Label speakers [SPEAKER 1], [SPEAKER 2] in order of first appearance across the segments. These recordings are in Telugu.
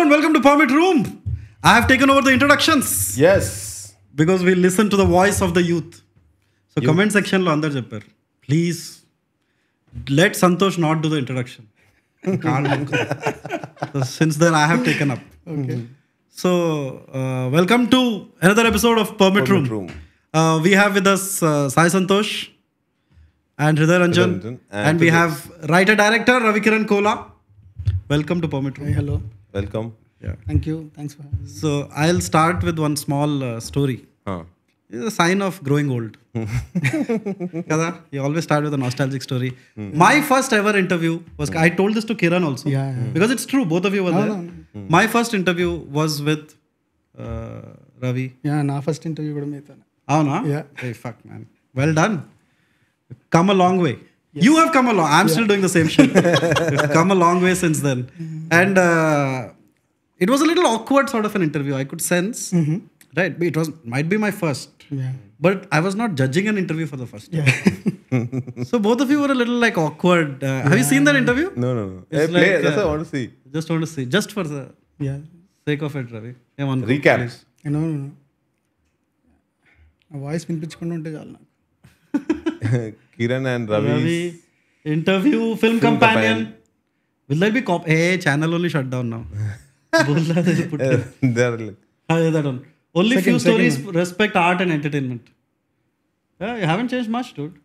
[SPEAKER 1] and welcome to Permit Room. I have taken over the introductions.
[SPEAKER 2] Yes.
[SPEAKER 1] Because we listen to the voice of the youth. So comment section lo andar chepparu. Please let Santosh not do the introduction. So since then I have taken up.
[SPEAKER 3] Okay.
[SPEAKER 1] So welcome to another episode of Permit Room. We have with us Sai Santosh and Hriday Ranjan. And we have writer director Ravikiran Kola. Welcome to Permit Room.
[SPEAKER 3] Hi, hello.
[SPEAKER 2] Welcome.
[SPEAKER 1] Yeah.
[SPEAKER 3] Thank you. Thanks for having me.
[SPEAKER 1] So I'll start with one small story. It's a sign of growing old. Kada? You always start with a nostalgic story. My first ever interview was, I told this to Kiran also.
[SPEAKER 3] Yeah.
[SPEAKER 1] Because it's true, both of you were there. My first interview was with Ravi.
[SPEAKER 3] Yeah, నా ఫస్ట్ ఇంటర్వ్యూ కూడా మీతోనే.
[SPEAKER 1] Avuna?
[SPEAKER 3] Yeah.
[SPEAKER 1] Hey, fuck man. Well done. Come a long way. Yes. You have come a long. I'm still doing the same shit. You've come a long way since then. And it was a little awkward sort of an interview. I could sense. Right. It was might be my first.
[SPEAKER 3] Yeah.
[SPEAKER 1] But I was not judging an interview for the first time.
[SPEAKER 3] Yeah.
[SPEAKER 1] So both of you were a little like awkward. Have you seen that interview?
[SPEAKER 2] No.
[SPEAKER 1] It's
[SPEAKER 2] Hey, play.
[SPEAKER 1] like,
[SPEAKER 2] That's what I want to see.
[SPEAKER 1] Just want to see. Just for the
[SPEAKER 3] Yeah.
[SPEAKER 1] sake of it, Ravi. Yeah, one
[SPEAKER 2] Recap.
[SPEAKER 1] please.
[SPEAKER 3] No. నా వాయిస్ వినిపించకుండా ఉంటే చాలు నాకు.
[SPEAKER 2] Kiran and Ravi.
[SPEAKER 1] Ravi, interview, film companion. Will there be Hey, channel only shut down now. Bola they put it.
[SPEAKER 2] They're like,
[SPEAKER 1] That one. Only
[SPEAKER 3] Second,
[SPEAKER 1] few stories
[SPEAKER 3] second
[SPEAKER 1] respect art and entertainment. Yeah, you haven't changed much, dude.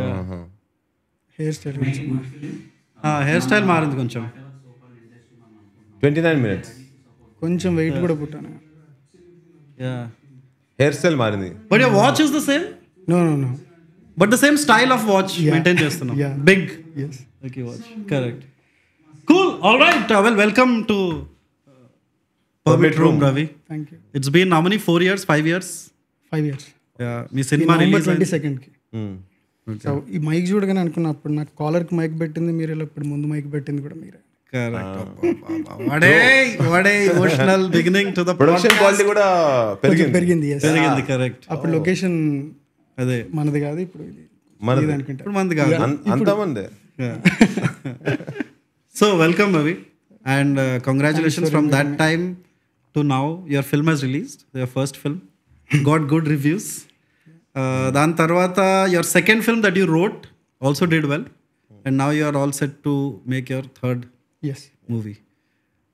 [SPEAKER 1] Yeah.
[SPEAKER 3] Hair style కొంచెం
[SPEAKER 1] Hair style మారింది కొంచెం.
[SPEAKER 2] 29 minutes.
[SPEAKER 3] కొంచెం వెయిట్ కూడా పుట్టాను.
[SPEAKER 1] Yeah.
[SPEAKER 2] Hairstyle మారింది.
[SPEAKER 1] But your watch is the same?
[SPEAKER 3] No.
[SPEAKER 1] But the same style of watch maintain చేస్తున్నాం.
[SPEAKER 3] Yeah.
[SPEAKER 1] Big.
[SPEAKER 3] Yes.
[SPEAKER 1] Okay, watch. Correct. Cool. All right. Well, welcome to Permit Room, Ravi.
[SPEAKER 3] Thank you.
[SPEAKER 1] It's been how many? 4 years? 5 years?
[SPEAKER 3] 5 years.
[SPEAKER 1] Yeah. మీ cinema
[SPEAKER 3] November
[SPEAKER 1] release
[SPEAKER 3] 22nd. So ఈ మైక్ చూడగానే అనుకున్నప్పుడు నాకు కాలర్కి మైక్ పెట్టింది మీరే, ఇప్పుడు ముందు మైక్ పెట్టింది కూడా మీరే.
[SPEAKER 1] Correct. What a emotional beginning to the
[SPEAKER 2] Production
[SPEAKER 1] podcast.
[SPEAKER 2] quality కూడా
[SPEAKER 3] పెరిగింది. yes.
[SPEAKER 1] పెరిగింది కరెక్ట్.
[SPEAKER 3] అప్పుడు లొకేషన్
[SPEAKER 1] అదే
[SPEAKER 3] మనది కాదు, ఇప్పుడు
[SPEAKER 2] మనది.
[SPEAKER 3] ఇది అనుకుంటా.
[SPEAKER 1] ఇప్పుడు మంది కాదు.
[SPEAKER 2] అంతమంది.
[SPEAKER 1] So welcome Ravi and congratulations from that time to now. Your film has released, your first film. Got good reviews. దాని తర్వాత your second film that you wrote also did well. And now you are all set to make your third
[SPEAKER 3] Yes.
[SPEAKER 1] movie.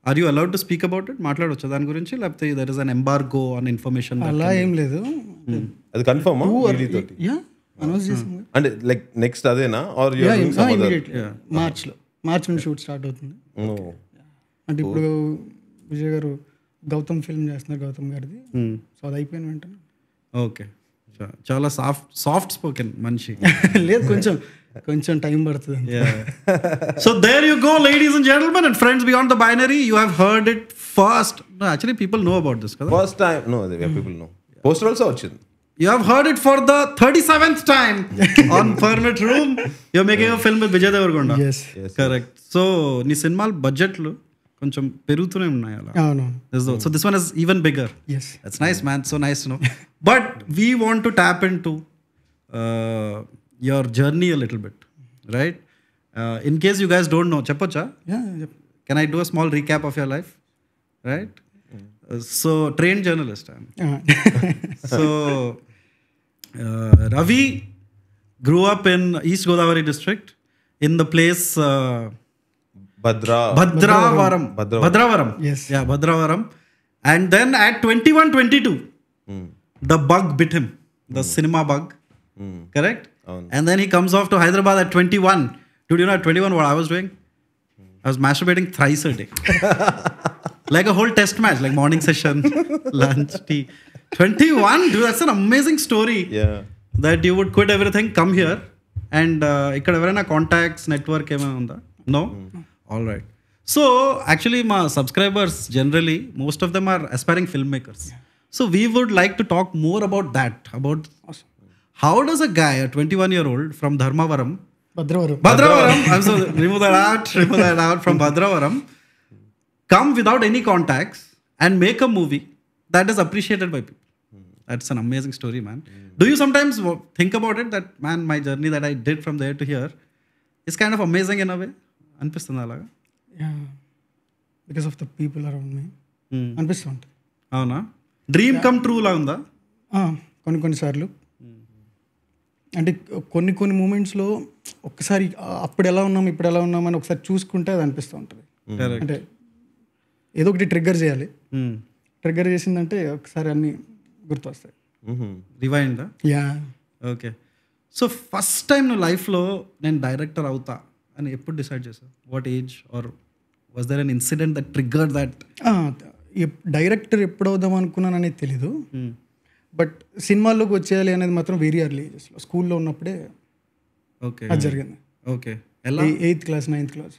[SPEAKER 1] Are you allowed to speak about it? మాట్లాడొచ్చా దాని గురించి, లేకపోతే there is an embargo on information?
[SPEAKER 3] అలా ఏం లేదు.
[SPEAKER 2] అది కన్ఫర్మ్ తోటి
[SPEAKER 3] యా అనౌన్స్ చేసాము.
[SPEAKER 2] అంటే లైక్ నెక్స్ట్ అదేనా or you are doing some other?
[SPEAKER 3] Immediately March నుంచి షూట్ స్టార్ట్ అవుతుంది. అంటే ఇప్పుడు విజయ్ గారు గౌతమ్ ఫిల్మ్ చేస్తున్నారు, గౌతమ్ గారిది. సో అది అయిపోయిన వెంటనే
[SPEAKER 1] ఓకే. చాలా సాఫ్ట్ స్పోకెన్ మనిషి.
[SPEAKER 3] లేదు, కొంచెం టైం పడుతుంది.
[SPEAKER 1] So there you go, ladies and gentlemen and friends beyond the binary. You have heard it first. No, actually people know about this kada.
[SPEAKER 2] First time know they people know. Poster also వచ్చింది.
[SPEAKER 1] You have heard it for the 37th time on Permit Room. You're making a film with Vijay Devarkonda.
[SPEAKER 3] Yes.
[SPEAKER 1] Correct. So నీ సినిమాల బడ్జెట్లు కొంచెం పెరుగుతూనే ఉన్నాయి అలా.
[SPEAKER 3] అవును.
[SPEAKER 1] So this one is even bigger.
[SPEAKER 3] Yes.
[SPEAKER 1] That's nice, man. So nice to know. But we want to tap into your journey a little bit, right? In case you guys don't know, చెప్పొచ్చా?
[SPEAKER 3] Yeah.
[SPEAKER 1] Can I do a small recap of your life? Right? So trained journalist I am. So Ravi grew up in East Godavari district in the place Bhadravaram.
[SPEAKER 3] Yes.
[SPEAKER 1] Yeah, Bhadravaram. And then at 21-22, the bug bit him. The cinema bug. Correct? And then he comes off to Hyderabad at 21. Dude, you know at 21 what I was doing? I was masturbating thrice a day. Like a whole test match, like morning session, lunch, tea. 21, dude, that's an amazing story.
[SPEAKER 2] Yeah.
[SPEAKER 1] That you would quit everything, come here, and ikkada evaraina contacts, network ఏమైనా ఉందా? No? All right. So, actually, my subscribers, generally, most of them are aspiring filmmakers. So, we would like to talk more about that, about how does a guy, a 21-year-old from Dharmavaram, Bhadravaram, I'm sorry, remove that out, from Bhadravaram, come without any contacts and make a movie that is appreciated by people. That's an amazing story, man. Do you sometimes think about it that, man, my journey that I did from there to here is kind of amazing in a way? అనిపిస్తుంది అలాగా?
[SPEAKER 3] Because of the people around me అనిపిస్తూ ఉంటుంది.
[SPEAKER 1] అవునా? డ్రీమ్ కమ్ ట్రూ లా ఉందా?
[SPEAKER 3] కొన్నిసార్లు అంటే కొన్ని మూమెంట్స్లో ఒక్కసారి అప్పుడు ఎలా ఉన్నాం ఇప్పుడు ఎలా ఉన్నాం అని ఒకసారి చూసుకుంటే అది అనిపిస్తూ ఉంటుంది. అంటే ఏదో ఒకటి ట్రిగ్గర్ చేయాలి, ట్రిగ్గర్ చేసిందంటే ఒకసారి అన్నీ గుర్తొస్తాయి.
[SPEAKER 1] రివైండా?
[SPEAKER 3] Yeah.
[SPEAKER 1] Okay. So first time నువ్వు లైఫ్లో నేను డైరెక్టర్ అవుతా అని ఎప్పుడు డిసైడ్ చేసావు? What age or was there an incident that trigger that?
[SPEAKER 3] Director ఎప్పుడు అవుదాం అనుకున్నాను అనేది తెలీదు, బట్ సినిమాల్లోకి వచ్చేయాలి అనేది మాత్రం వెరీ ఎర్లీ ఏజెస్లో, స్కూల్లో ఉన్నప్పుడే
[SPEAKER 1] ఓకే
[SPEAKER 3] అది జరిగింది.
[SPEAKER 1] ఓకే. ఎలా?
[SPEAKER 3] 8th class 9th class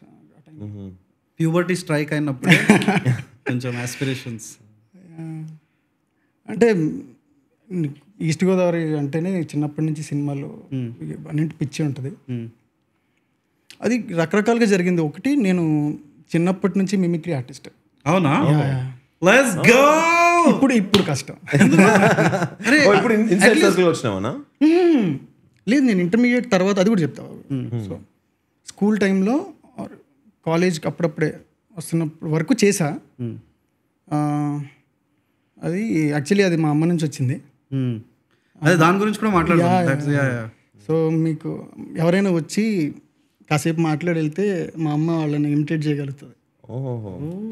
[SPEAKER 1] puberty strike అయినప్పుడు కొంచెం ఆస్పిరేషన్స్.
[SPEAKER 3] అంటే ఈస్ట్ గోదావరి అంటేనే చిన్నప్పటి నుంచి సినిమాలు అన్నింటి పిచ్చి ఉంటుంది. అది రకరకాలుగా జరిగింది. ఒకటి, నేను చిన్నప్పటి నుంచి మిమిక్రీ ఆర్టిస్ట్.
[SPEAKER 1] అవునా? Let's go.
[SPEAKER 3] ఇప్పుడు కష్టం.
[SPEAKER 2] ఇప్పుడు ఇన్సైడ్ సర్కిల్ వచ్చినావనా?
[SPEAKER 3] లేదు, నేను ఇంటర్మీడియట్ తర్వాత అది కూడా చెప్తాను. సో స్కూల్ టైంలో కాలేజ్కి అప్పుడప్పుడే వస్తున్నప్పుడు వరకు చేసా. అది యాక్చువల్లీ అది మా అమ్మ నుంచి వచ్చింది.
[SPEAKER 1] అదే దాని గురించి కూడా మాట్లాడుతున్నాం.
[SPEAKER 3] సో మీకు ఎవరైనా వచ్చి కాసేపు మాట్లాడి వెళ్తే మా అమ్మ వాళ్ళని ఇమిటేట్ చేయగలుగుతుంది.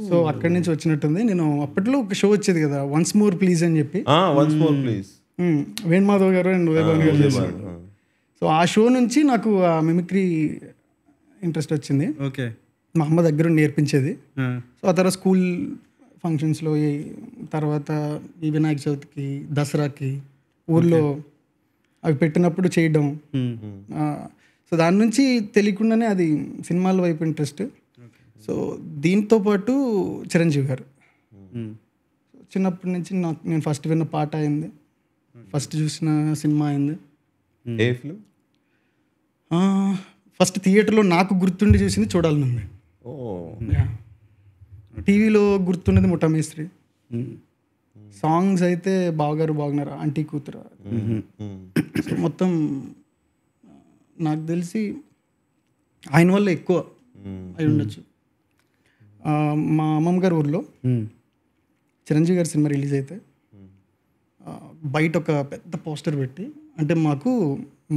[SPEAKER 3] సో అక్కడి నుంచి వచ్చినట్టుంది. నేను అప్పట్లో ఒక షో వచ్చేది కదా, వన్స్ మోర్ ప్లీజ్ అని చెప్పి, వేణుమాధవ్ గారు అండ్ ఉదయభాను గారు చేశారు. సో ఆ షో నుంచి నాకు ఆ మిమిక్రీ ఇంట్రెస్ట్ వచ్చింది.
[SPEAKER 1] ఓకే.
[SPEAKER 3] మా అమ్మ దగ్గర నేర్పించేది. సో ఆ తర్వాత స్కూల్ ఫంక్షన్స్లో, తర్వాత ఈ వినాయక చవితికి, దసరాకి ఊర్లో అవి పెట్టినప్పుడు చేయడం. సో దాని నుంచి తెలియకుండానే అది సినిమాల వైపు ఇంట్రెస్ట్. సో దీంతో పాటు చిరంజీవి గారు చిన్నప్పటి నుంచి నేను ఫస్ట్ విన్న పాట అయింది, ఫస్ట్ చూసిన సినిమా అయింది. ఫస్ట్ థియేటర్లో నాకు గుర్తుండి చూసింది చూడాలని ఉంది. టీవీలో గుర్తున్నది ముఠామేస్త్రి. సాంగ్స్ అయితే బావగారు బాగున్నారా, ఆంటీ కూతురా, మొత్తం నాకు తెలిసి ఆయన వల్ల ఎక్కువ అయి ఉండొచ్చు. మా అమ్మమ్మ గారి ఊర్లో చిరంజీవి గారి సినిమా రిలీజ్ అయితే బయట ఒక పెద్ద పోస్టర్ పెట్టి, అంటే మాకు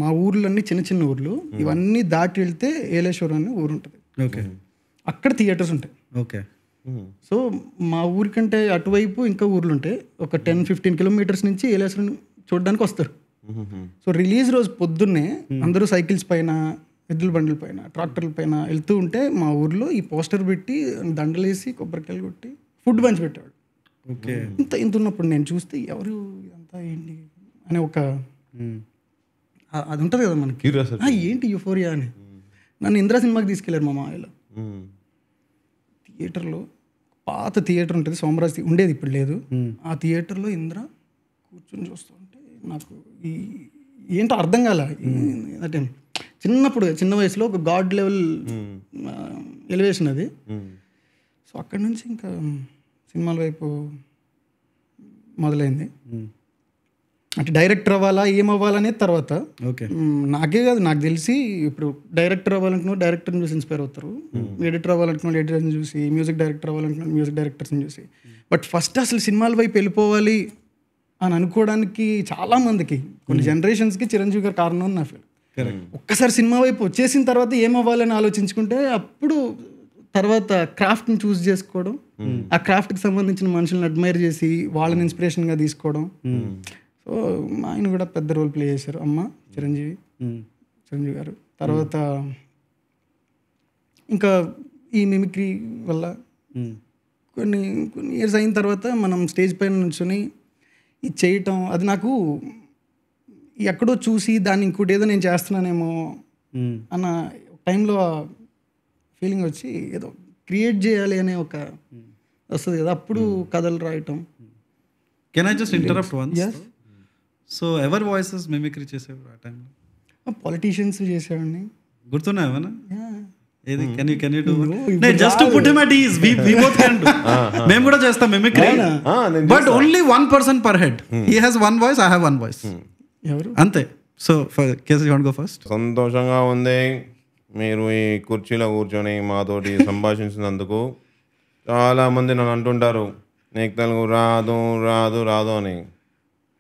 [SPEAKER 3] మా ఊర్లన్నీ చిన్న చిన్న ఊర్లు, ఇవన్నీ దాటి వెళ్తే ఏలేశ్వరం అని ఊరు ఉంటుంది.
[SPEAKER 1] ఓకే.
[SPEAKER 3] అక్కడ థియేటర్స్ ఉంటాయి.
[SPEAKER 1] ఓకే.
[SPEAKER 3] సో మా ఊరికంటే అటువైపు ఇంకా ఊర్లు ఉంటాయి. ఒక 10-15 కిలోమీటర్స్ నుంచి ఏలేశ్వరం చూడడానికి వస్తారు. సో రిలీజ్ రోజు పొద్దున్నే అందరూ సైకిల్స్ పైన, ఎద్దుల బండ్ల పైన, ట్రాక్టర్ల పైన వెళ్తూ ఉంటే మా ఊర్లో ఈ పోస్టర్ పెట్టి దండలేసి కొబ్బరికాయలు కొట్టి ఫుడ్ పంచి పెట్టాడు.
[SPEAKER 1] ఓకే.
[SPEAKER 3] ఇంత ఉన్నప్పుడు నేను చూస్తే ఎవరు అంతా ఏంటి అనే ఒక అది ఉంటుంది కదా మనకి, ఏంటి యూఫోరియా అని. నన్ను ఇంద్రా సినిమాకి తీసుకెళ్ళారు మా మామయ్యలో. థియేటర్లో పాత థియేటర్ ఉంటుంది, సోమరాజ్ ఉండేది, ఇప్పుడు లేదు. ఆ థియేటర్లో ఇంద్ర కూర్చొని చూస్తుంటే నాకు ఏంటో అర్థం కాల. అంటే చిన్నప్పుడు చిన్న వయసులో ఒక గాడ్ లెవెల్ ఎలివేషన్ అది. సో అక్కడి నుంచి ఇంకా సినిమాల వైపు మొదలైంది. అంటే డైరెక్టర్ అవ్వాలా ఏమవ్వాలనేది తర్వాత.
[SPEAKER 1] ఓకే.
[SPEAKER 3] నాకే కాదు, నాకు తెలిసి ఇప్పుడు డైరెక్టర్ అవ్వాలంటున్నా డైరెక్టర్ని చూసి ఇన్స్పైర్ అవుతారు, ఎడిటర్ అవ్వాలంటున్నా ఎడిటర్ని చూసి, మ్యూజిక్ డైరెక్టర్ అవ్వాలంటున్నా మ్యూజిక్ డైరెక్టర్స్ని చూసి. బట్ ఫస్ట్ అసలు సినిమాల వైపు వెళ్ళిపోవాలి అని అనుకోవడానికి చాలామందికి, కొన్ని జనరేషన్స్కి చిరంజీవి గారు కారణం అని నా ఫీల్. ఒక్కసారి సినిమా వైపు వచ్చేసిన తర్వాత ఏమవ్వాలని ఆలోచించుకుంటే అప్పుడు తర్వాత క్రాఫ్ట్ని చూస్ చేసుకోవడం, ఆ క్రాఫ్ట్కి సంబంధించిన మనుషులను అడ్మైర్ చేసి వాళ్ళని ఇన్స్పిరేషన్గా తీసుకోవడం. సో ఆయన కూడా పెద్ద రోల్ ప్లే చేశారు, అమ్మ చిరంజీవి గారు. తర్వాత ఇంకా ఈ మిమిక్రీ వల్ల కొన్ని ఇయర్స్ అయిన తర్వాత మనం స్టేజ్ పైన నుంచుని ఇది చేయటం, అది నాకు ఎక్కడో చూసి దాన్ని ఇంకోటి ఏదో నేను చేస్తున్నానేమో అన్న టైంలో ఫీలింగ్ వచ్చి ఏదో క్రియేట్ చేయాలి అనే ఒక వస్తుంది కదా, అప్పుడు కథలు రాయటం.
[SPEAKER 1] Can I just interrupt once? So ఎవరి వాయిసెస్ మిమిక్రీ చేసేవారు ఆ టైంలో?
[SPEAKER 3] పొలిటీషియన్స్ చేసేవాడిని.
[SPEAKER 1] గుర్తున్నాయి ఏమన్నా? ఏది can you do? Just to put him at ease, we both can do. మేము కూడా చేస్తాం mimicry, but only 1 person per head. He has one voice, I have one voice.
[SPEAKER 3] ఎవరు?
[SPEAKER 1] అంతే. So case you want go first?
[SPEAKER 2] సంతోషంగా ఉంది మీరు ఈ కుర్చీలో కూర్చొని మాతోటి సంభాషించినందుకు. చాలా మంది నన్ను అంటుంటారు నీకు తెలుగు రాదు రాదు రాదు అని,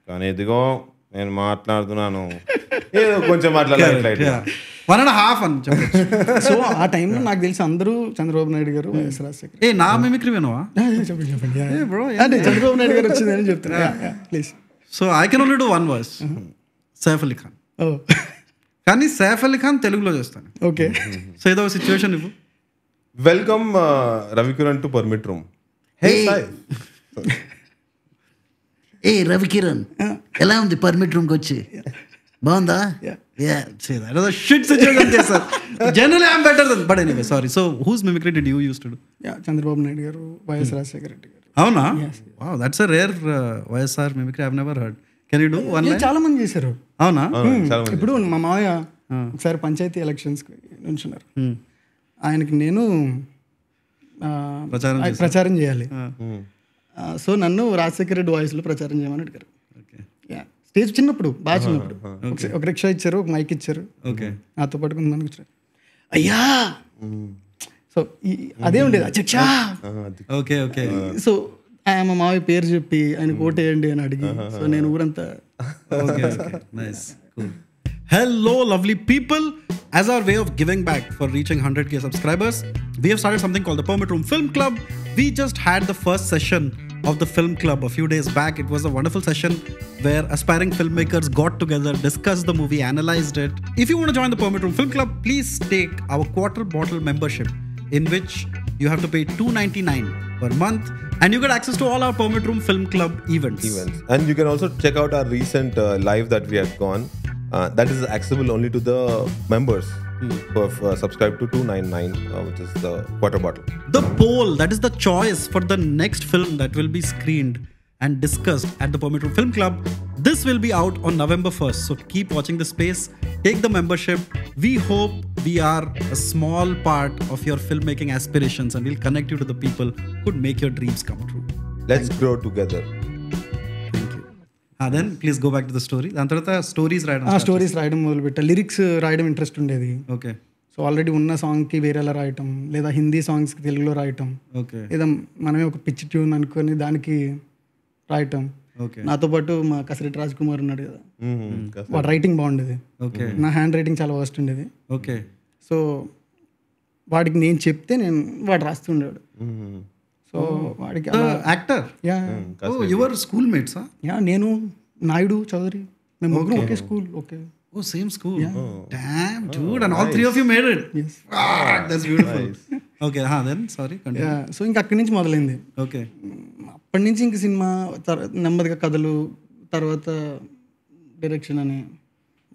[SPEAKER 2] కానీ ఇదిగో నేను మాట్లాడుతున్నాను, ఏదో కొంచెం మాట్లాడాలి.
[SPEAKER 1] 1.5 అని చెప్పచ్చు.
[SPEAKER 3] సో ఆ టైంలో నాకు తెలిసి అందరూ చంద్రబాబు నాయుడు గారు, వైఎస్ రాజశేఖర్.
[SPEAKER 1] నా మిమిక్రీ వినవా?
[SPEAKER 3] చెప్పండి అంటే చంద్రబాబు నాయుడు గారు వచ్చిందని చెప్తున్నా, please.
[SPEAKER 1] So I can only do one voice, Saif Ali Khan. కానీ సైఫ్ అలీ ఖాన్ తెలుగులో చేస్తాను.
[SPEAKER 3] ఓకే.
[SPEAKER 1] సో ఏదో సిచ్యువేషన్ ఇవ్వు.
[SPEAKER 2] Welcome Ravikiran to permit room. Hey
[SPEAKER 4] ఏ రవికిరణ్, ఎలా ఉంది పర్మిట్ రూమ్కి వచ్చి? బాగుందా?
[SPEAKER 1] షిట్ సిచ్యువేషన్ చేశారు. Generally I'm better then, but anyway sorry. So whose mimicry did you use to do?
[SPEAKER 3] Chandrababu Naidu garu, YS Rajasekhara Reddy garu.
[SPEAKER 1] అవునా? Wow, that's a rare YSR mimicry I have never heard. Can you do one line?
[SPEAKER 3] చాలా మంది చేశారు.
[SPEAKER 1] అవునా?
[SPEAKER 3] ఇప్పుడు మా మావయ్య ఒకసారి పంచాయతీ ఎలక్షన్స్కి నుంచున్నారు. ఆయనకి నేను ప్రచారం చేయాలి. సో నన్ను రాజశేఖర రెడ్డి వాయిస్లో ప్రచారం చేయమని అడిగారు. స్టేజ్ చిన్నప్పుడు, బాగా చిన్నప్పుడు. ఒక రిక్షా ఇచ్చారు, ఒక మైక్ ఇచ్చారు, నాతో పాటు కొంతమంది ఇచ్చారు. అయ్యా, సో అదే ఉండేది అధ్యక్ష.
[SPEAKER 1] Okay okay.
[SPEAKER 3] సో మా మావయ్య పేరు చెప్పి ఆయనకు ఓటేయండి అని అడిగి, సో నేను ఊరంతా.
[SPEAKER 1] Hello lovely people, as our way of giving back for reaching 100k subscribers, we have started something called the Permit Room Film Club. We just had the first session of the film club a few days back. It was a wonderful session where aspiring filmmakers got together, discussed the movie, analyzed it. If you want to join the Permit Room Film Club, please take our quarter bottle membership, in which you have to pay $2.99 per month, and you get access to all our Permit Room Film Club events.
[SPEAKER 2] And you can also check out our recent live that we have gone. That is accessible only to the members who have subscribed to $2.99, which is the quarter bottle.
[SPEAKER 1] The poll, that is the choice for the next film that will be screened and discussed at the Permit Room Film Club. This will be out on November 1st. So keep watching the space. Take the membership. We hope we are a small part of your filmmaking aspirations, and we'll connect you to the people who could make your dreams come true.
[SPEAKER 2] Let's grow together.
[SPEAKER 1] Then please go back to the story. దాని తర్వాత స్టోరీస్
[SPEAKER 3] రాయడం మొదలుపెట్టా. లిరిక్స్ రాయడం ఇంట్రెస్ట్ ఉండేది.
[SPEAKER 1] ఓకే.
[SPEAKER 3] సో ఆల్రెడీ ఉన్న సాంగ్కి వేరేలా రాయటం, లేదా హిందీ సాంగ్స్కి తెలుగులో రాయటం,
[SPEAKER 1] ఓకే, లేదా
[SPEAKER 3] మనమే ఒక పిచ్ ట్యూన్ అనుకొని దానికి రాయటం.
[SPEAKER 1] ఓకే.
[SPEAKER 3] నాతో పాటు మా కసిరెడ్డి రాజ్ కుమార్ ఉన్నాడు కదా, వాడు రైటింగ్ బాగుండేది.
[SPEAKER 1] ఓకే.
[SPEAKER 3] నా హ్యాండ్ రైటింగ్ చాలా వర్స్ట్ ఉండేది.
[SPEAKER 1] ఓకే.
[SPEAKER 3] సో వాడికి నేను చెప్తే వాడు రాస్తుండేవాడు. సో వాడికి
[SPEAKER 1] యాక్టర్. యువర్ స్కూల్ మేట్సా?
[SPEAKER 3] నేను, నాయుడు, చౌదరి, మేము ముగ్గురు ఒకే school. Okay.
[SPEAKER 1] Oh, same school. Damn, dude. And all three of you made it.
[SPEAKER 3] Yes.
[SPEAKER 1] That's beautiful. Okay, then sorry. Continue.
[SPEAKER 3] So ఇంక అక్కడి నుంచి మొదలైంది.
[SPEAKER 1] ఓకే.
[SPEAKER 3] అప్పటి నుంచి ఇంక సినిమా, నెమ్మదిగా కథలు, తర్వాత డైరెక్షన్ అని.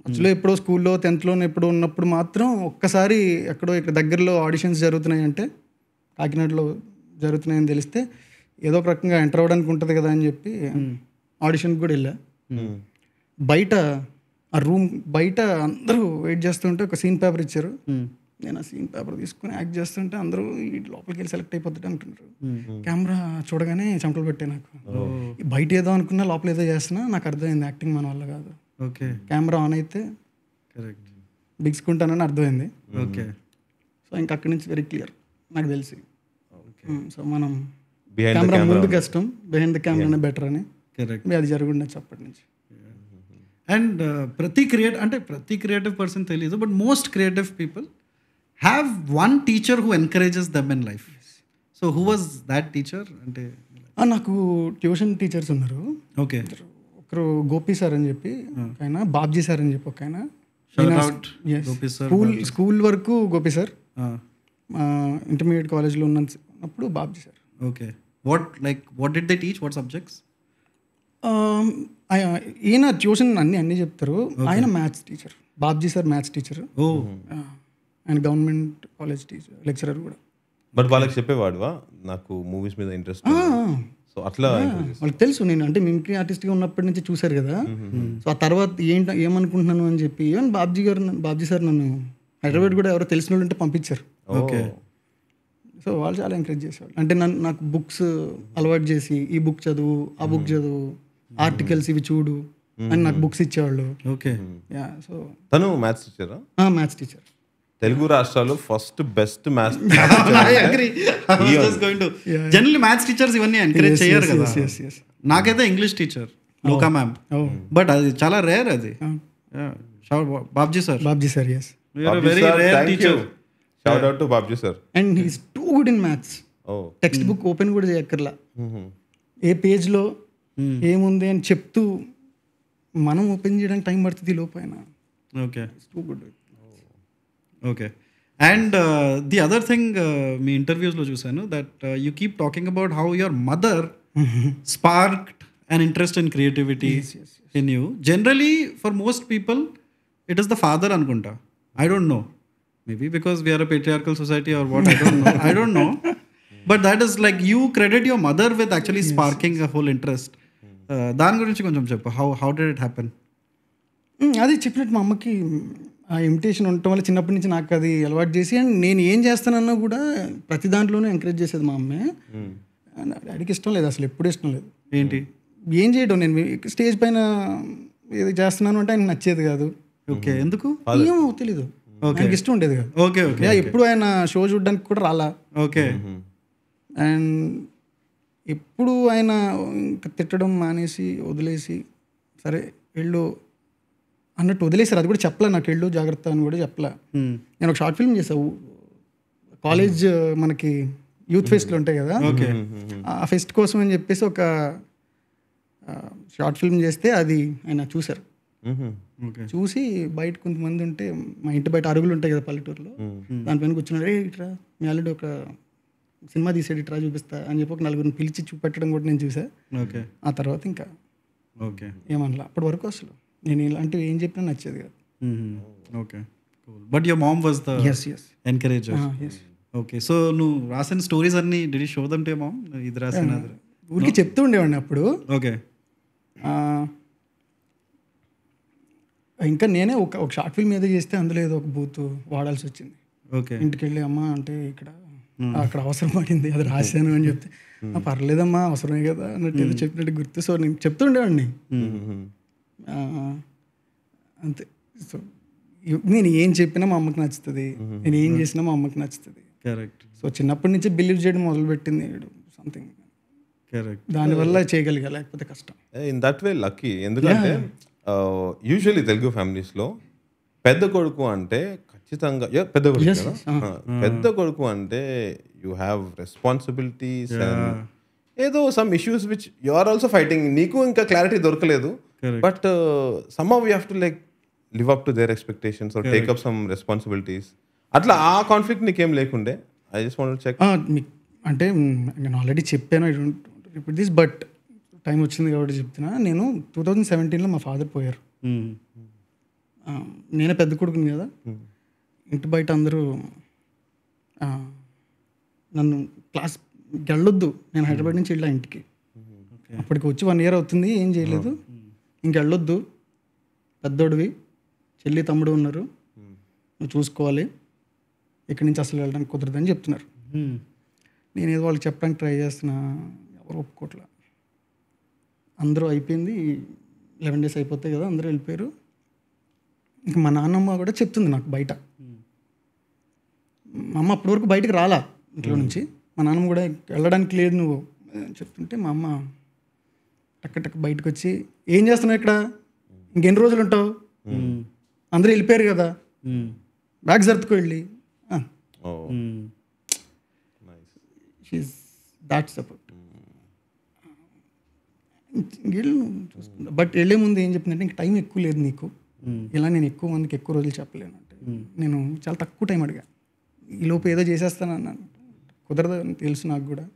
[SPEAKER 3] యాక్చువల్లీ ఎప్పుడో స్కూల్లో 10th ఎప్పుడో ఉన్నప్పుడు మాత్రం ఒక్కసారి ఎక్కడో ఇక్కడ దగ్గరలో ఆడిషన్స్ జరుగుతున్నాయి అంటే, కాకినాడలో జరుగుతున్నాయని తెలిస్తే ఏదో ఒక రకంగా ఎంటర్ అవ్వడానికి ఉంటుంది కదా అని చెప్పి ఆడిషన్కి కూడా వెళ్ళా. బయట ఆ రూమ్ బయట అందరూ వెయిట్ చేస్తుంటే ఒక సీన్ పేపర్ ఇచ్చారు. నేను ఆ సీన్ పేపర్ తీసుకుని యాక్ట్ చేస్తుంటే అందరూ లోపలికి వెళ్ళి సెలెక్ట్ అయిపోతుంటే అంటున్నారు. కెమెరా చూడగానే చెమటలు పెట్టాయి నాకు. బయట ఏదో అనుకున్నా, లోపల ఏదో చేస్తున్నా నాకు అర్థమైంది యాక్టింగ్ మన వల్ల కాదు.
[SPEAKER 1] ఓకే.
[SPEAKER 3] కెమెరా ఆన్ అయితే బిగుసుకుంటానని అర్థమైంది.
[SPEAKER 1] ఓకే.
[SPEAKER 3] సో ఇంకా అక్కడి నుంచి వెరీ క్లియర్ నాకు తెలిసి. సో మనం కెమెరా ముందు కష్టం, బిహైండ్ ద కెమెరానే బెటర్ అని. అది జరుగుండొచ్చు అప్పటి నుంచి.
[SPEAKER 1] అండ్ ప్రతి క్రియేటివ్ పర్సన్ తెలియదు, but most creative people have one teacher who encourages them in life. So who was that teacher? అంటే
[SPEAKER 3] నాకు ట్యూషన్ టీచర్స్ ఉన్నారు.
[SPEAKER 1] ఓకే.
[SPEAKER 3] ఒకరు గోపి సార్ అని చెప్పి ఒక ఆయన, బాబ్జీ సార్ అని చెప్పి ఒక ఆయన. స్కూల్ వరకు గోపి సార్, ఇంటర్మీడియట్ కాలేజ్లో ఉన్నప్పుడు Babji sir.
[SPEAKER 1] Okay. What did they teach? What subjects?
[SPEAKER 3] ఈయన ట్యూషన్ అన్నీ చెప్తారు. ఆయన maths teacher, Babji sir maths teacher. ఆయన గవర్నమెంట్ కాలేజ్ టీచర్, లెక్చరర్ కూడా.
[SPEAKER 2] బట్ వాళ్ళకి చెప్పేవాడువా నాకు మూవీస్ మీద ఇంట్రెస్ట్? సో అట్లా
[SPEAKER 3] వాళ్ళకి తెలుసు నేను అంటే మిమిక్రీ ఆర్టిస్ట్గా ఉన్నప్పటి నుంచి చూశారు కదా. సో ఆ తర్వాత ఏమనుకుంటున్నాను అని చెప్పి ఈవెన్ బాబ్జీ సార్ నన్ను హైదరాబాద్ కూడా ఎవరో తెలిసిన వాళ్ళు ఉంటే పంపించారు.
[SPEAKER 1] ఓకే.
[SPEAKER 3] సో వాళ్ళు చాలా ఎంకరేజ్ చేసేవాళ్ళు. అంటే నాకు బుక్స్ అలవాటు చేసి, ఈ బుక్ చదువు, ఆ బుక్ చదువు, ఆర్టికల్స్ ఇవి చూడు అని నాకు బుక్స్ ఇచ్చేవాళ్ళు.
[SPEAKER 1] ఓకే.
[SPEAKER 3] సో
[SPEAKER 2] తను మ్యాథ్స్ టీచరా?
[SPEAKER 3] Maths teacher.
[SPEAKER 2] తెలుగు రాష్ట్రాల్లో first best maths
[SPEAKER 1] I agree. I was just going to. Generally maths teachers ఇవన్నీ ఎంకరేజ్ చేయరు కదా. నాకైతే English teacher Lokah ma'am, but అది చాలా రేర్ అది. Babji sir,
[SPEAKER 3] yes.
[SPEAKER 1] Very rare teacher.
[SPEAKER 2] Shout out to Babji sir.
[SPEAKER 3] And he's too good in maths. Text book open కూడా చేయక్కర్లా, ఏ పేజ్లో ఏముంది అని చెప్తూ మనం ఓపెన్ చేయడానికి టైం పడుతుంది లోపైన.
[SPEAKER 1] Okay,
[SPEAKER 3] too good.
[SPEAKER 1] Okay. And the other thing మీ ఇంటర్వ్యూస్లో చూసాను that you keep talking about how your mother sparked an interest in creativity in you. Generally for most people it is the father anukunta. I don't know, maybe because we are a patriarchal society or what, I don't know but that is like you credit your mother with actually sparking a whole interest. దాని గురించి కొంచెం చెప్పు. how did it happen?
[SPEAKER 3] అది చెప్పినట్టు మా అమ్మకి ఆ ఇమిటేషన్ ఉండటం వల్ల చిన్నప్పటి నుంచి నాకు అది అలవాటు చేసి, అండ్ నేను ఏం చేస్తానన్నా కూడా ప్రతి దాంట్లోనూ ఎంకరేజ్ చేసేది మా అమ్మే. డాడీకి ఇష్టం లేదు, అసలు ఎప్పుడు ఇష్టం లేదు.
[SPEAKER 1] ఏంటి
[SPEAKER 3] ఏం చేయడం, నేను స్టేజ్ పైన ఏది చేస్తున్నాను అంటే ఆయనకు నచ్చేది కాదు.
[SPEAKER 1] ఓకే, ఎందుకు
[SPEAKER 3] ఏమో తెలీదు, ఆయనకి ఇష్టం ఉండేది కాదు.
[SPEAKER 1] ఓకే ఓకే,
[SPEAKER 3] ఎప్పుడు ఆయన షో చూడడానికి కూడా రాలా.
[SPEAKER 1] ఓకే.
[SPEAKER 3] అండ్ ఎప్పుడు ఆయన ఇంకా తిట్టడం మానేసి వదిలేసి, సరే వెళ్ళు అన్నట్టు వదిలేసారు. అది కూడా చెప్పలే నాకు, వెళ్ళు జాగ్రత్త అని కూడా చెప్పలే. నేను ఒక షార్ట్ ఫిల్మ్ చేసావు కాలేజ్, మనకి యూత్ ఫెస్ట్లు ఉంటాయి కదా, ఆ ఫెస్ట్ కోసం అని చెప్పేసి ఒక షార్ట్ ఫిల్మ్ చేస్తే అది ఆయన చూశారు. చూసి బయట కొంతమంది ఉంటే, మా ఇంటి బయట అరుగులు ఉంటాయి కదా పల్లెటూరులో, దానిపైన కూర్చున్నాడు, రే ఇట్రా మీ ఆల్రెడీ ఒక సినిమా తీసాడు ఇట్రా చూపిస్తా అని చెప్పి ఒక నలుగురిని పిలిచి చూపెట్టడం కూడా నేను చూసా. ఆ తర్వాత ఇంకా
[SPEAKER 1] ఓకే
[SPEAKER 3] ఏమనలా. అప్పటి వరకు అసలు నేను ఇలాంటివి ఏం చెప్పినా నచ్చేది కాదు.
[SPEAKER 1] Okay, but your mom was the ఎంకరేజర్. Okay, so నువ్వు రాసిన స్టోరీస్ అన్ని did you show them to your mom? ఇది రాసిన
[SPEAKER 3] ఊరికి చెప్తూ ఉండేవాడిని అప్పుడు.
[SPEAKER 1] ఓకే.
[SPEAKER 3] ఇంకా నేనే ఒక షార్ట్ ఫిల్మ్ ఏదో చేస్తే అందులో ఏదో ఒక బూత్ వాడాల్సి వచ్చింది.
[SPEAKER 1] ఓకే.
[SPEAKER 3] ఇంటికి వెళ్ళి అమ్మ అంటే అక్కడ అవసరం పడింది, అది రాశాను అని చెప్తే పర్లేదమ్మా అవసరమే కదా అన్నట్టు ఏదో చెప్పినట్టు గుర్తు. సో నేను చెప్తూ ఉండేవాడిని అంతే. సో నేను ఏం చెప్పినా మా అమ్మకి నచ్చుతుంది, నేను ఏం చేసినా మా అమ్మకి నచ్చుతుంది.
[SPEAKER 1] కరెక్ట్.
[SPEAKER 3] సో చిన్నప్పటి నుంచి బిలీవ్ చేయడం మొదలుపెట్టింది సంథింగ్.
[SPEAKER 1] కరెక్ట్.
[SPEAKER 3] దానివల్ల చేయగలిగా, లేకపోతే కష్టం.
[SPEAKER 2] In that way lucky. ఎందుకంటే యూజువల్లీ తెలుగు ఫ్యామిలీస్లో పెద్ద కొడుకు అంటే ఖచ్చితంగా పెద్ద కొడుకు కదా, పెద్ద కొడుకు అంటే యూ హ్యావ్ రెస్పాన్సిబిలిటీస్ అండ్ ఏదో some issues which you are also fighting. నీకు ఇంకా క్లారిటీ దొరకలేదు, but somehow you have to like live up to their expectations or take up some responsibilities. అట్లా ఆ కాన్ఫ్లిక్ట్ నీకేం లేకుండే? I just want to check.
[SPEAKER 3] అంటే నేను ఆల్రెడీ చెప్పాను, I don't repeat this, but time వచ్చింది కాబట్టి చెప్తున్నా. నేను 2017లో మా ఫాదర్ పోయారు. నేనే పెద్ద కొడుకుని కదా, ఇంటి బయట అందరూ నన్ను క్లాస్ వెళ్ళొద్దు, నేను హైదరాబాద్ నుంచి వెళ్ళా ఇంటికి. అప్పటికి వచ్చి 1 year అవుతుంది, ఏం చేయలేదు. ఇంకెళ్ళొద్దు, పెద్దోడివి, చెల్లి తమ్ముడు ఉన్నారు, నువ్వు చూసుకోవాలి, ఇక్కడి నుంచి అసలు వెళ్ళడానికి కుదరదని చెప్తున్నారు. నేనేదో వాళ్ళకి చెప్పడానికి ట్రై చేస్తున్నా, ఎవరు ఒప్పుకోవట్లా. అందరూ అయిపోయింది, 11 days అయిపోతాయి కదా, అందరూ వెళ్ళిపోయారు. ఇంకా మా నాన్నమ్మ కూడా చెప్తుంది నాకు బయట. మా అమ్మ అప్పటి వరకు బయటకు రాలా ఇంట్లో నుంచి, మా నాన్నమ్మ కూడా వెళ్ళడానికి లేదు నువ్వు చెప్తుంటే, మా అమ్మ టక్క బయటకు వచ్చి, ఏం చేస్తున్నావు ఇక్కడ, ఇంకెన్ని రోజులు ఉంటావు, అందరూ వెళ్ళిపోయారు కదా, బ్యాగ్ సర్దుకు వెళ్ళి. She is that support. వెళ్ళు చూసుకుంటా. బట్ వెళ్ళే ముందు ఏం చెప్పిందంటే, ఇంక టైం ఎక్కువ లేదు నీకు, ఇలా నేను ఎక్కువ మందికి ఎక్కువ రోజులు చెప్పలేను అంటే. నేను చాలా తక్కువ టైం అడిగా, ఈ లోపు ఏదో చేసేస్తాను అన్నాను. కుదరదు అని తెలుసు నాకు కూడా.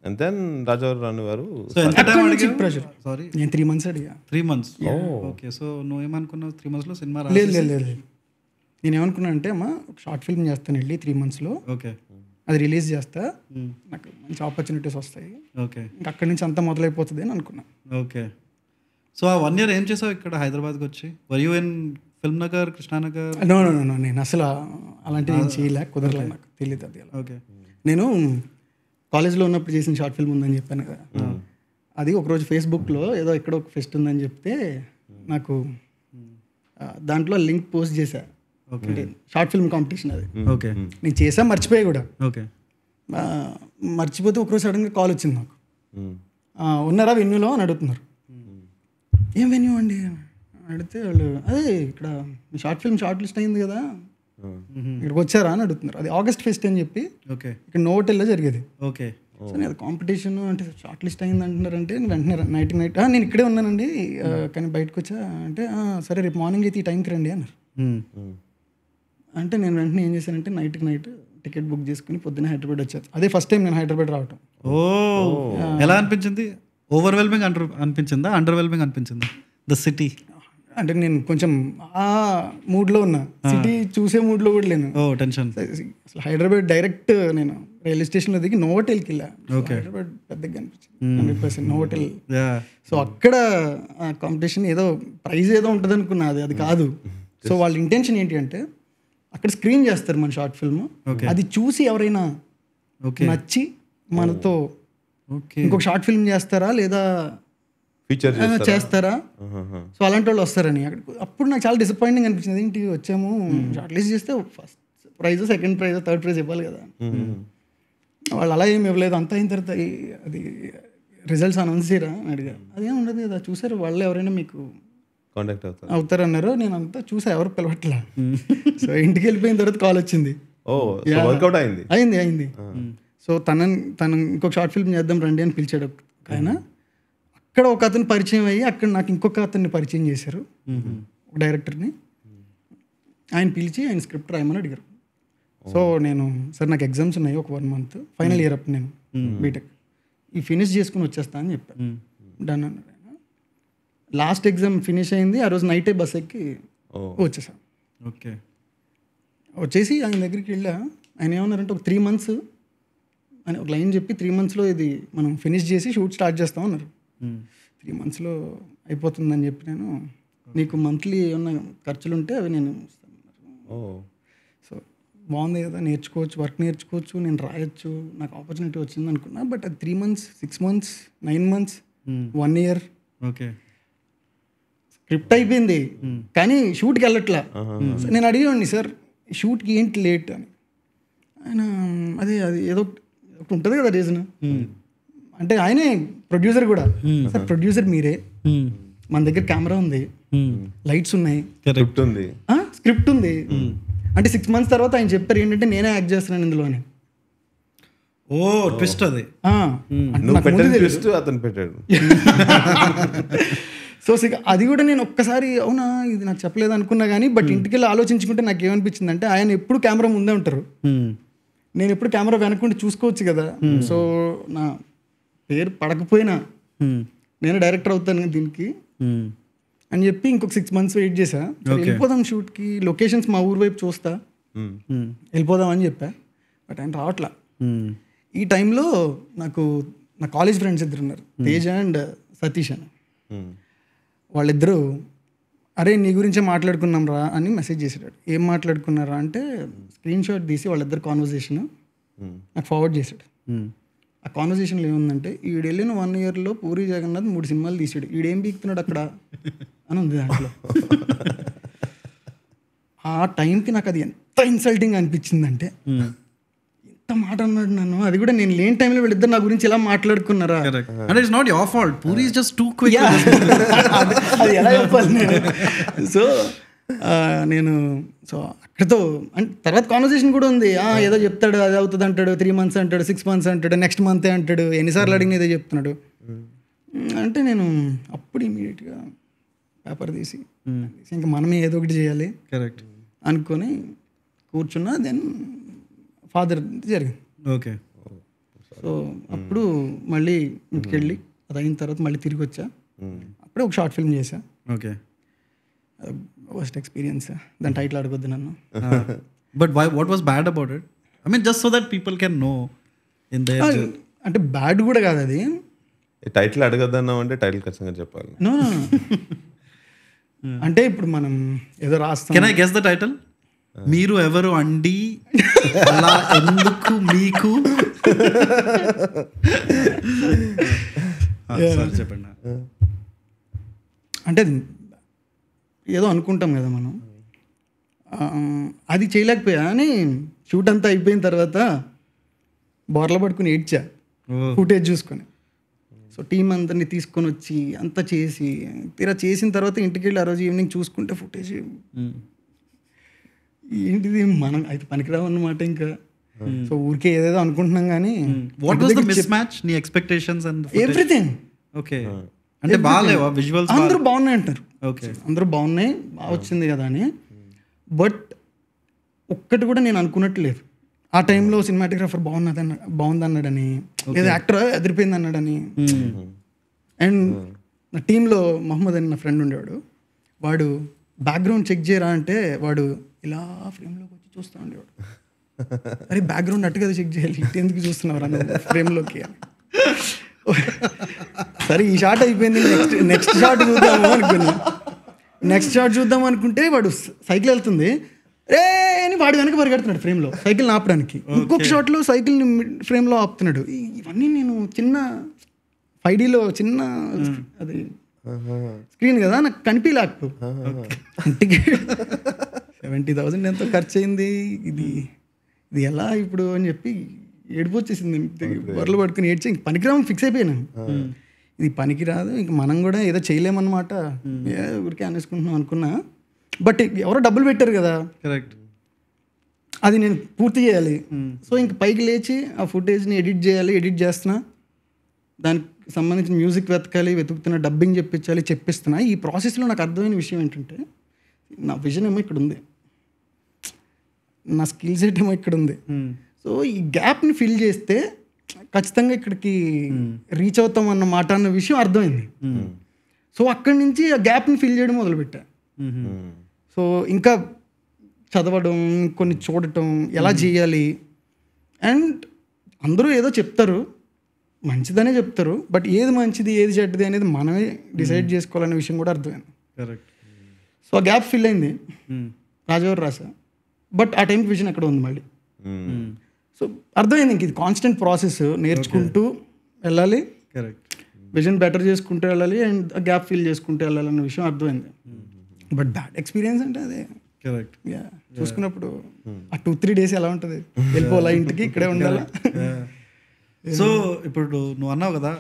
[SPEAKER 2] And then రాజారావు రాణి గారు
[SPEAKER 3] ప్రెషర్. సారీ, నేను 3 months అడిగా.
[SPEAKER 1] 3 months? ఓకే. సో నువ్వు ఏమనుకున్నావు 3 monthsలో సినిమా?
[SPEAKER 3] లేదు, నేను ఏమనుకున్నా అంటే, అమ్మా ఒక షార్ట్ ఫిల్మ్ చేస్తాను వెళ్ళి 3 monthsలో,
[SPEAKER 1] ఓకే,
[SPEAKER 3] అది రిలీజ్ చేస్తా, నాకు మంచి ఆపర్చునిటీస్ వస్తాయి,
[SPEAKER 1] ఓకే,
[SPEAKER 3] ఇంకా అక్కడి నుంచి అంతా మొదలైపోతుంది అని అనుకున్నా.
[SPEAKER 1] ఓకే. సో ఆ 1 year ఏం చేసావు ఇక్కడ హైదరాబాద్కి వచ్చి? Were you in Film Nagar, Krishnanagar?
[SPEAKER 3] No, నేను అసలు అలాంటివి ఏం చేయలే, కుదరలే, నాకు తెలియదు అది.
[SPEAKER 1] ఓకే.
[SPEAKER 3] నేను కాలేజ్లో ఉన్నప్పుడు చేసిన షార్ట్ ఫిల్మ్ ఉందని చెప్పాను కదా, అది ఒకరోజు ఫేస్బుక్లో ఏదో ఎక్కడో ఒక ఫెస్ట్ ఉందని చెప్తే, నాకు దాంట్లో లింక్ పోస్ట్ చేశా. అంటే షార్ట్ ఫిల్మ్ కాంపిటీషన్ అది.
[SPEAKER 1] ఓకే
[SPEAKER 3] నేను చేసా, మర్చిపోయా కూడా.
[SPEAKER 1] ఓకే
[SPEAKER 3] మర్చిపోతే ఒకరోజు సడన్గా కాల్ వచ్చింది నాకు. ఉన్నారా వెన్యూలో అని అడుగుతున్నారు. ఏం వెన్యూ అండి అడిగితే వాళ్ళు అదే ఇక్కడ మీ షార్ట్ ఫిల్మ్ షార్ట్ లిస్ట్ అయింది కదా, ఇక్కడికి వచ్చారా అని అడుగుతున్నారు. అది ఆగస్ట్ ఫెస్ట్ అని చెప్పి
[SPEAKER 1] ఓకే
[SPEAKER 3] ఇక్కడ నోవోటెల్లో జరిగేది.
[SPEAKER 1] ఓకే
[SPEAKER 3] సో నేను అది కాంపిటీషన్ అంటే షార్ట్ లిస్ట్ అయింది అంటున్నారంటే నేను వెంటనే నైట్ నేను ఇక్కడే ఉన్నానండి కానీ బయటకు వచ్చా అంటే సరే రేపు మార్నింగ్ అయితే ఈ టైంకి రండి అన్నారు. అంటే నేను వెంటనే ఏం చేశానంటే నైట్ టికెట్ బుక్ చేసుకుని పొద్దున్న హైదరాబాద్ వచ్చాను. అదే ఫస్ట్ టైం నేను హైదరాబాద్ రావటం.
[SPEAKER 1] ఓ ఎలా అనిపించింది? ఓవర్వెల్మింగ్ అనిపించిందా, అండర్వెల్మింగ్ అనిపించిందా ద సిటీ?
[SPEAKER 3] అంటే నేను కొంచెం ఆ మూడ్లో ఉన్నా, సిటీ చూసే మూడ్లో కూడా లేను.
[SPEAKER 1] ఓ టెన్షన్.
[SPEAKER 3] అసలు హైదరాబాద్ డైరెక్ట్ నేను రైల్వే స్టేషన్లో దిగి నోవోటెల్కి వెళ్ళా. హైదరాబాద్ పెద్దగా అనిపించింది 100% నోవోటెల్. సో అక్కడ కాంపిటీషన్ ఏదో ప్రైజ్ ఏదో ఉంటుంది అనుకున్నా, అది కాదు. సో వాళ్ళ ఇంటెన్షన్ ఏంటి అంటే అక్కడ స్క్రీన్ చేస్తారు మన షార్ట్ ఫిల్మ్, అది చూసి ఎవరైనా నచ్చి మనతో ఇంకొక షార్ట్ ఫిల్మ్ చేస్తారా లేదా
[SPEAKER 2] ఫీచర్
[SPEAKER 3] చేస్తారా, సో అలాంటి వాళ్ళు వస్తారని. అప్పుడు నాకు చాలా డిసప్పాయింటింగ్ అనిపించింది. ఏంటి వచ్చాము షార్ట్ లిస్ట్ చేస్తే first prize, second prize, third prize ఇవ్వాలి కదా. వాళ్ళు అలా ఏమి ఇవ్వలేదు. అంతా అయిన తర్వాత అది రిజల్ట్స్ అనౌన్స్ చేయరా అని అడిగారు. అదేం ఉండదు కదా, చూసారు వాళ్ళు ఎవరైనా మీకు
[SPEAKER 2] కాంటాక్ట్
[SPEAKER 3] అవుతారన్నారు. నేను అంతా చూసా, ఎవరు పిలవట్లా. సో ఇంటికి వెళ్ళిపోయిన తర్వాత కాల్ వచ్చింది.
[SPEAKER 2] వర్కౌట్
[SPEAKER 3] అయింది. సో తను ఇంకొక షార్ట్ ఫిల్మ్ చేద్దాం రండి అని పిలిచాడు ఆయన. అక్కడ ఒక అతను పరిచయం అయ్యి అక్కడ నాకు ఇంకొక అతన్ని పరిచయం చేశారు, ఒక డైరెక్టర్ని. ఆయన పిలిచి ఆయన స్క్రిప్ట్ రాయమని అడిగారు. సో నేను సార్ నాకు ఎగ్జామ్స్ ఉన్నాయి ఒక 1 month, ఫైనల్ ఇయర్ అప్పుడు నేను బీటెక్, ఈ ఫినిష్ చేసుకుని వచ్చేస్తా అని చెప్పాను. డన్ అన్నాడు ఆయన. లాస్ట్ ఎగ్జామ్ ఫినిష్ అయింది, ఆ రోజు నైటే బస్ ఎక్కి వచ్చేసాను.
[SPEAKER 1] ఓకే
[SPEAKER 3] వచ్చేసి ఆయన దగ్గరికి వెళ్ళా. ఆయన ఏమన్నారంటే ఒక 3 months అని ఒక లైన్ చెప్పి 3 monthsలో ఇది మనం ఫినిష్ చేసి షూట్ స్టార్ట్ చేస్తాం అన్నారు. 3 monthsలో అయిపోతుందని చెప్పి నేను నీకు మంత్లీ ఏమన్నా ఖర్చులు ఉంటే అవి నేను ఇస్తాను. సో బాగుంది కదా, నేర్చుకోవచ్చు, వర్క్ నేర్చుకోవచ్చు, నేను రాయొచ్చు, నాకు ఆపర్చునిటీ వచ్చింది అనుకున్నా. బట్ అది 3 months, 6 months, 9 months, 1 year.
[SPEAKER 1] Okay
[SPEAKER 3] script అయిపోయింది కానీ షూట్కి వెళ్ళట్లా. నేను అడిగాండి సార్ షూట్కి ఏంటి లేట్ అని. ఆయన అది ఏదో ఉంటుంది కదా రీజన్. అంటే ఆయనే ప్రొడ్యూసర్ కూడా. సార్ ప్రొడ్యూసర్ మీరే, మన దగ్గర కెమెరా ఉంది, లైట్స్ ఉన్నాయి, స్క్రిప్ట్ ఉంది. అంటే 6 months తర్వాత ఆయన చెప్పారు ఏంటంటే నేనే యాక్ట్ చేస్తున్నాను ఇందులో అని.
[SPEAKER 1] ఓ ట్విస్ట్ అది.
[SPEAKER 2] అతను పెట్టాడు.
[SPEAKER 3] సో అది కూడా నేను ఒక్కసారి అవునా ఇది నాకు చెప్పలేదు అనుకున్నా కానీ, బట్ ఇంటికి వెళ్ళి ఆలోచించుకుంటే నాకు ఏమనిపించింది అంటే ఆయన ఎప్పుడు కెమెరా ముందే ఉంటారు, నేను ఎప్పుడు కెమెరా వెనక్కుంటే చూసుకోవచ్చు కదా. సో నా పేరు పడకపోయినా నేను డైరెక్టర్ అవుతాను దీనికి అని చెప్పి ఇంకొక 6 months వెయిట్ చేసా. వెళ్ళిపోదాం షూట్కి, లొకేషన్స్ మా ఊరు వైపు చూస్తా, వెళ్ళిపోదాం అని చెప్పా. బట్ ఆయన రావట్లా. ఈ టైంలో నాకు నా కాలేజ్ ఫ్రెండ్స్ 2 ఉన్నారు, తేజ అండ్ సతీష్ అని. వాళ్ళిద్దరూ అరే నీ గురించే మాట్లాడుకున్నాం రా అని మెసేజ్ చేశాడు. ఏం మాట్లాడుకున్నారా అంటే స్క్రీన్ షాట్ తీసి వాళ్ళిద్దరు కాన్వర్జేషన్ నాకు ఫార్వర్డ్ చేశాడు. ఆ కాన్వర్జేషన్లో ఏముందంటే ఈడు వెళ్ళిన 1 yearలో పూరి జగన్నాథ్ 3 సినిమాలు తీసాడు, ఈడేం పీకుతున్నాడు అక్కడ అని ఉంది దాంట్లో. ఆ టైంకి నాకు అది ఎంత ఇన్సల్టింగ్ అనిపించిందంటే ఎంత మాట అన్నాడు నన్ను. అది కూడా నేను లేని టైంలో వీళ్ళిద్దరు నా గురించి ఇలా మాట్లాడుకున్నారా.
[SPEAKER 1] And it's not your fault. Puri is just too quick.
[SPEAKER 3] అది ఎలా చెప్పాలి నేను. సో నేను సో అక్కడితో తర్వాత కాన్వర్సేషన్ కూడా ఉంది. ఏదో చెప్తాడు, అది అవుతుంది అంటాడు, 3 months అంటాడు, 6 months అంటాడు, నెక్స్ట్ మంతే అంటాడు, ఎన్నిసార్లు అడిగిన ఇదే చెప్తున్నాడు. అంటే నేను అప్పుడు ఇమీడియట్గా పేపర్ తీసి ఇంకా మనమే ఏదో ఒకటి చేయాలి అనుకొని కూర్చున్నా. దెన్ ఫాదర్ జరిగింది.
[SPEAKER 1] ఓకే.
[SPEAKER 3] సో అప్పుడు మళ్ళీ ఇంటికి వెళ్ళి అది అయిన తర్వాత మళ్ళీ తిరిగి వచ్చా. అప్పుడే ఒక షార్ట్ ఫిల్మ్ చేశా.
[SPEAKER 1] ఓకే.
[SPEAKER 3] First experience. దాని టైటిల్ అడగొద్దు నన్ను.
[SPEAKER 1] But what was bad about it? I mean just so that people can know in there.
[SPEAKER 3] అంటే బ్యాడ్ కూడా కాదు అది.
[SPEAKER 2] టైటిల్ అడగద్దన్నావు అంటే టైటిల్ ఖచ్చితంగా చెప్పాలి.
[SPEAKER 3] నో అంటే ఇప్పుడు మనం ఏదో రాస్తాం.
[SPEAKER 1] Can I guess the title? మీరు ఎవరు అండి, అలా ఎందుకు మీకు? చెప్పండి.
[SPEAKER 3] అంటే ఏదో అనుకుంటాం కదా మనం, అది చేయలేకపోయా అని షూట్ అంతా అయిపోయిన తర్వాత బోర్ల పడుకుని ఏడ్చా ఫుటేజ్ చూసుకొని. సో టీం అందరినీ తీసుకొని వచ్చి అంతా చేసి తీరా చేసిన తర్వాత ఇంటికి వెళ్ళి ఆ రోజు ఈవినింగ్ చూసుకుంటే ఫుటేజ్ ఏంటిది మనం అయితే పనికిరావు అన్నమాట. ఇంకా సో ఊరికే ఏదేదో అనుకుంటున్నాం కానీ
[SPEAKER 1] what was the miss match నీ ఎక్స్పెక్టేషన్స్ అండ్
[SPEAKER 3] ఎవ్రీథింగ్
[SPEAKER 1] ఓకే అంటే బాగాలేవా విజువల్స్?
[SPEAKER 3] అందరూ బాగున్నాయి అంటారు.
[SPEAKER 1] ఓకే
[SPEAKER 3] అందరూ బాగున్నాయి, బాగా వచ్చింది కదా అని. బట్ ఒక్కటి కూడా నేను అనుకున్నట్టు లేదు. ఆ టైంలో సినిమాటోగ్రాఫర్ బాగుంది అన్నాడని, లేదా యాక్టర్ ఎదిరిపోయింది అన్నాడని. అండ్ నా టీంలో మహమ్మద్ అని నా ఫ్రెండ్ ఉండేవాడు. వాడు బ్యాక్గ్రౌండ్ చెక్ చేయరా అంటే వాడు ఇలా ఫ్రేమ్లోకి వచ్చి చూస్తూ ఉండేవాడు. అరే బ్యాక్గ్రౌండ్ అట్టు కదా చెక్ చేయాలి, ఇటు ఎందుకు చూస్తున్నావు అన్న ఫ్రేమ్లోకి అని. సరే ఈ షాట్ అయిపోయింది, నెక్స్ట్ షాట్ చూద్దాము అనుకున్నా. నెక్స్ట్ షాట్ చూద్దాం అనుకుంటే వాడు సైకిల్ వెళ్తుంది, రే అని వాడు వెనక పరిగెడుతున్నాడు ఫ్రేమ్లో సైకిల్ ఆపడానికి. ఇంకొక షాట్లో సైకిల్ని ఫ్రేమ్లో ఆపుతున్నాడు. ఇవన్నీ నేను చిన్న 5Dలో చిన్న అది స్క్రీన్ కదా నాకు కనిపించలేకపో. టికెట్ 70,000 ఎంతో ఖర్చు అయింది, ఇది ఎలా ఇప్పుడు అని చెప్పి ఏడుపు వచ్చేసింది. బొర్రలు పడుకుని ఏడ్చి ఇంక పనికిరాము ఫిక్స్ అయిపోయాను. ఇది పనికిరాదు, ఇంక మనం కూడా ఏదో చేయలేమన్నమాట, ఊరికే అనేసుకుంటున్నాం అనుకున్నా. బట్ ఎవరో డబ్బులు పెట్టారు కదా,
[SPEAKER 1] కరెక్ట్,
[SPEAKER 3] అది నేను పూర్తి చేయాలి. సో ఇంక పైకి లేచి ఆ ఫుటేజ్ని ఎడిట్ చేయాలి, ఎడిట్ చేస్తున్నా, దానికి సంబంధించిన మ్యూజిక్ వెతుకుతున్నా, డబ్బింగ్ చెప్పిస్తున్నా. ఈ ప్రాసెస్లో నాకు అర్థమైన విషయం ఏంటంటే నా విజన్ ఏమో ఇక్కడ ఉంది, నా స్కిల్ సెట్ ఏమో ఇక్కడ ఉంది. సో ఈ గ్యాప్ని ఫిల్ చేస్తే ఖచ్చితంగా ఇక్కడికి రీచ్ అవుతాం అన్నమాట అన్న విషయం అర్థమైంది. సో అక్కడి నుంచి ఆ గ్యాప్ని ఫిల్ చేయడం మొదలుపెట్టా. సో ఇంకా చదవడం, కొన్ని చూడటం, ఎలా చేయాలి. అండ్ అందరూ ఏదో చెప్తారు, మంచిదనే చెప్తారు, బట్ ఏది మంచిది ఏది చెడ్డది అనేది మనమే డిసైడ్ చేసుకోవాలనే విషయం కూడా అర్థమైంది.
[SPEAKER 1] కరెక్ట్.
[SPEAKER 3] సో ఆ గ్యాప్ ఫిల్ అయింది, రాజావారు రాసా. బట్ ఆ టైంకి విజన్ ఎక్కడ ఉంది మళ్ళీ. సో అర్థమైంది ఇంక ఇది కాన్స్టెంట్ ప్రాసెస్, నేర్చుకుంటూ వెళ్ళాలి,
[SPEAKER 1] కరెక్ట్,
[SPEAKER 3] విజన్ బెటర్ చేసుకుంటూ వెళ్ళాలి, అండ్ గ్యాప్ ఫిల్ చేసుకుంటూ వెళ్ళాలి అన్న విషయం అర్థమైంది. బట్ బ్యాడ్ ఎక్స్పీరియన్స్ అంటే అదే.
[SPEAKER 1] కరెక్ట్.
[SPEAKER 3] చూసుకున్నప్పుడు ఆ 2-3 days ఎలా ఉంటుంది, వెళ్ళిపోవాలా ఇంటికి, ఇక్కడే ఉండాలా.
[SPEAKER 1] సో ఇప్పుడు నువ్వు అన్నావు కదా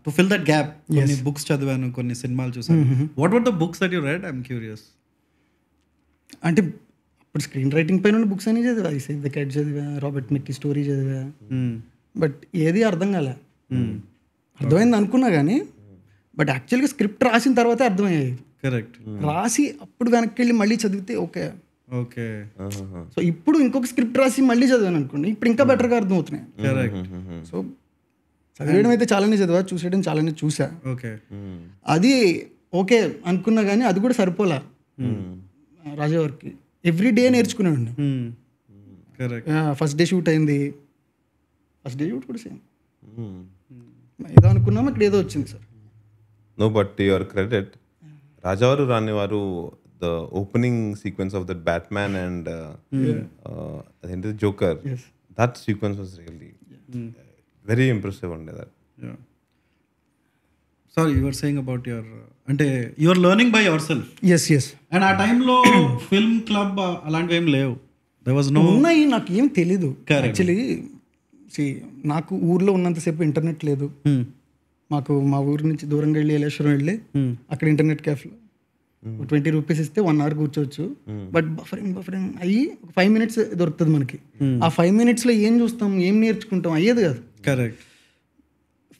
[SPEAKER 1] టు ఫిల్ దట్ గ్యాప్, కొన్ని బుక్స్ చదివాను, కొన్ని సినిమాలు చూసాను. What were the books that you read? I'm curious.
[SPEAKER 3] అంటే ఇప్పుడు స్క్రీన్ రైటింగ్ పైన ఉన్న బుక్స్ అన్ని చదివా, ఐ సేవ్ ద క్యాట్ చదివా, రాబర్ట్ మెక్కి స్టోరీ చదివా. బట్ ఏది అర్థం కాలే. అర్థమైంది అనుకున్నా కానీ, బట్ యాక్చువల్గా స్క్రిప్ట్ రాసిన తర్వాతే అర్థమయ్యాయి.
[SPEAKER 1] కరెక్ట్.
[SPEAKER 3] రాసి అప్పుడు వెనక్కి వెళ్ళి మళ్ళీ చదివితే ఓకే.
[SPEAKER 1] ఓకే.
[SPEAKER 3] సో ఇప్పుడు ఇంకొక స్క్రిప్ట్ రాసి మళ్ళీ చదివాను అనుకోండి, ఇప్పుడు ఇంకా బెటర్గా అర్థం అవుతున్నాయి.
[SPEAKER 1] కరెక్ట్.
[SPEAKER 3] సో చదివేయడం అయితే చాలానే చదివా, చూసేయడం చాలానే చూసా.
[SPEAKER 1] ఓకే.
[SPEAKER 3] అది ఓకే అనుకున్నా కానీ అది కూడా సరిపోలా. రాజావారికి ఎవ్రీ డే నేర్చుకునేవాడిని.
[SPEAKER 1] కరెక్ట్.
[SPEAKER 3] ఫస్ట్ డే షూట్ అయింది, ఫస్ట్ డే షూట్ కూడా సేమ్. ఏదో అనుకున్నాం, ఇక్కడ ఏదో వచ్చింది sir.
[SPEAKER 2] No but your credit, Rajavaru Ranivaru, the opening sequence of that Batman and అదేంటి Joker, that sequence was really very impressive ఉండే. That
[SPEAKER 1] sorry, you are saying about your, అంటే you are learning by yourself.
[SPEAKER 3] Yes.
[SPEAKER 1] And ఆ టైంలో ఫిల్మ్ క్లబ్ అలాంటివి ఏం లేవు. There was no.
[SPEAKER 3] ఉన్నాయి, నాకు ఏం తెలీదు యాక్చువల్లీ. నాకు ఊర్లో ఉన్నంతసేపు ఇంటర్నెట్ లేదు. మాకు మా ఊరి నుంచి దూరంగా వెళ్ళి ఎలేశ్వరం వెళ్ళి అక్కడ ఇంటర్నెట్ క్యాఫ్లో 20 రూపీస్ ఇస్తే 1 hour కూర్చోవచ్చు. బట్ బఫరింగ్ అయ్యి 5 minutes దొరుకుతుంది మనకి. ఆ 5 minutesలో ఏం చూస్తాం, ఏం నేర్చుకుంటాం, అయ్యేది కాదు.
[SPEAKER 1] కరెక్ట్.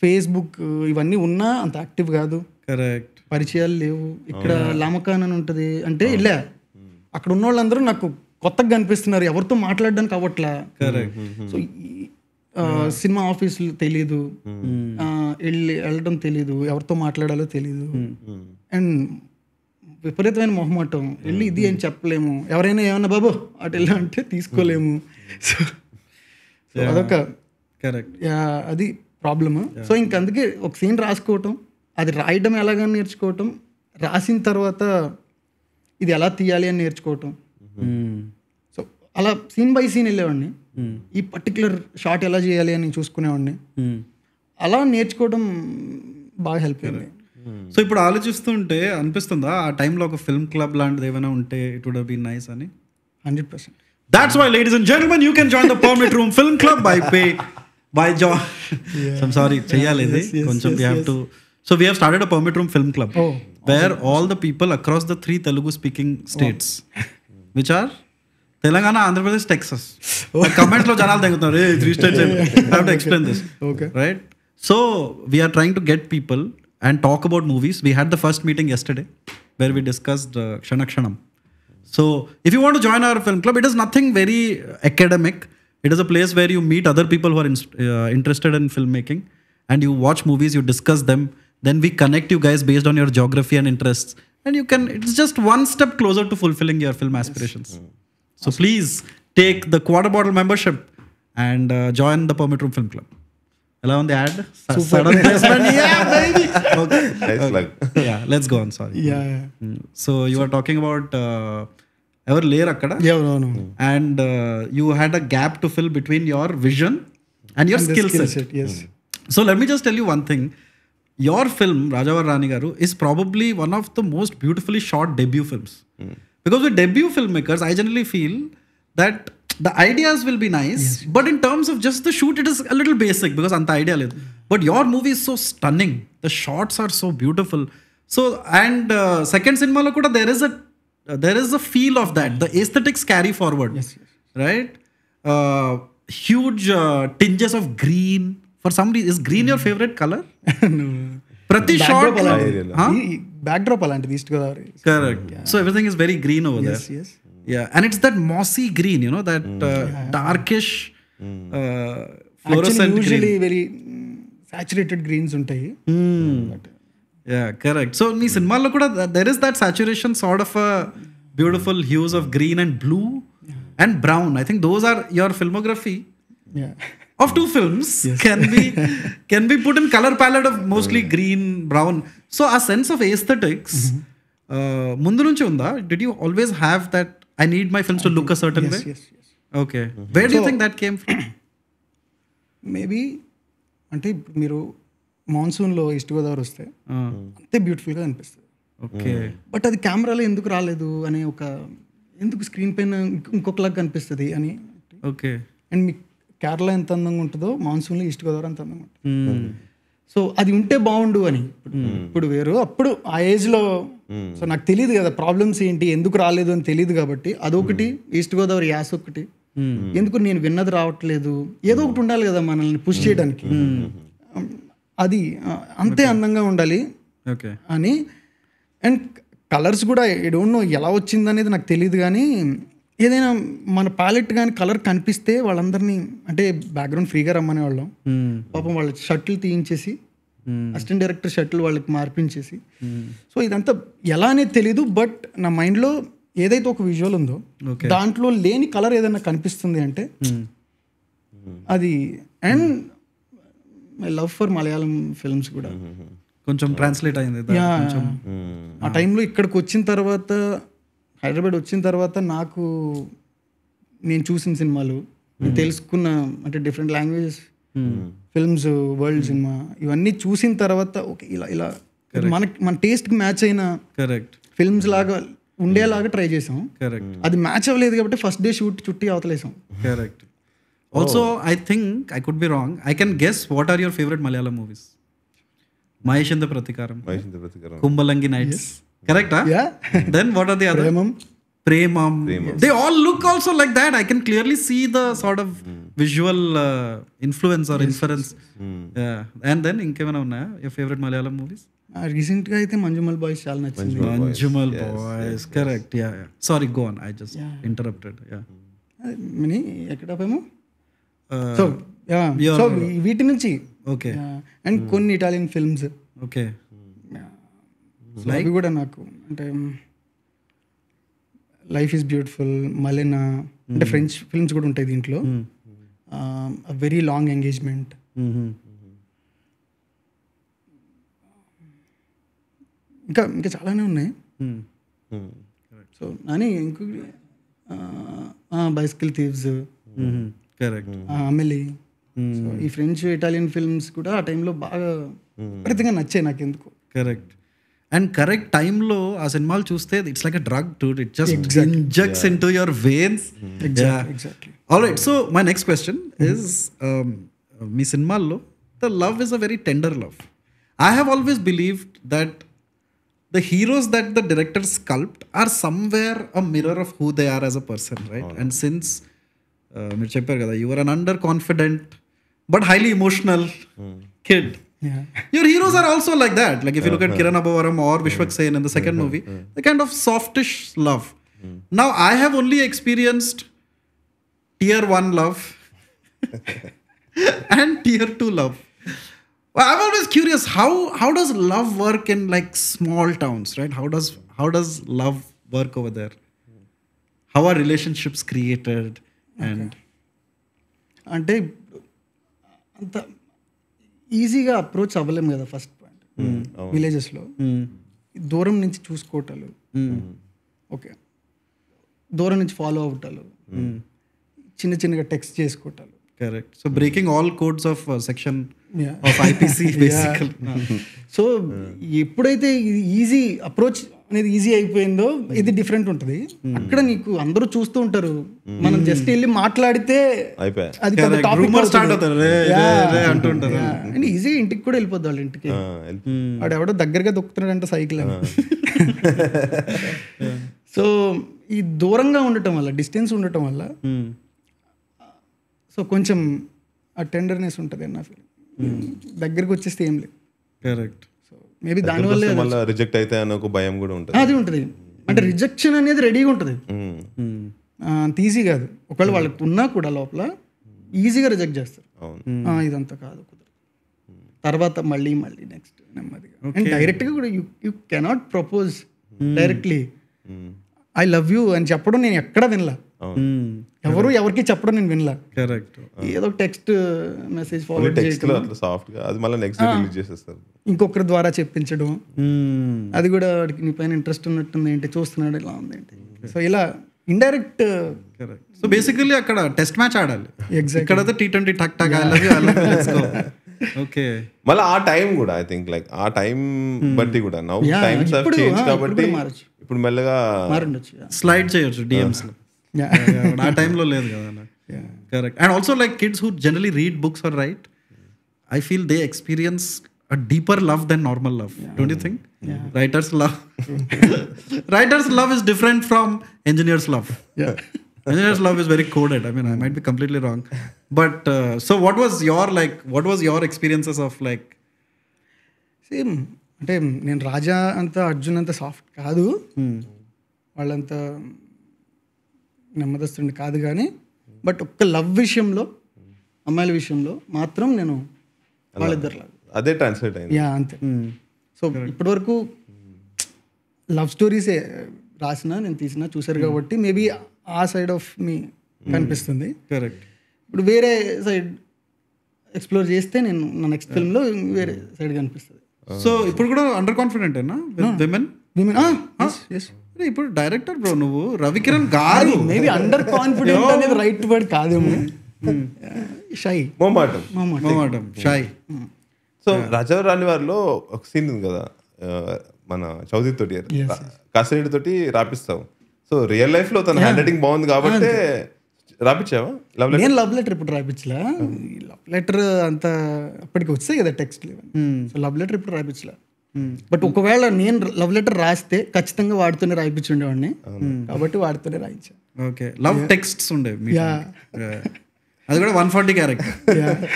[SPEAKER 3] ఫేస్బుక్ ఇవన్నీ ఉన్నా అంత యాక్టివ్ కాదు.
[SPEAKER 1] కరెక్ట్.
[SPEAKER 3] పరిచయాలు లేవు. ఇక్కడ లామకాన్ అని ఉంటుంది అంటే వెళ్ళా, అక్కడ ఉన్న వాళ్ళందరూ నాకు కొత్తగా కనిపిస్తున్నారు, ఎవరితో మాట్లాడడానికి అవ్వట్లా.
[SPEAKER 1] కరెక్ట్.
[SPEAKER 3] సో సినిమా ఆఫీసులు తెలీదు, వెళ్ళడం తెలీదు, ఎవరితో మాట్లాడాలో తెలీదు. అండ్ విపరీతమైన మొహమాటం, వెళ్ళి ఇది ఏం చెప్పలేము, ఎవరైనా ఏమన్నా బాబు అటు వెళ్ళా అంటే తీసుకోలేము. సో అదొక
[SPEAKER 1] కరెక్ట్,
[SPEAKER 3] అది ప్రాబ్లమ్. సో ఇంక అందుకే ఒక సీన్ రాసుకోవటం, అది రాయడం ఎలాగని నేర్చుకోవటం, రాసిన తర్వాత ఇది ఎలా తీయాలి అని నేర్చుకోవటం. సో అలా సీన్ బై సీన్ వెళ్ళేవాడిని, ఈ పర్టికులర్ షాట్ ఎలా చేయాలి అని చూసుకునేవాడిని. అలా నేర్చుకోవడం బాగా హెల్ప్ అయింది.
[SPEAKER 1] సో ఇప్పుడు ఆలోచిస్తుంటే అనిపిస్తుందా ఆ టైంలో ఒక ఫిల్మ్ క్లబ్ లాంటిది ఏమైనా ఉంటే it would have been nice అని?
[SPEAKER 3] 100%.
[SPEAKER 1] That's why, ladies and gentlemen, you can join the Permit Room Film Club by John. I'm sorry, cheyali idi. Koncham we have to. So we have started a Permit Room Film Club where all the people across the 3 Telugu speaking states, which are Telangana, Andhra Pradesh, Texas. Comments lo janalu dengutunnaru. 3 states. I have to explain this.
[SPEAKER 3] Okay.
[SPEAKER 1] Right? So we are trying to get people and talk about movies. We had the first meeting yesterday where we discussed Kshanam. So if you want to join our film club, it is nothing very academic. It is a place where you meet other people who are interested in filmmaking, and you watch movies, you discuss them. Then we connect you guys based on your geography and interests, and you can. It's just one step closer to fulfilling your film aspirations. So please take the quarter bottle membership and join the Permit Room Film Club. Hello on the ad. Sudden placement. Yeah, baby. Okay.
[SPEAKER 2] Nice plug.
[SPEAKER 1] Yeah, let's go on. Sorry.
[SPEAKER 3] Yeah.
[SPEAKER 1] So you were talking about ఎవరు లేరు అక్కడ,
[SPEAKER 3] అవును.
[SPEAKER 1] and you had a gap to fill between your vision and your skill set.
[SPEAKER 3] Yes.
[SPEAKER 1] So let me just tell you one thing. Your film Rajavar Rani Garu is probably one of the most beautifully shot debut films. Because with debut filmmakers, I generally feel that the ideas will be nice, but in terms of just the shoot, it is a little basic because anta idea ledu. But your movie is so stunning. The shots are so beautiful. So and second cinema lo kuda there is a feel of that. The aesthetics carry forward.
[SPEAKER 3] Yes.
[SPEAKER 1] Right? Huge tinges of green. For some reason, is green your favorite color? Prati shot.
[SPEAKER 3] Backdrop అలాంటిది east Godavari.
[SPEAKER 1] Correct. So everything is very green over there.
[SPEAKER 3] Yes.
[SPEAKER 1] Yeah, and it's that mossy green, you know, that darkish fluorescent
[SPEAKER 3] usually
[SPEAKER 1] green.
[SPEAKER 3] very saturated greens ఉంటాయి.
[SPEAKER 1] Yeah, correct. So in cinema kuda there is that saturation sort of a beautiful hues of green and blue and brown. I think those are your filmography
[SPEAKER 3] Yeah.
[SPEAKER 1] of 2 films can be put in color palette of mostly green, brown. So a sense of aesthetics mundu nunchi unda. Did you always have that I need my films to look a certain way?
[SPEAKER 3] Yes.
[SPEAKER 1] Okay. Where do you think that came from?
[SPEAKER 3] Maybe అంటే ఇప్పుడు మీరు మాన్సూన్లో ఈస్ట్ గోదావరి వస్తే అంతే బ్యూటిఫుల్గా అనిపిస్తుంది.
[SPEAKER 1] Okay.
[SPEAKER 3] బట్ అది కెమెరాలో ఎందుకు రాలేదు అనే ఒక ఎందుకు స్క్రీన్ పైన ఇంకొకలాగా కనిపిస్తుంది అని.
[SPEAKER 1] Okay.
[SPEAKER 3] అండ్ మీకు కేరళ ఎంత అందంగా ఉంటుందో మాన్సూన్లో ఈస్ట్ గోదావరి అంత అందంగా ఉంటుంది. సో అది ఉంటే బాగుండు అని. ఇప్పుడు వేరు అప్పుడు ఆ ఏజ్లో సో నాకు తెలియదు కదా ప్రాబ్లమ్స్ ఏంటి, ఎందుకు రాలేదు అని తెలియదు. కాబట్టి అదొకటి, ఈస్ట్ గోదావరి యాస ఒకటి, ఎందుకు నేను విన్నది రావట్లేదు, ఏదో ఒకటి ఉండాలి కదా మనల్ని పుష్ చేయడానికి. అది అంతే అందంగా ఉండాలి అని. అండ్ కలర్స్ కూడా ఐ డోంట్ నో ఎలా వచ్చింది అనేది నాకు తెలియదు. కానీ ఏదైనా మన ప్యాలెట్ కానీ కలర్ కనిపిస్తే వాళ్ళందరినీ అంటే బ్యాక్గ్రౌండ్ ఫ్రీగా రమ్మనే వాళ్ళం. పాపం వాళ్ళ షర్ట్లు తీయించేసి అసిస్టెంట్ డైరెక్టర్ షర్ట్లు వాళ్ళకి మార్పించేసి. సో ఇదంతా ఎలా అనేది తెలీదు. బట్ నా మైండ్లో ఏదైతే ఒక విజువల్ ఉందో దాంట్లో లేని కలర్ ఏదైనా కనిపిస్తుంది అంటే అది. And my love for Malayalam films కూడా
[SPEAKER 1] కొంచెం ట్రాన్స్లేట్ అయింది.
[SPEAKER 3] ఆ టైంలో ఇక్కడికి వచ్చిన తర్వాత, హైదరాబాద్ వచ్చిన తర్వాత నాకు నేను చూసిన సినిమాలు, నేను తెలుసుకున్న అంటే different languages films, world cinema ఇవన్నీ చూసిన తర్వాత ఓకే ఇలా మన టేస్ట్కి మ్యాచ్ అయిన ఫిల్మ్స్ లాగా ఉండేలాగా ట్రై చేసాం. అది మ్యాచ్ అవ్వలేదు కాబట్టి ఫస్ట్ డే షూట్ చుట్టి అవతలేసాం.
[SPEAKER 1] Correct. Also, I think, I could be wrong, I can guess what are your favorite Malayalam movies. Maheshendra Pratikaram, Kumbalangi Nights. Correct, huh?
[SPEAKER 3] Yeah.
[SPEAKER 1] Then what are the other? Premam. They all look also like that. I can clearly see the sort of visual influence or inference. Yeah. And then inkemana unnaya your favorite Malayalam movies?
[SPEAKER 3] రీసెంట్గా అయితే మంజుమల్ బాయ్స్ చాలా నచ్చింది.
[SPEAKER 1] Manjummel boys. Correct. Yeah. Sorry, go on. I just interrupted. Yeah.
[SPEAKER 3] Mini ఎక్కడ పోయాము? సో వీటి నుంచి.
[SPEAKER 1] ఓకే.
[SPEAKER 3] అండ్ కొన్ని ఇటాలియన్ ఫిల్మ్స్.
[SPEAKER 1] ఓకే.
[SPEAKER 3] అవి కూడా నాకు అంటే లైఫ్ ఈజ్ బ్యూటిఫుల్, మలెనా అంటే ఫ్రెంచ్ ఫిల్మ్స్ కూడా ఉంటాయి దీంట్లో. Very long engagement. ఇంకా చాలానే ఉన్నాయి. సో అని ఇంకొకటి బైసికల్ థీవ్స్, అమెలీ. సో ఈ ఫ్రెంచ్ ఇటాలియన్ ఫిల్మ్స్ కూడా ఆ టైంలో బాగా విపరీతంగా నచ్చాయి నాకు ఎందుకు.
[SPEAKER 1] కరెక్ట్. అండ్ కరెక్ట్ టైంలో ఆ సినిమాలు చూస్తే it's like a drug to it just injects into your veins.
[SPEAKER 3] Exactly.
[SPEAKER 1] Alright, so my next question is, మీ సినిమాల్లో the love is a very tender love. I have always believed that the heroes that the director sculpt are somewhere a mirror of who they are as a person, right? And since మీరు చెప్పారు కదా, you are an underconfident but highly emotional kid. Your heroes are also like that. Like if you look at Kiran Aboovaram or Vishwak Sen in the second movie, the kind of softish love. Now I have only experienced tier 1 love and tier 2 love. Well, I'm always curious, how does love work in like small towns, right? How does love work over there? How are relationships created? And
[SPEAKER 3] అంటే అంత ఈజీగా అప్రోచ్ అవ్వలేము కదా ఫస్ట్ పాయింట్. విలేజెస్లో దూరం నుంచి చూసుకోవటాలు, ఓకే, దూరం నుంచి ఫాలో అవటాలు, చిన్న చిన్నగా text చేసుకోవటాలు.
[SPEAKER 1] correct. So breaking all codes of section of IPC basically.
[SPEAKER 3] So ఎప్పుడైతే ఇది ఈజీ అప్రోచ్ అనేది ఈజీ అయిపోయిందో ఇది డిఫరెంట్ ఉంటుంది. అక్కడ నీకు అందరూ చూస్తూ ఉంటారు, మనం జస్ట్ వెళ్ళి మాట్లాడితే అది
[SPEAKER 1] rumors start అవుతారు, అంటుంటారు.
[SPEAKER 3] అండ్ ఈజీ ఇంటికి కూడా వెళ్ళిపోద్ది వాళ్ళ ఇంటికి. వాడు ఎవడో దగ్గరగా దొక్కుతున్నాడంటే సైకిల్ అని. సో ఈ దూరంగా ఉండటం వల్ల, డిస్టెన్స్ ఉండటం వల్ల సో కొంచెం ఆ టెండర్నెస్ ఉంటుంది అన్న ఫీలింగ్. దగ్గరికి వచ్చేస్తే ఏం లేదు.
[SPEAKER 1] కరెక్ట్.
[SPEAKER 3] సో మేబీ దానివల్ల
[SPEAKER 2] రిజెక్ట్ అయితే అనే ఒక భయం కూడా ఉంటుంది.
[SPEAKER 3] అది ఉంటుంది. అంటే రిజెక్షన్ అనేది రెడీగా ఉంటుంది, అంత ఈజీ కాదు. ఒకవేళ వాళ్ళకి ఉన్నా కూడా లోపల ఈజీగా రిజెక్ట్ చేస్తారు, ఇదంతా కాదు కుదరదు. తర్వాత మళ్ళీ నెక్స్ట్ నెమ్మదిగా. అండ్ డైరెక్ట్గా కూడా you cannot propose directly I love you అని చెప్పడం నేను ఎక్కడ వినలా. ఎవరికి చెప్పడం నేను వినలా.
[SPEAKER 1] కరెక్ట్.
[SPEAKER 3] ఏదో టెక్స్ట్ మెసేజ్ ఫార్వర్డ్ చేయడం,
[SPEAKER 2] సాఫ్ట్గా అది మళ్ళీ నెక్స్ట్ డే రిలీజ్ చేసేస్తారు.
[SPEAKER 3] ఇంకొకరి ద్వారా చెప్పించడం, అది కూడా వాడికి నీ పైన ఇంట్రెస్ట్ ఉన్నట్టుంది ఏంటి, చూస్తున్నాడు ఇలా ఉంది ఏంటి. సో ఇలా ఇండైరెక్ట్.
[SPEAKER 1] కరెక్ట్. సో బేసికలీ అక్కడ టెస్ట్ మ్యాచ్ ఆడాలి.
[SPEAKER 3] ఎగ్జాక్ట్.
[SPEAKER 1] ఇక్కడ T20 టక్ టక్ ఓకే.
[SPEAKER 2] మళ్ళీ ఆ టైం కూడా ఐ థింక్ లైక్ ఆ టైం బట్టి కూడా నౌ టైమ్స్ హావ్ చేంజ్ కాబట్టి ఇప్పుడు మెల్లగా
[SPEAKER 1] స్లైడ్ చేయొచ్చు DMs లో. ఆ టైంలో లేదు కదా. Correct. And also like kids who generally read books or write, I feel they experience a deeper love than normal love. Don't you think? Writers love is different from engineers love. Engineers love is very coded. I mean, I might be completely wrong, but so what was your experiences of like
[SPEAKER 3] same? అంటే నేను రాజా అంత అర్జున్ అంత సాఫ్ట్ కాదు, వాళ్ళంత నెమ్మదస్తుండి కాదు, కానీ బట్ ఒక్క లవ్ విషయంలో, అమ్మాయిల విషయంలో మాత్రం నేను వాళ్ళిద్దరులాగా
[SPEAKER 2] అదే ట్రాన్స్లేట్ అయింది.
[SPEAKER 3] అంతే. సో ఇప్పటివరకు లవ్ స్టోరీస్ రాసినా నేను తీసినా చూసారు కాబట్టి మేబీ ఆ సైడ్ ఆఫ్ మీ కనిపిస్తుంది.
[SPEAKER 1] కరెక్ట్.
[SPEAKER 3] ఇప్పుడు వేరే సైడ్ ఎక్స్ప్లోర్ చేస్తే నేను నా నెక్స్ట్ ఫిల్మ్లో వేరే సైడ్ కనిపిస్తుంది.
[SPEAKER 1] సో ఇప్పుడు కూడా అండర్ కాన్ఫిడెంట్ ఏనా విమెన్? ఇప్పుడు డైరెక్టర్ బ్రో నువ్వు, రవికిరణ్ గారు.
[SPEAKER 3] మేబీ అండర్ కాన్ఫిడెంట్ అనేది రైట్ వర్డ్ కాదేమో, షై,
[SPEAKER 2] మొమాటం,
[SPEAKER 1] షై.
[SPEAKER 2] సో రాజా రాణి వారిలో ఒక సీన్ ఉంది కదా, మన చౌదరి తోటి కాసిరెడ్డి తోటి రాపిస్తావు. సో రియల్ లైఫ్ లో తన హ్యాండ్ రైటింగ్ బాగుంది కాబట్టి రాపించావా?
[SPEAKER 3] నేను లవ్ లెటర్ ఇప్పుడు రాపించలా. లవ్ లెటర్ అంత అప్పటికి వస్తాయి కదా టెక్స్ట్. సో లవ్ లెటర్ ఇప్పుడు రాపించలా. బట్ ఒకవేళ నేను లవ్ లెటర్ రాస్తే ఖచ్చితంగా వాడితోనే రాయించుండేవాడిని, కాబట్టి వాడితోనే రాయించాను.
[SPEAKER 1] ఓకే. లవ్ టెక్స్ట్స్ ఉండేవి. అది కూడా 140 character.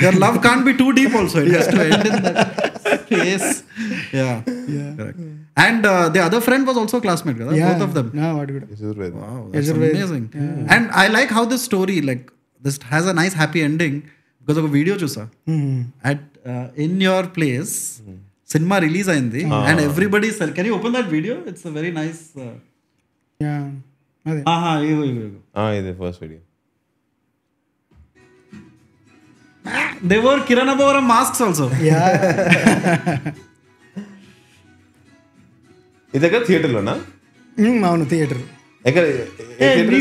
[SPEAKER 1] Your love can't be too deep also. It has to end in that space. Yeah. Correct. And the other friend was also a classmate, kada? Both of them.
[SPEAKER 3] వాడు కూడా.
[SPEAKER 1] Wow, that's amazing. And I like how this story like this has a nice happy ending because of a video chusa at in your place. Cinema release ayindi and everybody said, can you open that video? It's a very nice
[SPEAKER 3] అదే.
[SPEAKER 2] ఇది first video.
[SPEAKER 1] They wore Kiran Aboovaram masks also.
[SPEAKER 2] ఇది ఎక్కడ థియేటర్లోనా?
[SPEAKER 3] అవును, థియేటర్.
[SPEAKER 2] ఎక్కడ?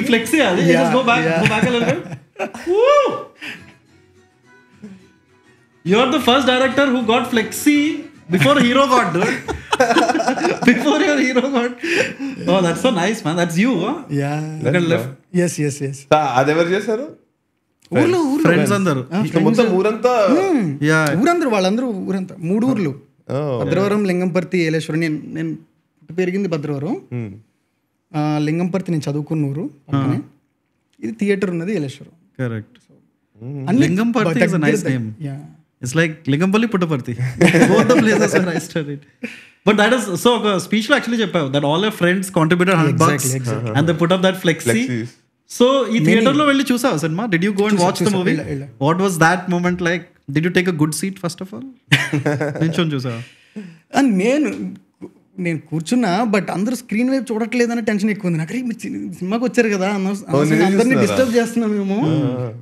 [SPEAKER 1] ఫ్లెక్సీ అది. Go back a little bit. You're the first director who got flexi before hero got, dude. Before your hero got... Oh, that's so nice, man. That's you, huh?
[SPEAKER 3] Yes
[SPEAKER 2] అది ఎవరు చేశారు?
[SPEAKER 3] ఊర్లో
[SPEAKER 1] Friends అందరు.
[SPEAKER 2] మొత్తం ఊరంతా
[SPEAKER 1] Yeah.
[SPEAKER 3] ఊరందరూ వాళ్ళందరూ ఊరంతా 3 ఊర్లు, భద్రవరం, లింగంపర్తి, ఏలేశ్వరం. నేను పుట్టి పెరిగింది భద్రవరం, లింగంపర్తి నేను చదువుకున్న ఊరు పక్కనే. ఇది థియేటర్ ఉన్నది Yeleswaram.
[SPEAKER 1] Correct. Lingamparthi is a nice name.
[SPEAKER 3] Yeah.
[SPEAKER 1] It's like Lingampalli Puttaparthi. Both the places where I studied. But that is so. Speech lo actually cheppavu that all your friends contributed $100 and they put up that flexi.
[SPEAKER 2] Flexis.
[SPEAKER 1] So ee theater lo velli chusa cinema. Did you go and watch the movie?
[SPEAKER 3] illa.
[SPEAKER 1] What was that moment like? Did you take a good seat first of all? Ninchon chusa.
[SPEAKER 3] And నేను కూర్చున్నా, బట్ అందరూ స్క్రీన్ వైపు చూడట్లేదని టెన్షన్ ఎక్కువ ఉంది నాకు. సినిమాకి వచ్చారు కదా, అందరినీ డిస్టర్బ్ చేస్తున్నాం మేము.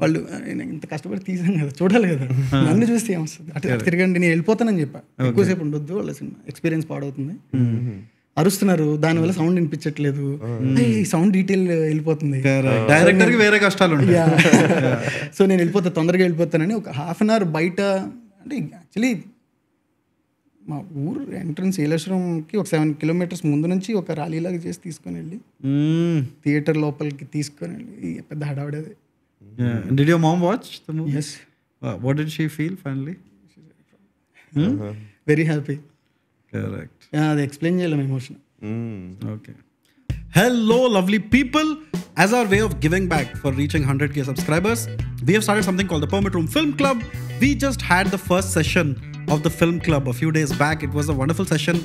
[SPEAKER 3] వాళ్ళు ఇంత కష్టపడి తీసాం కదా, చూడాలి కదా, నన్ను చూస్తే ఏమొస్తుంది, అటు తిరగండి, నేను వెళ్ళిపోతానని చెప్పా. ఎక్కువసేపు ఉండొద్దు, వాళ్ళ సినిమా ఎక్స్పీరియన్స్ పాడవుతుంది. అరుస్తున్నారు, దానివల్ల సౌండ్ వినిపించట్లేదు, ఈ సౌండ్ డీటెయిల్ వెళ్ళిపోతుంది,
[SPEAKER 1] డైరెక్టర్ కి వేరే కష్టాలు ఉంటాయి.
[SPEAKER 3] సో నేను తొందరగా వెళ్ళిపోతానని ఒక హాఫ్ అన్ అవర్ బయట, అంటే యాక్చువల్లీ మా ఊరు ఎంట్రన్స్ ఏలేశ్వరంకి ఒక 7 kilometers ముందు నుంచి ఒక ర్యాలీలాగా చేసి తీసుకొని వెళ్ళి థియేటర్ లోపలికి తీసుకొని వెళ్ళి పెద్ద హడావిడేది.
[SPEAKER 1] Did your mom watch the movie?
[SPEAKER 3] Yes.
[SPEAKER 1] What did she feel finally?
[SPEAKER 3] Very happy.
[SPEAKER 1] Correct.
[SPEAKER 3] అది ఎక్స్ప్లెయిన్ చేయలేము emotion.
[SPEAKER 1] Okay. Hello, lovely people. As our way of giving back for reaching 100K subscribers, we have started something called the Permit Room Film Club. We just had the first session of the film club a few days back. It was a wonderful session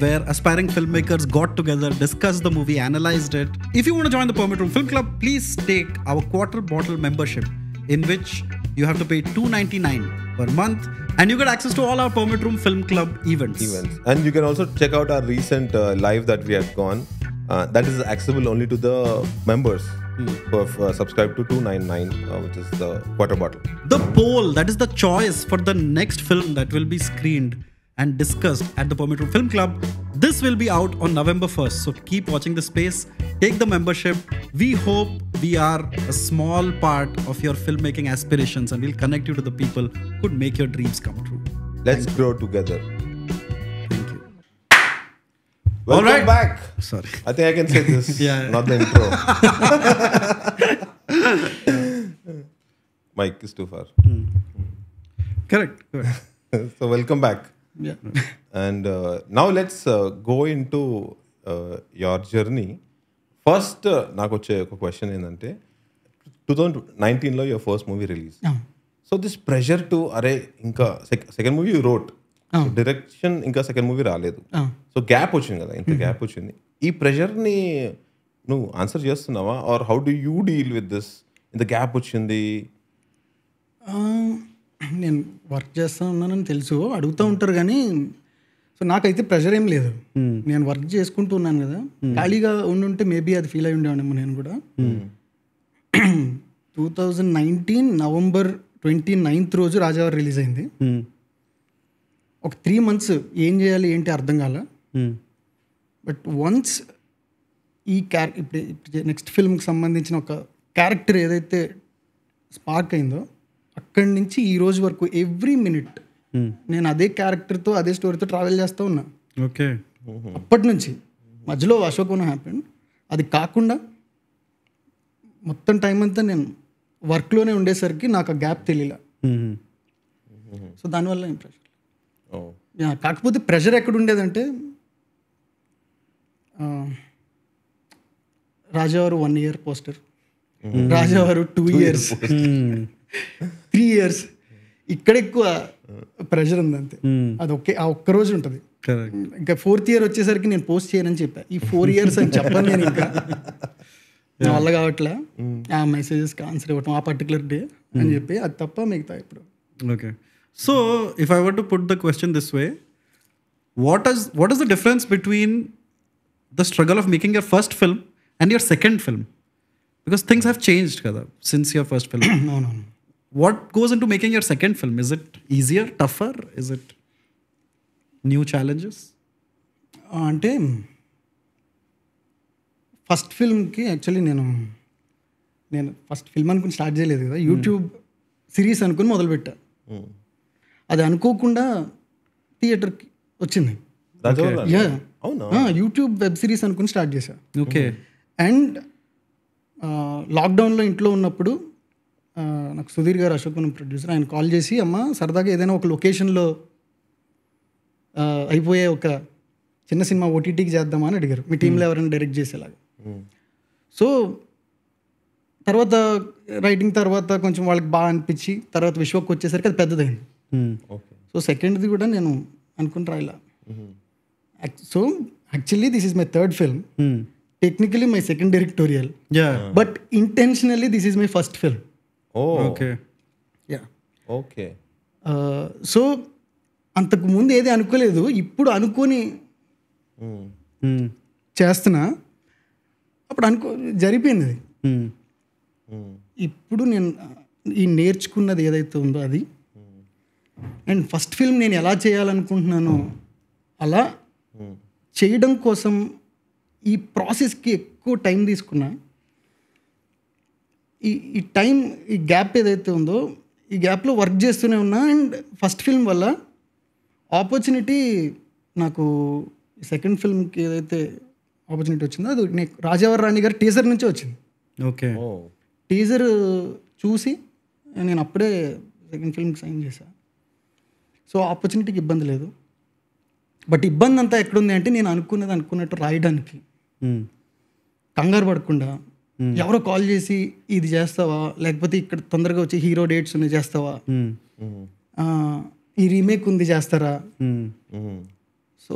[SPEAKER 1] where aspiring filmmakers got together, discussed the movie, analyzed it. If you want to join the Permit Room Film Club, please take our quarter bottle membership, in which you have to pay $299 per month, and you get access to all our Permit Room Film Club events.
[SPEAKER 2] And you can also check out our recent live that we have gone. That is accessible only to the members who have subscribed to $299, which is the quarter bottle.
[SPEAKER 1] The poll, that is the choice for the next film that will be screened and discussed at the Permit Room Film Club. This will be out on November 1st. So keep watching the space. Take the membership. We hope we are a small part of your filmmaking aspirations, and we'll connect you to the people who could make your dreams come true.
[SPEAKER 2] Let's grow together.
[SPEAKER 1] Thank you.
[SPEAKER 2] Welcome
[SPEAKER 1] All right.
[SPEAKER 2] back.
[SPEAKER 1] Sorry.
[SPEAKER 2] I think I can say this,
[SPEAKER 1] Yeah.
[SPEAKER 2] not the intro. Mic is too far.
[SPEAKER 1] Correct.
[SPEAKER 2] So welcome back.
[SPEAKER 3] Yeah.
[SPEAKER 2] And now let's go into your journey. First, నాకు వచ్చే ఒక క్వశ్చన్ ఏంటంటే 2019లో your first movie release. So this pressure to అరే ఇంకా second movie you wrote, direction ఇంకా సెకండ్ మూవీ రాలేదు, సో గ్యాప్ వచ్చింది కదా, ఇంత గ్యాప్ వచ్చింది. ఈ ప్రెషర్ని నువ్వు ఆన్సర్ చేస్తున్నావా, or how do you deal with this? ఇంత గ్యాప్ వచ్చింది.
[SPEAKER 3] నేను వర్క్ చేస్తూ ఉన్నానని తెలుసు, అడుగుతూ ఉంటారు కానీ, సో నాకైతే ప్రెషర్ ఏం లేదు. నేను వర్క్ చేసుకుంటూ ఉన్నాను కదా, ఖాళీగా ఉండుంటే మేబీ అది ఫీల్ అయి ఉండేవాడేమో నేను కూడా. 2019 November 29th రోజు రాజావారు రిలీజ్ అయింది. ఒక 3 months ఏం చేయాలి ఏంటి అర్థం కాల. బట్ వన్స్ ఈ ఇప్పుడు నెక్స్ట్ ఫిల్మ్కి సంబంధించిన ఒక క్యారెక్టర్ ఏదైతే స్పార్క్ అయిందో, అక్కడి నుంచి ఈ రోజు వరకు ఎవ్రీ మినిట్ నేను అదే క్యారెక్టర్తో అదే స్టోరీతో ట్రావెల్ చేస్తూ ఉన్నా.
[SPEAKER 1] ఓకే.
[SPEAKER 3] అప్పటి నుంచి మధ్యలో అశోకవనం హ్యాపెన్, అది కాకుండా మొత్తం టైం అంతా నేను వర్క్లోనే ఉండేసరికి నాకు ఆ గ్యాప్ తెలియలే. సో దానివల్ల ఏం ప్రెషర్. కాకపోతే ప్రెషర్ ఎక్కడ ఉండేదంటే, రాజావారు 1 year పోస్టర్, రాజావారు 2 years, 3 years, ఇక్కడ ఎక్కువ ప్రెషర్ ఉంది అంతే. అది ఆ ఒక్క రోజు ఉంటుంది. ఇంకా 4th year వచ్చేసరికి నేను పోస్ట్ చేయనని చెప్పా. ఈ 4 years అని చెప్పాను నేను, ఇంకా నా వల్ల కావట్లే ఆ మెసేజెస్కి ఆన్సర్ ఇవ్వటం ఆ పర్టికులర్ డే అని చెప్పి, అది తప్ప మిగతా ఇప్పుడు.
[SPEAKER 1] Okay. So, if I were to put the question this way, what is the difference between the struggle of making your first film and your second film? Because things have changed kada since your first film.
[SPEAKER 3] No.
[SPEAKER 1] What goes into making your second film? Is it easier, tougher? Is it new challenges?
[SPEAKER 3] అంటే ఫస్ట్ ఫిల్మ్కి యాక్చువల్లీ నేను ఫస్ట్ ఫిల్మ్ అనుకుని స్టార్ట్ చేయలేదు కదా, యూట్యూబ్ సిరీస్ అనుకుని మొదలుపెట్టా. అది అనుకోకుండా థియేటర్కి వచ్చింది.
[SPEAKER 2] రాజవరం
[SPEAKER 3] యా
[SPEAKER 2] అవునా
[SPEAKER 3] యూట్యూబ్ వెబ్ సిరీస్ అనుకుని స్టార్ట్ చేశా.
[SPEAKER 1] ఓకే.
[SPEAKER 3] అండ్ లాక్డౌన్లో ఇంట్లో ఉన్నప్పుడు నాకు సుధీర్ గారు, అశోక్ మనం ప్రొడ్యూసర్, ఆయన కాల్ చేసి అమ్మ సరదాగా ఏదైనా ఒక లొకేషన్లో అయిపోయే ఒక చిన్న సినిమా ఓటీటీకి చేద్దామా అని అడిగారు, మీ టీంలో ఎవరైనా డైరెక్ట్ చేసేలాగా. సో తర్వాత రైటింగ్ తర్వాత కొంచెం వాళ్ళకి బాగా అనిపించి తర్వాత విశ్వకి వచ్చేసరికి అది పెద్దదైంది.
[SPEAKER 2] ఓకే
[SPEAKER 3] సో సెకండ్ది కూడా నేను అనుకుని రాయిలా. So actually this is my third film, technically my second directorial, but intentionally this is my first film.
[SPEAKER 2] Oh
[SPEAKER 1] okay.
[SPEAKER 3] Yeah.
[SPEAKER 2] Okay
[SPEAKER 3] so అంతకు ముందు ఏది అనుకోలేదు, ఇప్పుడు అనుకొని చేస్తున్నా. అప్పుడు జరిగిపోయింది అది. ఇప్పుడు నేను ఈ నేర్చుకున్నది ఏదైతే ఉందో అది, అండ్ ఫస్ట్ ఫిల్మ్ నేను ఎలా చేయాలనుకుంటున్నానో అలా చేయడం కోసం ఈ ప్రాసెస్కి ఎక్కువ టైం తీసుకున్నా. ఈ టైం, ఈ గ్యాప్ ఏదైతే ఉందో ఈ గ్యాప్లో వర్క్ చేస్తూనే ఉన్నా. అండ్ ఫస్ట్ ఫిల్మ్ వల్ల ఆపర్చునిటీ నాకు సెకండ్ ఫిల్మ్కి ఏదైతే ఆపర్చునిటీ వచ్చిందో అది నీకు రాజావర్ రాణి గారి టీజర్ నుంచే వచ్చింది.
[SPEAKER 1] ఓకే.
[SPEAKER 3] టీజర్ చూసి నేను అప్పుడే సెకండ్ ఫిల్మ్కి సైన్ చేశాను. సో ఆపర్చునిటీకి ఇబ్బంది లేదు. బట్ ఇబ్బంది అంతా ఎక్కడుంది అంటే నేను అనుకున్నట్టు రాయడానికి కంగారు పడకుండా ఎవరో కాల్ చేసి ఇది చేస్తావా, లేకపోతే ఇక్కడ తొందరగా వచ్చి హీరో డేట్స్ ఉన్నాయి చేస్తావా, ఈ రీమేక్ ఉంది చేస్తారా. సో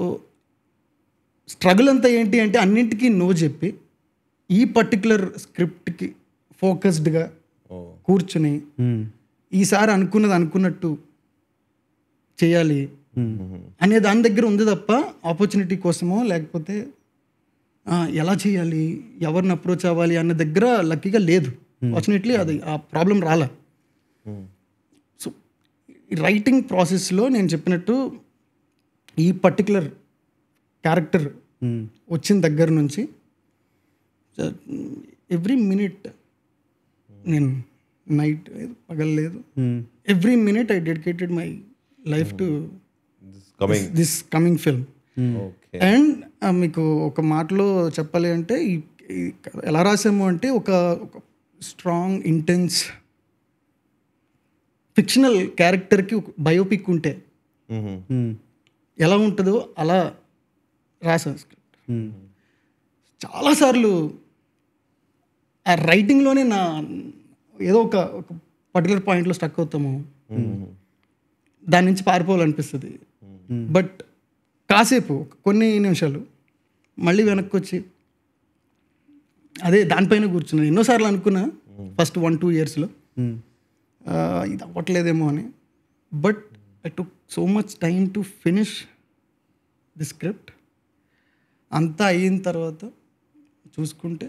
[SPEAKER 3] స్ట్రగుల్ అంతా ఏంటి అంటే అన్నింటికీ నో చెప్పి ఈ పర్టికులర్ స్క్రిప్ట్కి ఫోకస్డ్గా కూర్చుని ఈసారి అనుకున్నట్టు చేయాలి అనే దాని దగ్గర ఉంది తప్ప ఆపర్చునిటీ కోసమో లేకపోతే ఎలా చేయాలి, ఎవరిని అప్రోచ్ అవ్వాలి అన్న దగ్గర లక్కీగా లేదు. ఫార్చునేట్లీ అది ఆ ప్రాబ్లం రాలే. సో రైటింగ్ ప్రాసెస్లో నేను చెప్పినట్టు ఈ పర్టికులర్ క్యారెక్టర్ వచ్చిన దగ్గర నుంచి ఎవ్రీ మినిట్ నేను నైట్ పగలలేదు, every minute I dedicated my life to this coming film. And మీకు ఒక మాటలో చెప్పాలి అంటే ఎలా రాసాము అంటే ఒక స్ట్రాంగ్ ఇంటెన్స్ ఫిక్షనల్ క్యారెక్టర్కి ఒక బయోపిక్ ఉంటే ఎలా ఉంటుందో అలా రాసాను స్క్రిప్ట్. చాలాసార్లు ఆ రైటింగ్లోనే నా ఏదో ఒక పర్టికులర్ పాయింట్లో స్టక్ అవుతాము, దాని నుంచి పారిపోవాలనిపిస్తుంది. బట్ కాసేపు కొన్ని నిమిషాలు మళ్ళీ వెనక్కి వచ్చి అదే దానిపైన కూర్చున్నాను. ఎన్నోసార్లు అనుకున్నా ఫస్ట్ 1-2 yearsలో ఇది అవ్వట్లేదేమో అని. But I took so much time to finish the script. అంతా అయిన తర్వాత చూసుకుంటే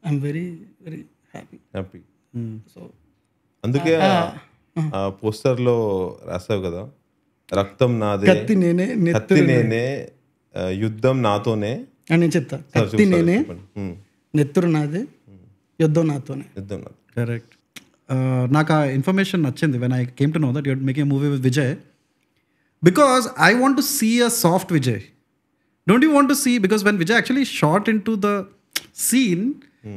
[SPEAKER 3] I'm very very happy. So
[SPEAKER 2] అందుకే ఆ పోస్టర్లో రాసావు కదా, రక్తం నాదే,
[SPEAKER 3] కత్తి నేనే,
[SPEAKER 2] కత్తి నేనే, యుద్ధం నాతోనే
[SPEAKER 3] అని నేను చెప్తా. కత్తి నేనే, నెత్తురు నాదే, యుద్ధం నాతోనే.
[SPEAKER 2] యుద్ధం నాతో.
[SPEAKER 1] కరెక్ట్. నాకు ఆ ఇన్ఫర్మేషన్ నచ్చింది when I came to know that you're making movie with Vijay, because I want to see a soft Vijay. Don't you want to see, because when Vijay actually shot into the scene,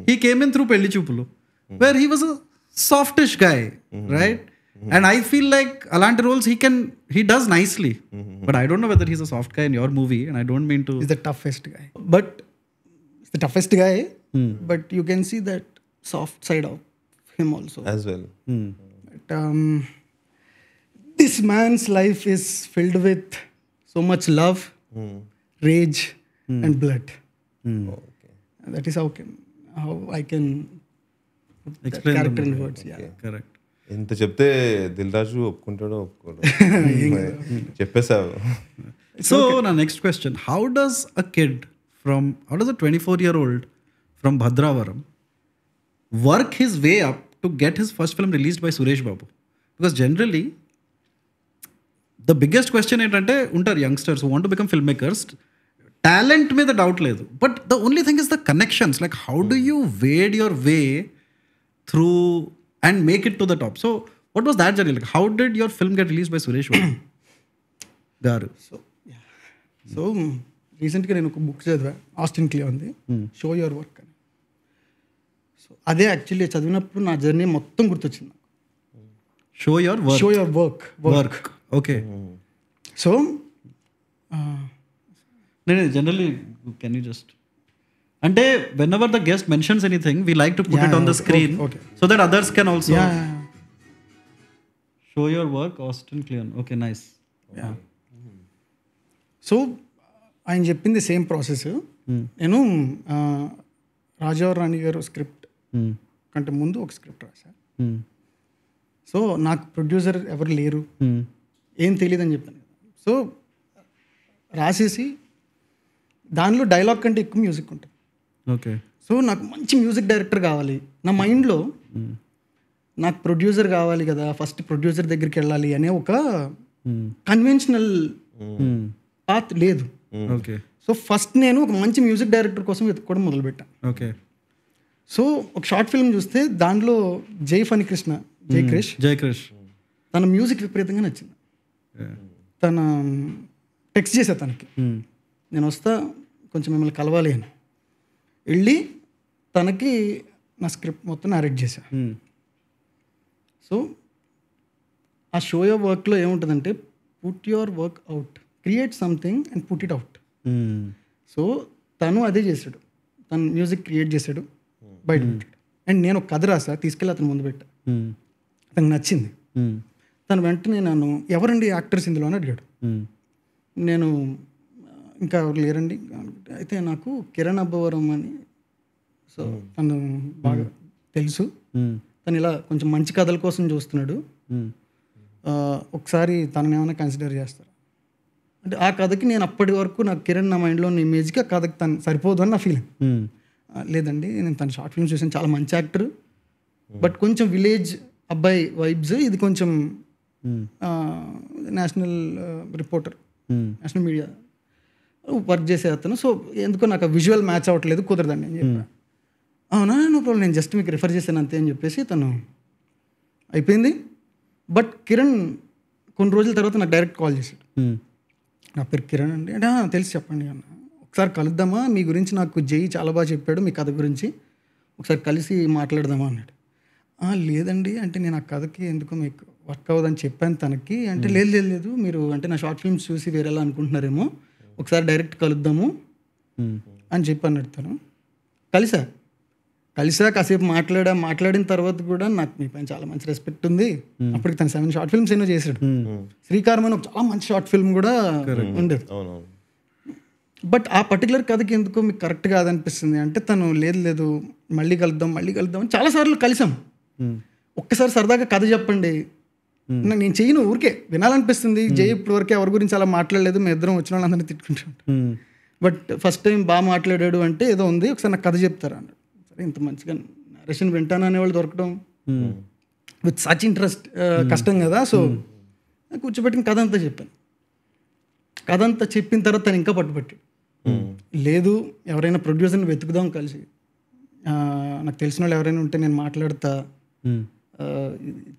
[SPEAKER 1] he came in through Pelli Choopulu, where he was a softish guy, right? And I feel like alanti roles he does nicely, but I don't know whether he's a soft guy in your movie, and I don't mean to.
[SPEAKER 3] He's the toughest guy, but he's the toughest guy, but you can see that soft side of him also
[SPEAKER 2] as well.
[SPEAKER 3] But, this man's life is filled with so much love, rage, and blood.
[SPEAKER 2] Okay.
[SPEAKER 3] That is how I can
[SPEAKER 1] Explain
[SPEAKER 3] character
[SPEAKER 1] the
[SPEAKER 3] in
[SPEAKER 1] movie.
[SPEAKER 3] words. Yeah.
[SPEAKER 1] Correct.
[SPEAKER 2] ఇంత చెప్తే దిల్ రాజు ఒప్పుకుంటాడో ఒప్పుకోడు, చెప్పేసావు.
[SPEAKER 1] So now next question, how does a 24-year-old from Bhadravaram work his way up to get his first film released by Suresh Babu? Because generally the biggest question ఏంటంటే ఉంటారు youngsters who want to become filmmakers, talent మీద డౌట్ లేదు, but the only thing is the connections. Like how do you wade your way through and make it to the top? So what was that journey? Like how did your film get release by Suresh garu?
[SPEAKER 3] So so రీసెంట్గా నేను ఒక బుక్ చదివా, ఆస్టిన్ క్లియర్ది, షో యువర్ వర్క్ అని. సో అదే యాక్చువల్లీ చదివినప్పుడు నా జర్నీ మొత్తం గుర్తొచ్చింది.
[SPEAKER 1] Show your work.
[SPEAKER 3] Show your work.
[SPEAKER 1] Okay.
[SPEAKER 3] So
[SPEAKER 1] నేను జనరల్లీ కెన్ యూ జస్ట్ అంటే when ever the guest mentions anything we like to put it on the screen so that others can also show your work Austin clear. Okay, nice.
[SPEAKER 3] So ఆయన చెప్పింది సేమ్ ప్రాసెస్. నేను రాజారావు రాణి గారు స్క్రిప్ట్ కంటే ముందు ఒక స్క్రిప్ట్ రాశాను. సో నాకు ప్రొడ్యూసర్ ఎవరు లేరు, ఏం తెలియదు అని చెప్పాను. సో రాసేసి దానిలో డైలాగ్ కంటే ఎక్కువ మ్యూజిక్ ఉంటుంది.
[SPEAKER 1] ఓకే.
[SPEAKER 3] సో నాకు మంచి మ్యూజిక్ డైరెక్టర్ కావాలి. నా మైండ్లో నాకు ప్రొడ్యూసర్ కావాలి కదా, ఫస్ట్ ప్రొడ్యూసర్ దగ్గరికి వెళ్ళాలి అనే ఒక కన్వెన్షనల్ పాత్ లేదు.
[SPEAKER 1] ఓకే.
[SPEAKER 3] సో ఫస్ట్ నేను ఒక మంచి మ్యూజిక్ డైరెక్టర్ కోసం వెతుక్కోవడం మొదలుపెట్టాను.
[SPEAKER 1] ఓకే.
[SPEAKER 3] సో ఒక షార్ట్ ఫిల్మ్ చూస్తే దాంట్లో జై ఫణికృష్ణ, జై క్రిష్ తన మ్యూజిక్ విపరీతంగా నచ్చింది. తన టెక్స్ట్ చేశా తనకి, నేను వస్తా కొంచెం మిమ్మల్ని కలవాలి అని. వెళ్ళి తనకి నా స్క్రిప్ట్ మొత్తం నారేట్ చేశా. సో ఆ షో యువర్ వర్క్లో ఏముంటుందంటే put your work out, create something and put it out. So తను అదే చేశాడు, తను మ్యూజిక్ క్రియేట్ చేశాడు, బయట పెట్టాడు. అండ్ నేను ఒక కథ రాసా, తీసుకెళ్ళి అతను ముందు పెట్టా. అతనికి నచ్చింది. తను వెంటనే నన్ను ఎవరండి యాక్టర్స్ ఇందులో అని అడిగాడు. నేను ఇంకా ఎవరు లేరండి. అయితే నాకు కిరణ్ అబ్బవరం అని, సో తను బాగా తెలుసు, తను ఇలా కొంచెం మంచి కథల కోసం చూస్తున్నాడు, ఒకసారి తనని ఏమైనా కన్సిడర్ చేస్తారు అంటే. ఆ కథకి నేను అప్పటి వరకు నాకు కిరణ్ నా మైండ్లో ఉన్న ఇమేజ్కి ఆ కథకి తను సరిపోదు అని నా ఫీలింగ్. లేదండి, నేను తన షార్ట్ ఫిల్మ్స్ చూసాను, చాలా మంచి యాక్టర్, బట్ కొంచెం విలేజ్ అబ్బాయి వైబ్స్, ఇది కొంచెం national reporter, national media work చేసే అతను. సో ఎందుకో నాకు విజువల్ మ్యాచ్ అవ్వట్లేదు, కుదరదండి అని చెప్పా. అవునా, నో ప్రాబ్లం, నేను జస్ట్ మీకు రిఫర్ చేశాను అంతే అని చెప్పేసి తను అయిపోయింది. బట్ కిరణ్ కొన్ని రోజుల తర్వాత నాకు డైరెక్ట్ కాల్ చేశాడు. నా పేరు కిరణ్ అండి అంటే తెలిసి చెప్పండి అన్న, ఒకసారి కలుద్దామా, మీ గురించి నాకు జై చాలా బాగా చెప్పాడు, మీ కథ గురించి ఒకసారి కలిసి మాట్లాడదామా అన్నాడు. లేదండి అంటే నేను ఆ కథకి ఎందుకో మీకు వర్క్ అవ్వదని చెప్పాను తనకి. అంటే లేదు మీరు అంటే నా షార్ట్ ఫిల్మ్స్ చూసి వేరేలా అనుకుంటున్నారేమో, ఒకసారి డైరెక్ట్ కలుద్దాము అని చెప్పి అన్నాడు తను. కలిసా కాసేపు మాట్లాడిన తర్వాత కూడా నాకు మీ పైన చాలా మంచి రెస్పెక్ట్ ఉంది. అప్పటికి తను 7 షార్ట్ ఫిల్మ్స్ ఎన్నో చేశాడు. శ్రీకారం అని ఒక చాలా మంచి షార్ట్ ఫిల్మ్ కూడా ఉండేది. బట్ ఆ పర్టికులర్ కథకి ఎందుకో మీకు కరెక్ట్ కాదనిపిస్తుంది అంటే తను లేదు మళ్ళీ కలుద్దాం అని చాలాసార్లు కలిసాం. ఒక్కసారి సరదాగా కథ చెప్పండి, నేను చెయ్యను, ఊరికే వినాలనిపిస్తుంది. జై ఇప్పుడు వరకే ఎవరి గురించి అలా మాట్లాడలేదు, మేము ఇద్దరం వచ్చిన వాళ్ళందరినీ తిట్టుకుంటాం. బట్ ఫస్ట్ టైం బాగా మాట్లాడాడు అంటే ఏదో ఉంది, ఒకసారి నాకు కథ చెప్తారా అన్నాడు. సరే, ఇంత మంచిగా నరేషన్ వింటాను అనేవాళ్ళు దొరకడం విత్ సచ్ ఇంట్రెస్ట్ కష్టం కదా. సో కూర్చోబెట్టిన కథ అంతా చెప్పాను. కథ అంతా చెప్పిన తర్వాత తను ఇంకా పట్టుబట్టాడు. లేదు, ఎవరైనా ప్రొడ్యూసర్ని వెతుకుదాం కలిసి, నాకు తెలిసిన వాళ్ళు ఎవరైనా ఉంటే నేను మాట్లాడతా,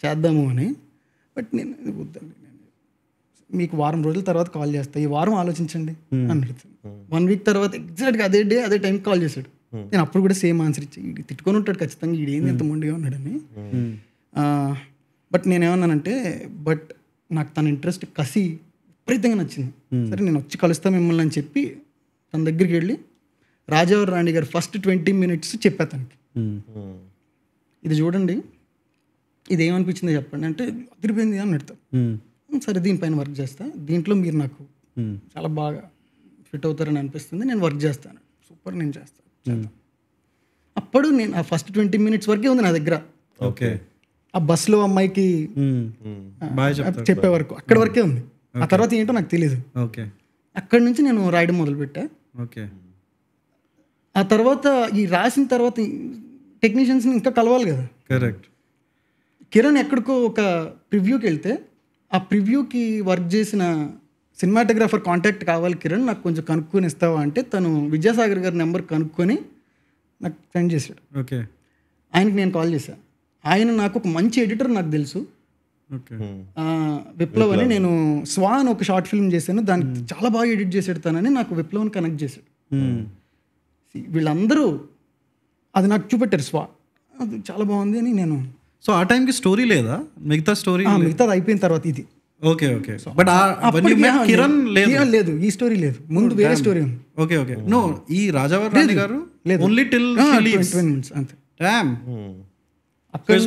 [SPEAKER 3] చేద్దాము అని. బట్ నేను వద్దండి, మీకు వారం రోజుల తర్వాత కాల్ చేస్తా, ఈ వారం ఆలోచించండి అన్నాడు. 1 వీక్ తర్వాత ఎగ్జాక్ట్గా అదే డే అదే టైంకి కాల్ చేశాడు. నేను అప్పుడు కూడా సేమ్ ఆన్సర్ ఇచ్చి, ఇది తిట్టుకొని ఉంటాడు ఖచ్చితంగా, ఇది ఏంది ఎంత మొండిగా ఉన్నాడని. బట్ నేనేమన్నానంటే, బట్ నాకు తన ఇంట్రెస్ట్ కసి విపరీతంగా నచ్చింది. సరే నేను వచ్చి కలుస్తా మిమ్మల్ని అని చెప్పి తన దగ్గరికి వెళ్ళి రాజారావు రాణి గారు ఫస్ట్ 20 minutes చెప్పా తనకి, ఇది చూడండి, ఇది ఏమనిపించిందో చెప్పండి అంటే అదిరిపోయింది అన్నట్టు. సరే, దీనిపైన వర్క్ చేస్తా, దీంట్లో మీరు నాకు చాలా బాగా ఫిట్ అవుతారని అనిపిస్తుంది, నేను వర్క్ చేస్తాను. సూపర్, నేను చేస్తాను. అప్పుడు నేను ఆ ఫస్ట్ 20 minutes వరకే ఉంది నా దగ్గర.
[SPEAKER 1] ఓకే.
[SPEAKER 3] ఆ బస్సులో అమ్మాయికి చెప్పే వరకు అక్కడ వరకే ఉంది. ఆ తర్వాత ఏంటో నాకు తెలియదు.
[SPEAKER 1] ఓకే.
[SPEAKER 3] అక్కడి నుంచి నేను రాయడం మొదలుపెట్టా.
[SPEAKER 1] ఓకే.
[SPEAKER 3] ఆ తర్వాత ఈ రాసిన తర్వాత టెక్నీషియన్స్ని ఇంకా కలవాలి కదా.
[SPEAKER 1] కరెక్ట్.
[SPEAKER 3] కిరణ్ ఎక్కడికో ఒక ప్రివ్యూకి వెళ్తే ఆ ప్రివ్యూకి వర్క్ చేసిన సినిమాటోగ్రాఫర్ కాంటాక్ట్ కావాలి కిరణ్, నాకు కొంచెం కనుక్కొని ఇస్తావా అంటే తను విద్యాసాగర్ గారి నెంబర్ కనుక్కొని నాకు సెండ్ చేశాడు.
[SPEAKER 1] ఓకే.
[SPEAKER 3] ఆయనకి నేను కాల్ చేశాను. ఆయన నాకు ఒక మంచి ఎడిటర్ నాకు తెలుసు,
[SPEAKER 1] ఓకే.
[SPEAKER 3] విప్లవ్ అని నేను స్వా అని ఒక షార్ట్ ఫిల్మ్ చేశాను, దానికి చాలా బాగా ఎడిట్ చేసి పెడతానని నాకు విప్లవ్ని కనెక్ట్ చేశాడు. వీళ్ళందరూ అది నాకు చూపెట్టారు, స్వా అది చాలా బాగుంది అని. నేను
[SPEAKER 1] సో ఆ టైంకి స్టోరీ లేదా, మిగతా స్టోరీ?
[SPEAKER 3] మిగతాది అయిపోయిన తర్వాత ఇది.
[SPEAKER 1] Okay okay. బట్ కిరణ్
[SPEAKER 3] లేదు, ఈ స్టోరీ లేదు, ముందు వేరే స్టోరీ ఉంది.
[SPEAKER 1] Okay okay. నో, ఈ రాజావారి రాణి గారు ఓన్లీ టిల్
[SPEAKER 3] 20 minutes అంతే.
[SPEAKER 1] డామ్.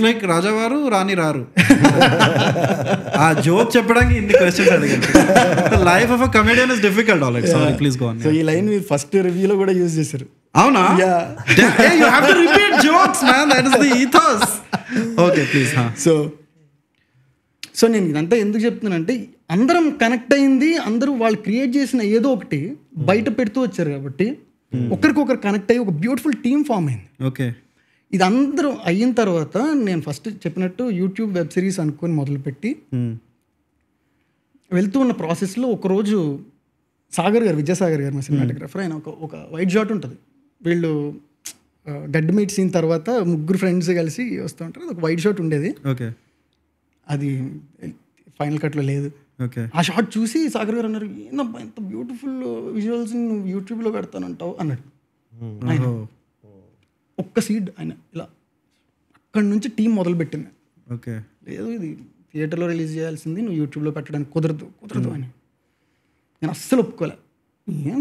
[SPEAKER 1] లైక్ రాజావారు రాణి రారు. ఆ జోక్ చెప్పడానికి ఇన్ని క్వశ్చన్స్ అడిగాను. Life of a comedian is difficult. Alright, sorry, please go on.
[SPEAKER 3] So ఈ లైన్ మీరు ఫస్ట్ రివ్యూలో కూడా యూజ్ చేశారు.
[SPEAKER 1] అవునా? You have to repeat jokes man, that is the ethos. Okay, please.
[SPEAKER 3] So నేను ఇదంతా ఎందుకు చెప్తున్నానంటే, అందరం కనెక్ట్ అయింది, అందరూ వాళ్ళు క్రియేట్ చేసిన ఏదో ఒకటి బయట పెడుతూ వచ్చారు కాబట్టి ఒకరికొకరు కనెక్ట్ అయ్యి ఒక బ్యూటిఫుల్ టీమ్ ఫామ్ అయింది.
[SPEAKER 1] ఓకే.
[SPEAKER 3] ఇది అందరూ అయిన తర్వాత నేను ఫస్ట్ చెప్పినట్టు యూట్యూబ్ వెబ్ సిరీస్ అనుకొని మొదలుపెట్టి వెళ్తూ ఉన్న ప్రాసెస్లో ఒకరోజు సాగర్ గారు, విద్యాసాగర్ గారు, మా సినిమాటోగ్రఫర్, ఆయన ఒక వైట్ షాట్ ఉంటుంది. వీళ్ళు గడ్డి మీట్ సీన్ తర్వాత ముగ్గురు ఫ్రెండ్స్ కలిసి వస్తూ ఉంటారు, అది ఒక వైట్ షాట్ ఉండేది.
[SPEAKER 1] ఓకే.
[SPEAKER 3] అది ఫైనల్ కట్లో లేదు.
[SPEAKER 1] ఓకే.
[SPEAKER 3] ఆ షాట్ చూసి సాగర్ గారు అన్నారు, ఏందబ్బా ఇంత బ్యూటిఫుల్ విజువల్స్ నువ్వు యూట్యూబ్లో పెడతానంటావు అన్నాడు. ఆయన ఒక్క సీడ్ ఆయన ఇలా అక్కడి నుంచి టీం మొదలుపెట్టింది.
[SPEAKER 1] ఓకే.
[SPEAKER 3] లేదు, ఇది థియేటర్లో రిలీజ్ చేయాల్సింది, నువ్వు యూట్యూబ్లో పెట్టడానికి కుదరదు అని. నేను అస్సలు ఒప్పుకోలే.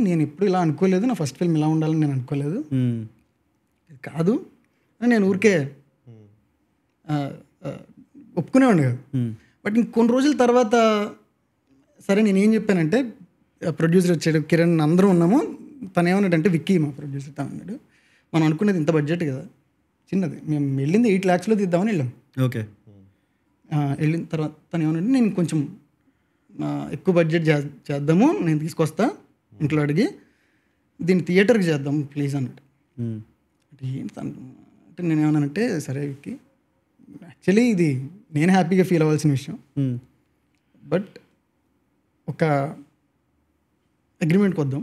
[SPEAKER 3] నేను ఎప్పుడు ఇలా అనుకోలేదు, నా ఫస్ట్ ఫిల్మ్ ఇలా ఉండాలని నేను అనుకోలేదు, కాదు అని నేను ఊరికే ఒప్పుకునేవాడిని కాదు. బట్ ఇంకొన్ని రోజుల తర్వాత సరే నేను ఏం చెప్పానంటే, ప్రొడ్యూసర్ వచ్చాడు, కిరణ్, అందరూ ఉన్నాము. తను ఏమన్నాడంటే, విక్కీ మా ప్రొడ్యూసర్, తను అన్నాడు, మనం అనుకునేది ఇంత బడ్జెట్ కదా, చిన్నది, మేము వెళ్ళింది 8 lakhsలో తీద్దామని వెళ్ళాం.
[SPEAKER 1] ఓకే.
[SPEAKER 3] వెళ్ళిన తర్వాత తను ఏమన్నాడు, నేను కొంచెం ఎక్కువ బడ్జెట్ చేద్దాము, నేను తీసుకొస్తా ఇంట్లో అడిగి, దీన్ని థియేటర్కి చేద్దాం ప్లీజ్ అన్నాడు. అంటే అంటే నేను ఏమన్నానంటే, సరే విక్కీ, యాక్చువల్లీ ఇది నేను హ్యాపీగా ఫీల్ అవ్వాల్సిన విషయం, బట్ ఒక అగ్రిమెంట్కి వద్దాం,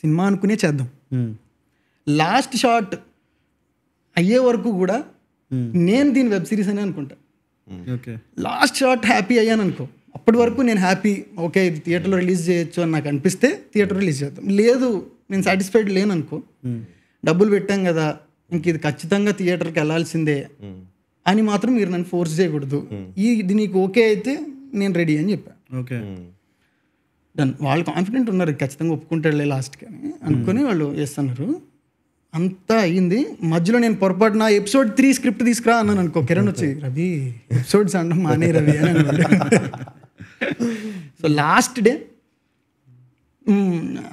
[SPEAKER 3] సినిమా అనుకునే చేద్దాం. లాస్ట్ షాట్ అయ్యే వరకు కూడా నేను దీని వెబ్ సిరీస్ అని అనుకుంటా.
[SPEAKER 1] ఓకే.
[SPEAKER 3] లాస్ట్ షాట్ హ్యాపీ అయ్యాను అనుకో, అప్పటి వరకు నేను హ్యాపీ, ఓకే ఇది థియేటర్లో రిలీజ్ చేయొచ్చు అని నాకు అనిపిస్తే థియేటర్ రిలీజ్ చేద్దాం. లేదు, నేను సాటిస్ఫైడ్ లేను అనుకో, డబ్బులు పెట్టాం కదా, ఇంక ఇది ఖచ్చితంగా థియేటర్కి వెళ్ళాల్సిందే అని మాత్రం మీరు నన్ను ఫోర్స్ చేయకూడదు, ఇది నీకు ఓకే అయితే నేను రెడీ అని చెప్పాను.
[SPEAKER 1] ఓకే.
[SPEAKER 3] డన్. వాళ్ళు కాన్ఫిడెంట్ ఉన్నారు, ఖచ్చితంగా ఒప్పుకుంటాడులే లాస్ట్కి అని అనుకుని వాళ్ళు చేస్తున్నారు. అంతా అయ్యింది. మధ్యలో నేను పొరపాటున ఎపిసోడ్ 3 స్క్రిప్ట్ తీసుకురా అన్నాను అనుకో, కిరణ్ వచ్చి, రవి ఎపిసోడ్స్ అనడం మానే రవి అని అన్నాడు. సో లాస్ట్ డే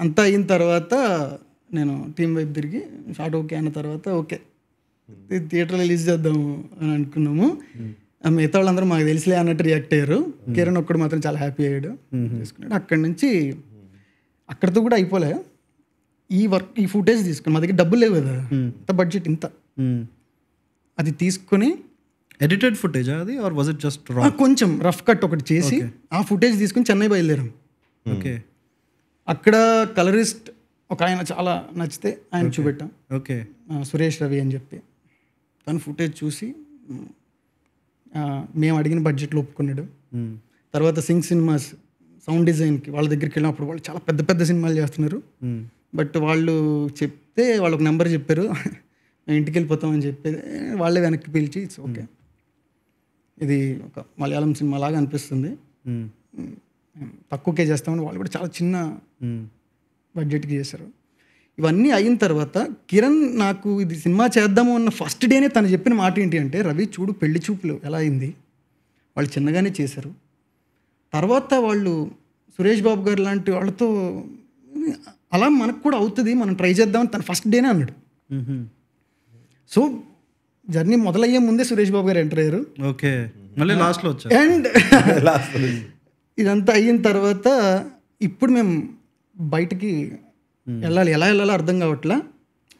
[SPEAKER 3] అంతా అయిన తర్వాత నేను టీం వైపు తిరిగి షార్ట్ ఓకే అన్న తర్వాత, ఓకే థియేటర్లో రిలీజ్ చేద్దాము అని అనుకున్నాము. మిగతా వాళ్ళందరూ మాకు తెలిసిలే అన్నట్టు రియాక్ట్ అయ్యారు. కిరణ్ ఒక్కడు మాత్రం చాలా హ్యాపీ అయ్యాడు, చేసుకున్నాడు. అక్కడి నుంచి అక్కడితో కూడా అయిపోలే, ఈ ఫుటేజ్ తీసుకుని, మా దగ్గర డబ్బులు లేవు కదా, ఇంత బడ్జెట్ ఇంత, అది తీసుకొని
[SPEAKER 1] ఎడిటెడ్ ఫుటేజ్ అది, ఆర్ వాజ్ ఇట్ జస్ట్
[SPEAKER 3] కొంచెం రఫ్ కట్ ఒకటి చేసి ఆ ఫుటేజ్ తీసుకుని చెన్నై బయలుదేరాం.
[SPEAKER 1] ఓకే.
[SPEAKER 3] అక్కడ కలరిస్ట్ ఒక ఆయన చాలా నచ్చితే ఆయన చూపెట్టాం.
[SPEAKER 1] ఓకే.
[SPEAKER 3] సురేష్ రవి అని చెప్పి, తను ఫుటేజ్ చూసి మేము అడిగిన బడ్జెట్లో ఒప్పుకున్నాడు. తర్వాత సింగ్ సినిమాస్ సౌండ్ డిజైన్కి వాళ్ళ దగ్గరికి వెళ్ళినప్పుడు, వాళ్ళు చాలా పెద్ద పెద్ద సినిమాలు చేస్తున్నారు, బట్ వాళ్ళు చెప్తే వాళ్ళు ఒక నెంబర్ చెప్పారు, ఇంటికి వెళ్ళిపోతామని చెప్పి వాళ్ళే వెనక్కి పిలిచి, ఇట్స్ ఓకే ఇది ఒక మలయాళం సినిమా లాగా అనిపిస్తుంది, తక్కువకే చేస్తామని వాళ్ళు కూడా చాలా చిన్న బడ్జెట్కి చేశారు. ఇవన్నీ అయిన తర్వాత కిరణ్ నాకు ఇది సినిమా చేద్దాము అన్న ఫస్ట్ డేనే తను చెప్పిన మాట ఏంటి అంటే, రవి చూడు పెళ్లి చూపులు ఎలా అయింది, వాళ్ళు చిన్నగానే చేశారు, తర్వాత వాళ్ళు సురేష్ బాబు గారు లాంటి వాళ్ళతో అలా మనకు కూడా అవుతుంది, మనం ట్రై చేద్దామని తను ఫస్ట్ డేనే అన్నాడు. సో జర్నీ మొదలయ్యే ముందే సురేష్ బాబు గారు ఎంటర్ అయ్యారు.
[SPEAKER 1] ఓకే. మళ్ళీ లాస్ట్లో వచ్చారు.
[SPEAKER 3] అండ్ ఇదంతా అయిన తర్వాత ఇప్పుడు మేము బయటికి వెళ్ళాలి, ఎలా వెళ్ళాలో అర్థం కావట్లా.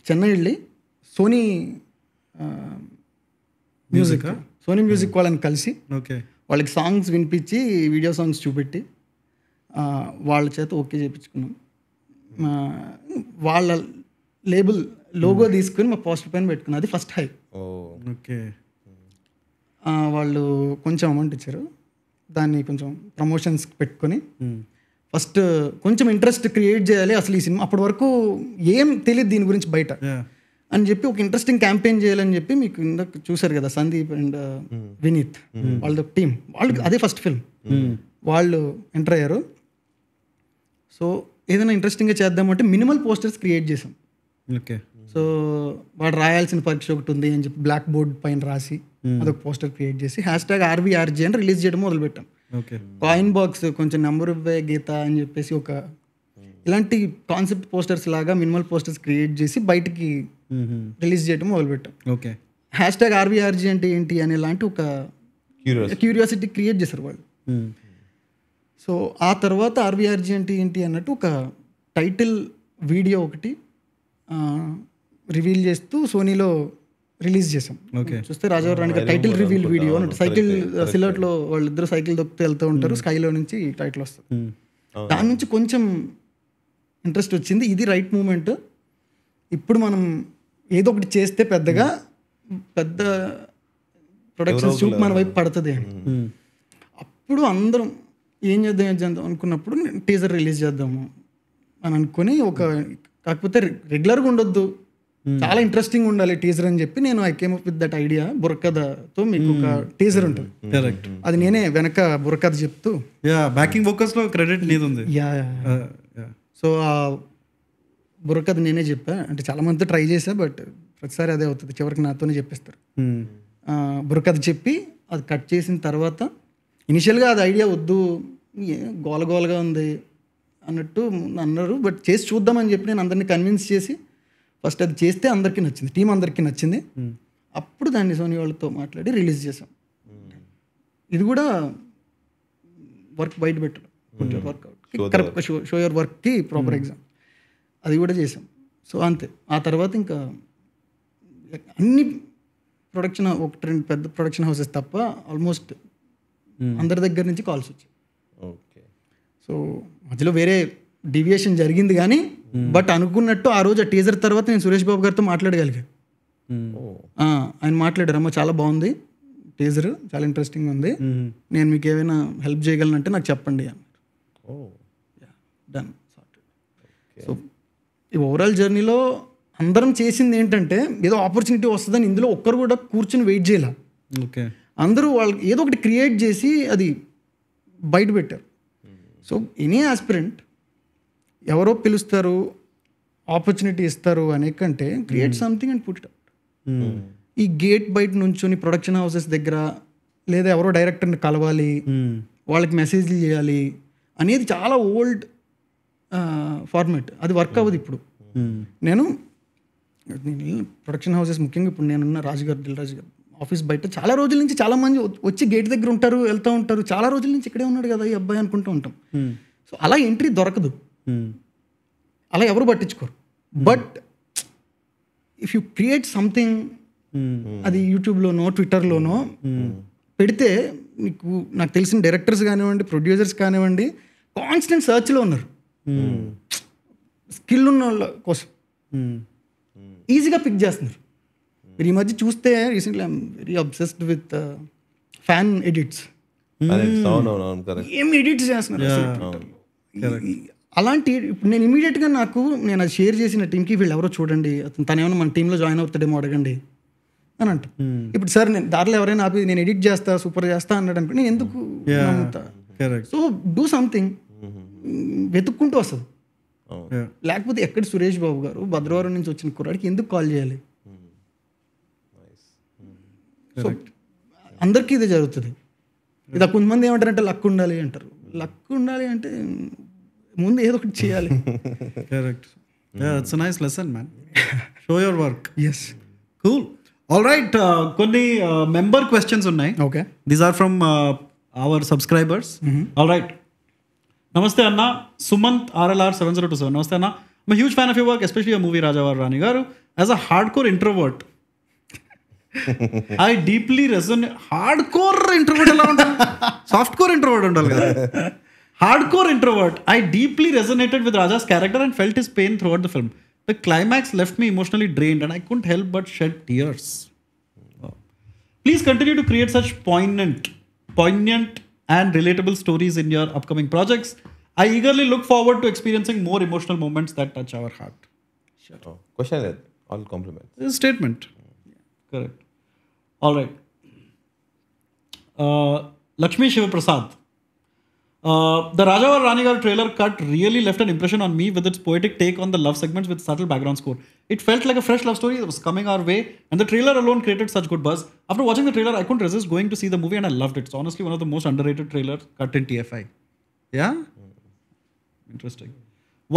[SPEAKER 3] చెన్నై వెళ్ళి సోనీ మ్యూజిక్ వాళ్ళని కలిసి
[SPEAKER 1] ఓకే
[SPEAKER 3] వాళ్ళకి సాంగ్స్ వినిపించి వీడియో సాంగ్స్ చూపెట్టి వాళ్ళ చేత ఓకే చేయించుకున్నాం. వాళ్ళ లేబుల్ లోగో తీసుకుని మా పోస్టర్ పైన పెట్టుకున్నాం. అది ఫస్ట్ హై.
[SPEAKER 1] ఓకే.
[SPEAKER 3] వాళ్ళు కొంచెం అమౌంట్ ఇచ్చారు. దాన్ని కొంచెం ప్రమోషన్స్కి పెట్టుకొని ఫస్ట్ కొంచెం ఇంట్రెస్ట్ క్రియేట్ చేయాలి. అసలు ఈ సినిమా అప్పటి వరకు ఏం తెలియదు దీని గురించి బయట అని చెప్పి ఒక ఇంట్రెస్టింగ్ క్యాంపెయిన్ చేయాలని చెప్పి మీకు ఇందాక చూసారు కదా సందీప్ అండ్ వినీత్ వాళ్ళ టీం, వాళ్ళకి అదే ఫస్ట్ ఫిల్మ్ వాళ్ళు ఎంటర్ అయ్యారు. సో ఏదైనా ఇంట్రెస్టింగ్గా చేద్దామంటే మినిమల్ పోస్టర్స్ క్రియేట్ చేసాం.
[SPEAKER 1] ఓకే.
[SPEAKER 3] సో వాడు రాయాల్సిన పరీక్ష ఒకటి ఉంది అని చెప్పి బ్లాక్ బోర్డ్ పైన రాసి అదొక పోస్టర్ క్రియేట్ చేసి #RVRG అని రిలీజ్ చేయడం మొదలుపెట్టాం.
[SPEAKER 1] ఓకే.
[SPEAKER 3] కాయిన్ బాక్స్ కొంచెం నెంబర్ ఇవ్వే గీత అని చెప్పేసి ఒక ఇలాంటి కాన్సెప్ట్ పోస్టర్స్ లాగా మినిమల్ పోస్టర్స్ క్రియేట్ చేసి బయటికి రిలీజ్ చేయడం మొదలుపెట్టాం.
[SPEAKER 1] ఓకే.
[SPEAKER 3] #RVRG అంటే ఏంటి అనే లాంటి ఒక క్యూరియాసిటీ క్రియేట్ చేశారు వాళ్ళు. సో ఆ తర్వాత RVRG అంటే ఏంటి అన్నట్టు ఒక టైటిల్ వీడియో ఒకటి రివీల్ చేస్తూ సోనీలో రిలీజ్ చేసాం. చూస్తే రాజావారి రాణి గారి టైటిల్ రివీల్ వీడియో అన్నట్టు సైకిల్ సిలర్ట్లో వాళ్ళిద్దరు సైకిల్ దొక్కుతూ వెళ్తూ ఉంటారు, స్కైలో నుంచి టైటిల్ వస్తుంది. దాని నుంచి కొంచెం ఇంట్రెస్ట్ వచ్చింది, ఇది రైట్ మూమెంట్, ఇప్పుడు మనం ఏదో ఒకటి చేస్తే పెద్ద ప్రొడక్షన్ చూపు మన వైపు పడుతుంది అని. అప్పుడు అందరం ఏం చేద్దాం అనుకున్నప్పుడు టీజర్ రిలీజ్ చేద్దాము అని అనుకుని కాకపోతే రెగ్యులర్గా ఉండొద్దు, చాలా ఇంట్రెస్టింగ్ ఉండాలి టీజర్ అని చెప్పి నేను I came up with that idea. బుర్రకథతో మీకు ఒక టీజర్ ఉంటుంది, అది నేనే వెనక బుర్రకథ చెప్తూ
[SPEAKER 1] బ్యాకింగ్ ఫోకస్ లో క్రెడిట్ నీది ఉంది.
[SPEAKER 3] సో ఆ బుర్రకథ నేనే చెప్పా, అంటే చాలా మందితో ట్రై చేసా బట్ ప్రతిసారి అదే అవుతుంది, చివరికి నాతోనే చెప్పేస్తారు. బుర్రకథ చెప్పి అది కట్ చేసిన తర్వాత ఇనిషియల్గా అది ఐడియా వద్దు, గోలగోలగా ఉంది అన్నట్టు అన్నారు, బట్ చేసి చూద్దామని చెప్పి నేను అందరినీ కన్విన్స్ చేసి ఫస్ట్ అది చేస్తే అందరికీ నచ్చింది, టీం అందరికీ నచ్చింది. అప్పుడు దాన్ని సోనీ వాళ్ళతో మాట్లాడి రిలీజ్ చేసాం. ఇది కూడా వర్క్ బయట పెట్టడం, వర్క్అవుట్ షో యువర్ వర్క్కి ప్రాపర్ ఎగ్జామ్, అది కూడా చేసాం. సో అంతే. ఆ తర్వాత ఇంకా అన్ని ప్రొడక్షన్, 1-2 పెద్ద ప్రొడక్షన్ హౌసెస్ తప్ప ఆల్మోస్ట్ అందరి దగ్గర నుంచి కాల్స్ వచ్చాయి. సో మధ్యలో వేరే డీవియేషన్ జరిగింది కానీ బట్ అనుకున్నట్టు ఆ రోజు ఆ టీజర్ తర్వాత నేను సురేష్ బాబు గారితో మాట్లాడగలిగాను. ఆయన మాట్లాడారు, అమ్మ చాలా బాగుంది టీజర్, చాలా ఇంట్రెస్టింగ్ ఉంది, నేను మీకు ఏమైనా హెల్ప్ చేయగలనంటే నాకు చెప్పండి అన్నారు. డన్. సో ఈ ఓవరాల్ జర్నీలో అందరం చేసింది ఏంటంటే ఏదో ఆపర్చునిటీ వస్తుందని ఇందులో ఒక్కరు కూడా కూర్చొని వెయిట్ చేయాల.
[SPEAKER 1] ఓకే.
[SPEAKER 3] అందరూ వాళ్ళకి ఏదో ఒకటి క్రియేట్ చేసి అది బయట పెట్టారు. సో ఎనీ ఆస్పిరెంట్ ఎవరో పిలుస్తారు, ఆపర్చునిటీ ఇస్తారు అనే కంటే create something and put it out. ఈ గేట్ బయట నుంచొని ప్రొడక్షన్ హౌసెస్ దగ్గర లేదా ఎవరో డైరెక్టర్ని కలవాలి, వాళ్ళకి మెసేజ్లు చేయాలి అనేది చాలా ఓల్డ్ ఫార్మాట్, అది వర్క్ అవ్వదు ఇప్పుడు. నేను ప్రొడక్షన్ హౌసెస్ ముఖ్యంగా ఇప్పుడు నేనున్న దిల్ రాజు గారు ఆఫీస్ బయట చాలా రోజుల నుంచి చాలా మంది వచ్చి గేట్ దగ్గర ఉంటారు, వెళ్తూ ఉంటారు, చాలా రోజుల నుంచి ఇక్కడే ఉన్నాడు కదా ఈ అబ్బాయి అనుకుంటూ ఉంటాం. సో అలా ఎంట్రీ దొరకదు, అలా ఎవరు పట్టించుకోరు. But if you create something, అది యూట్యూబ్లోనో ట్విట్టర్లోనో పెడితే నాకు తెలిసిన డైరెక్టర్స్ కానివ్వండి, ప్రొడ్యూసర్స్ కానివ్వండి కాన్స్టెంట్ సర్చ్లో ఉన్నారు స్కిల్ ఉన్న వాళ్ళ కోసం, ఈజీగా పిక్ చేస్తున్నారు. మీరు ఈ మధ్య చూస్తే recently I'm very obsessed with fan edits. ఏం ఎడిట్స్ చేస్తున్నారు అలాంటి. ఇప్పుడు నేను ఇమీడియట్గా నేను అది షేర్ చేసిన టీంకి వీళ్ళు ఎవరో చూడండి, తనేమన్నా మన టీంలో జాయిన్ అవుతాడేమో అడగండి అని అంట. ఇప్పుడు సార్ నేను దారిలో ఎవరైనా ఆపి నేను ఎడిట్ చేస్తా సూపర్ చేస్తా అన్నాడు అనుకో, నేను ఎందుకు నమ్ముతా? సో డూ సంథింగ్, వెతుక్కుంటూ వస్తుంది. లేకపోతే ఎక్కడ సురేష్ బాబు గారు భద్రవరం నుంచి వచ్చిన కుర్రాడికి ఎందుకు కాల్ చేయాలి? సో అందరికీ ఇదే జరుగుతుంది. ఇది కొంతమంది ఏమంటారంటే లక్ ఉండాలి అంటారు. లక్ ఉండాలి అంటే ముందు ఏదో ఒకటి చేయాలి.
[SPEAKER 1] Correct. It's nice lesson man. Show your work.
[SPEAKER 3] Yes.
[SPEAKER 1] Cool. All right. కొన్ని మెంబర్ క్వశ్చన్స్ ఉన్నాయి.
[SPEAKER 3] Okay.
[SPEAKER 1] These are from our subscribers. All right. Namaste అన్న, సుమంత్ RLR 7027. నమస్తే అన్న, I'm a huge fan of your work, especially your movie Rajavar Rani Garu. As a hardcore introvert, I deeply resonate. Hardcore introvert ఎలా ఉంటారు? Softcore introvert ఉండాలి కదా. Hardcore introvert. I deeply resonated with Raja's character and felt his pain throughout the film. The climax left me emotionally drained and I couldn't help but shed tears. Please continue to create such poignant and relatable stories in your upcoming projects. I eagerly look forward to experiencing more emotional moments that touch our heart.
[SPEAKER 2] Question లేదు, all compliments.
[SPEAKER 1] This is a statement. Correct. All right. Lakshmi Shivaprasad. The Raja or Rani Garu trailer cut really left an impression on me with its poetic take on the love segments with subtle background score. It felt like a fresh love story that was coming our way, and the trailer alone created such good buzz. After watching the trailer, I couldn't resist going to see the movie, and I loved it. It's honestly one of the most underrated trailers cut in TFI. Yeah? Interesting.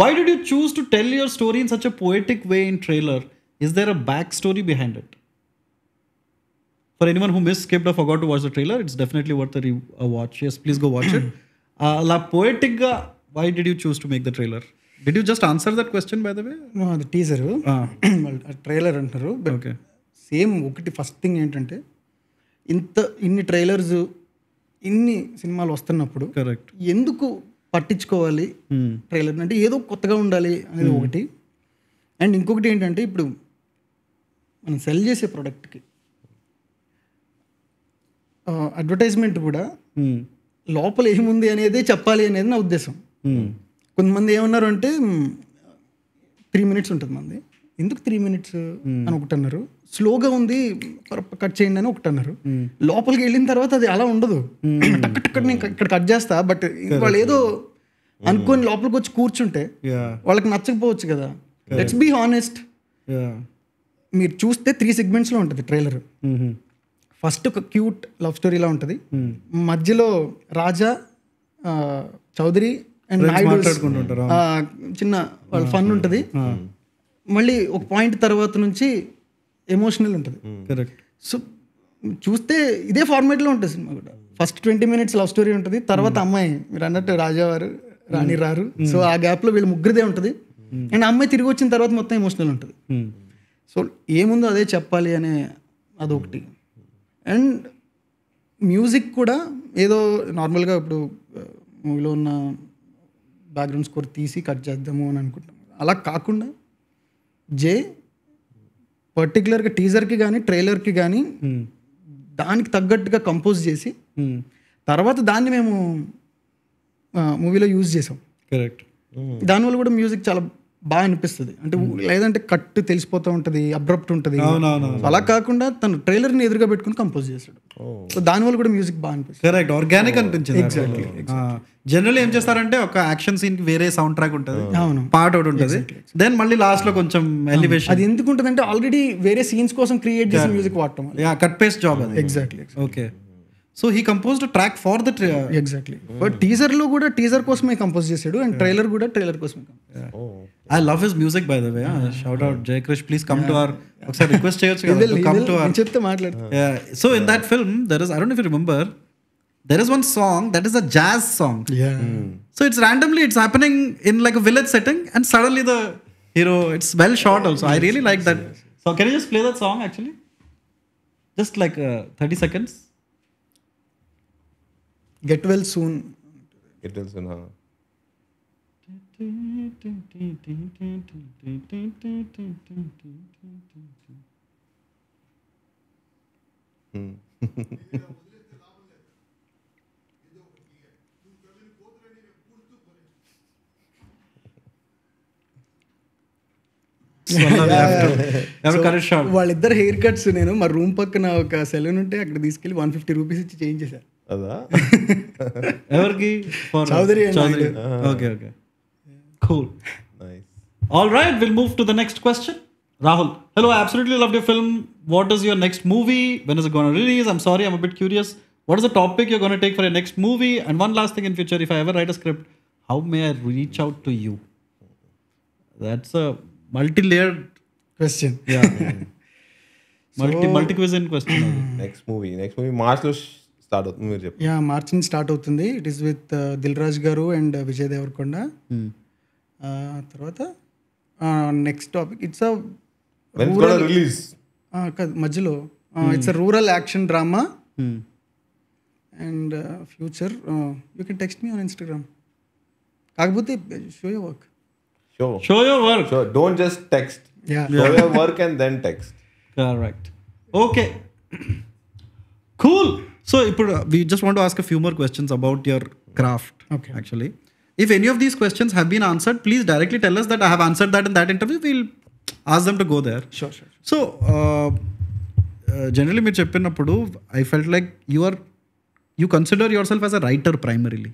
[SPEAKER 1] Why did you choose to tell your story in such a poetic way in trailer? Is there a backstory behind it? For anyone who skipped or forgot to watch the trailer, it's definitely worth a watch. Yes, please go watch it. La poetic ga, why did you choose to make the trailer? Did you just answer that question, by the way?
[SPEAKER 3] No, అది టీజర్ ట్రైలర్ అంటారు. But
[SPEAKER 1] Okay.
[SPEAKER 3] సేమ్ ఒకటి ఫస్ట్ థింగ్ ఏంటంటే ఇన్ని ట్రైలర్స్ ఇన్ని సినిమాలు వస్తున్నప్పుడు
[SPEAKER 1] Correct.
[SPEAKER 3] ఎందుకు పట్టించుకోవాలి ట్రైలర్ అంటే ఏదో కొత్తగా ఉండాలి అనేది ఒకటి. అండ్ ఇంకొకటి ఏంటంటే ఇప్పుడు మనం సెల్ చేసే ప్రోడక్ట్కి అడ్వర్టైజ్మెంట్ కూడా లోపల ఏముంది అనేది చెప్పాలి అనేది నా ఉద్దేశం. కొంతమంది ఏమన్నారు అంటే 3 minutes ఉంటుంది మంది, ఎందుకు 3 minutes అని ఒకటి అన్నారు. స్లోగా ఉంది కట్ చేయండి అని ఒకటి అన్నారు. లోపలికి వెళ్ళిన తర్వాత అది అలా ఉండదు. టక్ నేను ఇక్కడ కట్ చేస్తా, బట్ వాళ్ళు ఏదో అనుకొని లోపలికి వచ్చి కూర్చుంటే వాళ్ళకి నచ్చకపోవచ్చు కదా. Let's be honest. మీరు చూస్తే 3 segments ఉంటుంది ట్రైలర్. ఫస్ట్ ఒక క్యూట్ లవ్ స్టోరీలా ఉంటుంది, మధ్యలో రాజా చౌదరి అండ్ నాయుడు చిన్న వాళ్ళ ఫన్ ఉంటుంది, మళ్ళీ ఒక పాయింట్ తర్వాత నుంచి ఎమోషనల్ ఉంటుంది. సో చూస్తే ఇదే ఫార్మేట్లో ఉంటుంది సినిమా కూడా. ఫస్ట్ 20 minutes లవ్ స్టోరీ ఉంటుంది, తర్వాత అమ్మాయి మీరు అన్నట్టు రాజావారు రాణి రారు, సో ఆ గ్యాప్లో వీళ్ళు ముగ్గురిదే ఉంటుంది. అండ్ అమ్మాయి తిరిగి వచ్చిన తర్వాత మొత్తం ఎమోషనల్ ఉంటుంది. సో ఏముందో అదే చెప్పాలి అనే అదొకటి. అండ్ మ్యూజిక్ కూడా ఏదో నార్మల్గా ఇప్పుడు మూవీలో ఉన్న బ్యాక్గ్రౌండ్ స్కోర్ తీసి కట్ చేద్దాము అని అనుకుంటాం, అలా కాకుండా పర్టికులర్గా టీజర్కి కానీ ట్రైలర్కి కానీ దానికి తగ్గట్టుగా కంపోజ్ చేసి తర్వాత దాన్ని మేము మూవీలో యూజ్ చేసాం.
[SPEAKER 1] కరెక్ట్.
[SPEAKER 3] దానివల్ల కూడా మ్యూజిక్ చాలా బాగా అనిపిస్తుంది. అంటే లేదంటే కట్ తెలిసిపోతూ ఉంటుంది, అబ్రప్ట్ ఉంటుంది. అలా కాకుండా తను ట్రైలర్ని ఎదురుగా పెట్టుకుని కంపోజ్ చేశాడు. సో దానివల్ల కూడా మ్యూజిక్ బాగా అనిపిస్తుంది.
[SPEAKER 1] కరెక్ట్, ఆర్గానిక్ అనిపించింది. జనరల్ ఏం చేస్తారంటే ఒక యాక్షన్ సీన్ కి వేరే సౌండ్ ట్రాక్ ఉంటుంది, పార్ట్ ఒకటి ఉంటుంది, దెన్ మళ్ళీ లాస్ట్ లో కొంచెం ఎలివేషన్.
[SPEAKER 3] అది ఎందుకు ఉంటుంది అంటే ఆల్రెడీ వేరే సీన్స్ కోసం క్రియేట్ చేసిన మ్యూజిక్ వాడటం.
[SPEAKER 1] కట్ పేస్ట్ జాబ్ అది.
[SPEAKER 3] Exactly.
[SPEAKER 1] Okay. So he composed track for the
[SPEAKER 3] exactly. But teaser లో కూడా టీజర్ కోసమే కంపోజ్ చేశాడు, అండ్ ట్రైలర్ కూడా ట్రైలర్ కోసమే.
[SPEAKER 1] I love his music, by the way. Shout out Jay Krish. Please come to our. ఒకసారి రిక్వెస్ట్ చేయొచ్చు కదా, come to our.
[SPEAKER 3] చెప్తే మాట్లాడు.
[SPEAKER 1] Yeah. So in that film there is, I don't know if you remember, there is one song that is a jazz song.
[SPEAKER 3] Yeah.
[SPEAKER 1] So it's randomly it's happening in like a village setting, and suddenly the hero, it's well shot also. I really like that. So can you just play that song actually? Just like 30 seconds.
[SPEAKER 3] Get well soon.
[SPEAKER 2] Get well soon.
[SPEAKER 3] వాళ్ళిద్దరు హెయిర్ కట్స్ నేను మా రూమ్ పక్కన ఒక సెలూన్ ఉంటే అక్కడ తీసుకెళ్లి 150 రూపీస్ ఇచ్చి చేంజ్ చేశారు.
[SPEAKER 1] ఎవరికి?
[SPEAKER 3] Chowdary.
[SPEAKER 1] Okay okay, cool. Nice. All right, we'll move to the next question. Rahul, hello, I absolutely loved your film. What is your next movie? When is it going to release? I'm sorry, I'm a bit curious. What is the topic you're going to take for your next movie? And one last thing in future, if I ever write a script, how may I reach out to you? That's a multi-layered
[SPEAKER 3] question.
[SPEAKER 1] Yeah. multi-cuisine question.
[SPEAKER 2] Next movie March లో స్టార్ట్ అవుతుంది, మీరు చెప్పండి.
[SPEAKER 3] యా, మార్చ్ నుంచి స్టార్ట్ అవుతుంది. It is with Dil Raju garu and Vijay Deverakonda. తర్వాత నెక్స్ట్ టాపిక్ ఇట్స్
[SPEAKER 2] రిలీజ్
[SPEAKER 3] మధ్యలో it's rural action drama and future. You can text me on Instagram. కాకపోతే show your work.
[SPEAKER 1] Show your work.
[SPEAKER 2] Don't just text.
[SPEAKER 3] Yeah.
[SPEAKER 2] Show your work and then text.
[SPEAKER 1] Correct. Okay. Cool. So we just want to ask a few more questions about your craft.
[SPEAKER 3] Okay.
[SPEAKER 1] Actually, if any of these questions have been answered, please directly tell us that I have answered that in that interview. We'll ask them to go there.
[SPEAKER 3] Sure.
[SPEAKER 1] So generally మీరు చెప్పినప్పుడు I felt like you consider yourself as a writer primarily.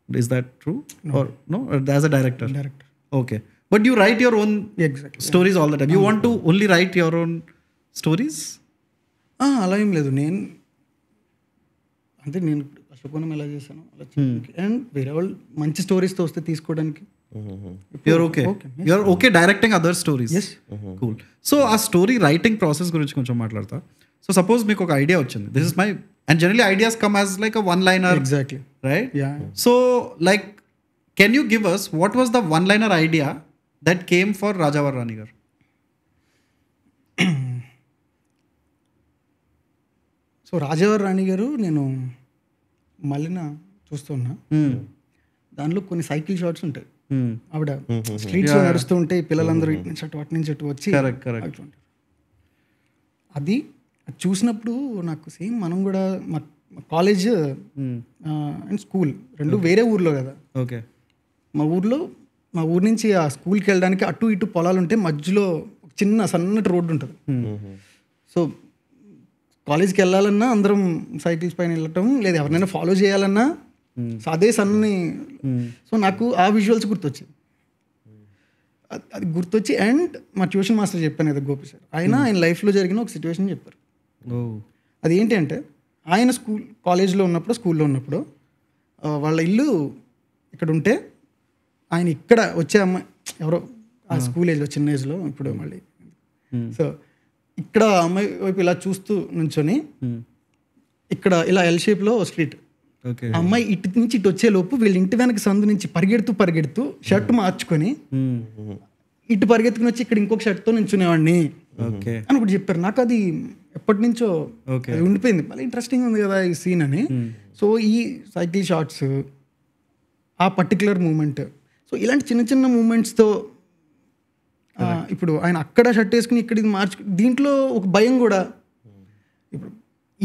[SPEAKER 1] Is that true? Or no? As a director?
[SPEAKER 3] Director.
[SPEAKER 1] Okay. But you write your own
[SPEAKER 3] Exactly.
[SPEAKER 1] stories all the time. You want to only write your own stories?
[SPEAKER 3] అలా ఏం లేదు. నేను ఇప్పుడు అశోకోనం ఎలా చేశాను అలా అండ్ వేరే వాళ్ళు మంచి స్టోరీస్తో వస్తే తీసుకోవడానికి
[SPEAKER 1] You're okay. You're okay directing other stories.
[SPEAKER 3] Yes.
[SPEAKER 1] Cool. So ఆ స్టోరీ రైటింగ్ ప్రాసెస్ గురించి కొంచెం మాట్లాడతా. సో సపోజ్ మీకు ఒక ఐడియా వచ్చింది. This is my and generally ideas come as like a one liner.
[SPEAKER 3] Exactly.
[SPEAKER 1] Right?
[SPEAKER 3] Yeah.
[SPEAKER 1] So like can you give us what was the one liner idea that came for Rajavar Rani garu?
[SPEAKER 3] సో రాజావారి రాణి గారు నేను మళ్ళీ చూస్తున్నా, దానిలో కొన్ని సైకిల్ షాట్స్ ఉంటాయి. ఆవిడ స్ట్రీట్స్ లో నడుస్తూ ఉంటే పిల్లలందరూ ఇటు నుంచి అటు వచ్చి అట్లుంటారు. అది చూసినప్పుడు నాకు సేమ్ మనం కూడా మా కాలేజ్ అండ్ స్కూల్ రెండు వేరే ఊర్లో కదా.
[SPEAKER 1] ఓకే.
[SPEAKER 3] మా ఊరు నుంచి ఆ స్కూల్కి వెళ్ళడానికి అటు ఇటు పొలాలు ఉంటే మధ్యలో చిన్న సన్నటి రోడ్డు ఉంటుంది. సో కాలేజ్కి వెళ్ళాలన్నా అందరం సైకిల్స్ పైన వెళ్ళటం, లేదా ఎవరినైనా ఫాలో చేయాలన్నా అదే సన్నని. సో నాకు ఆ విజువల్స్ అది గుర్తొచ్చి అండ్ మా ట్యూషన్ మాస్టర్ చెప్పాను కదా గోపి సార్, ఆయన లైఫ్లో జరిగిన ఒక సిచ్యువేషన్ చెప్పారు. అది ఏంటి అంటే ఆయన కాలేజ్లో ఉన్నప్పుడు స్కూల్లో ఉన్నప్పుడు వాళ్ళ ఇల్లు ఇక్కడ ఉంటే ఆయన ఇక్కడ వచ్చే అమ్మాయి ఎవరో ఆ స్కూల్ ఏజ్లో చిన్న ఏజ్లో ఇప్పుడు మళ్ళీ సో ఇక్కడ అమ్మాయి వైపు ఇలా చూస్తూ నుంచొని ఇక్కడ ఇలా ఎల్ షేప్లో స్ట్రీట్, అమ్మాయి ఇటు నుంచి ఇటు వచ్చే లోపు వీళ్ళ ఇంటి వెనక సందు నుంచి పరిగెడుతూ షర్ట్ మార్చుకొని ఇటు పరిగెత్తుకుని వచ్చి ఇక్కడ ఇంకొక షర్ట్తో నించునేవాడిని అని ఒకటి చెప్పారు. నాకు అది ఎప్పటి నుంచో ఉండిపోయింది, మళ్ళీ ఇంట్రెస్టింగ్ ఉంది కదా ఈ సీన్ అని. సో ఈ సైకిల్ షాట్స్, ఆ పర్టికులర్ మూమెంట్, సో ఇలాంటి చిన్న చిన్న మూమెంట్స్తో ఇప్పుడు ఆయన అక్కడ షర్ట్ వేసుకుని ఇక్కడ ఇది దీంట్లో ఒక భయం కూడా, ఇప్పుడు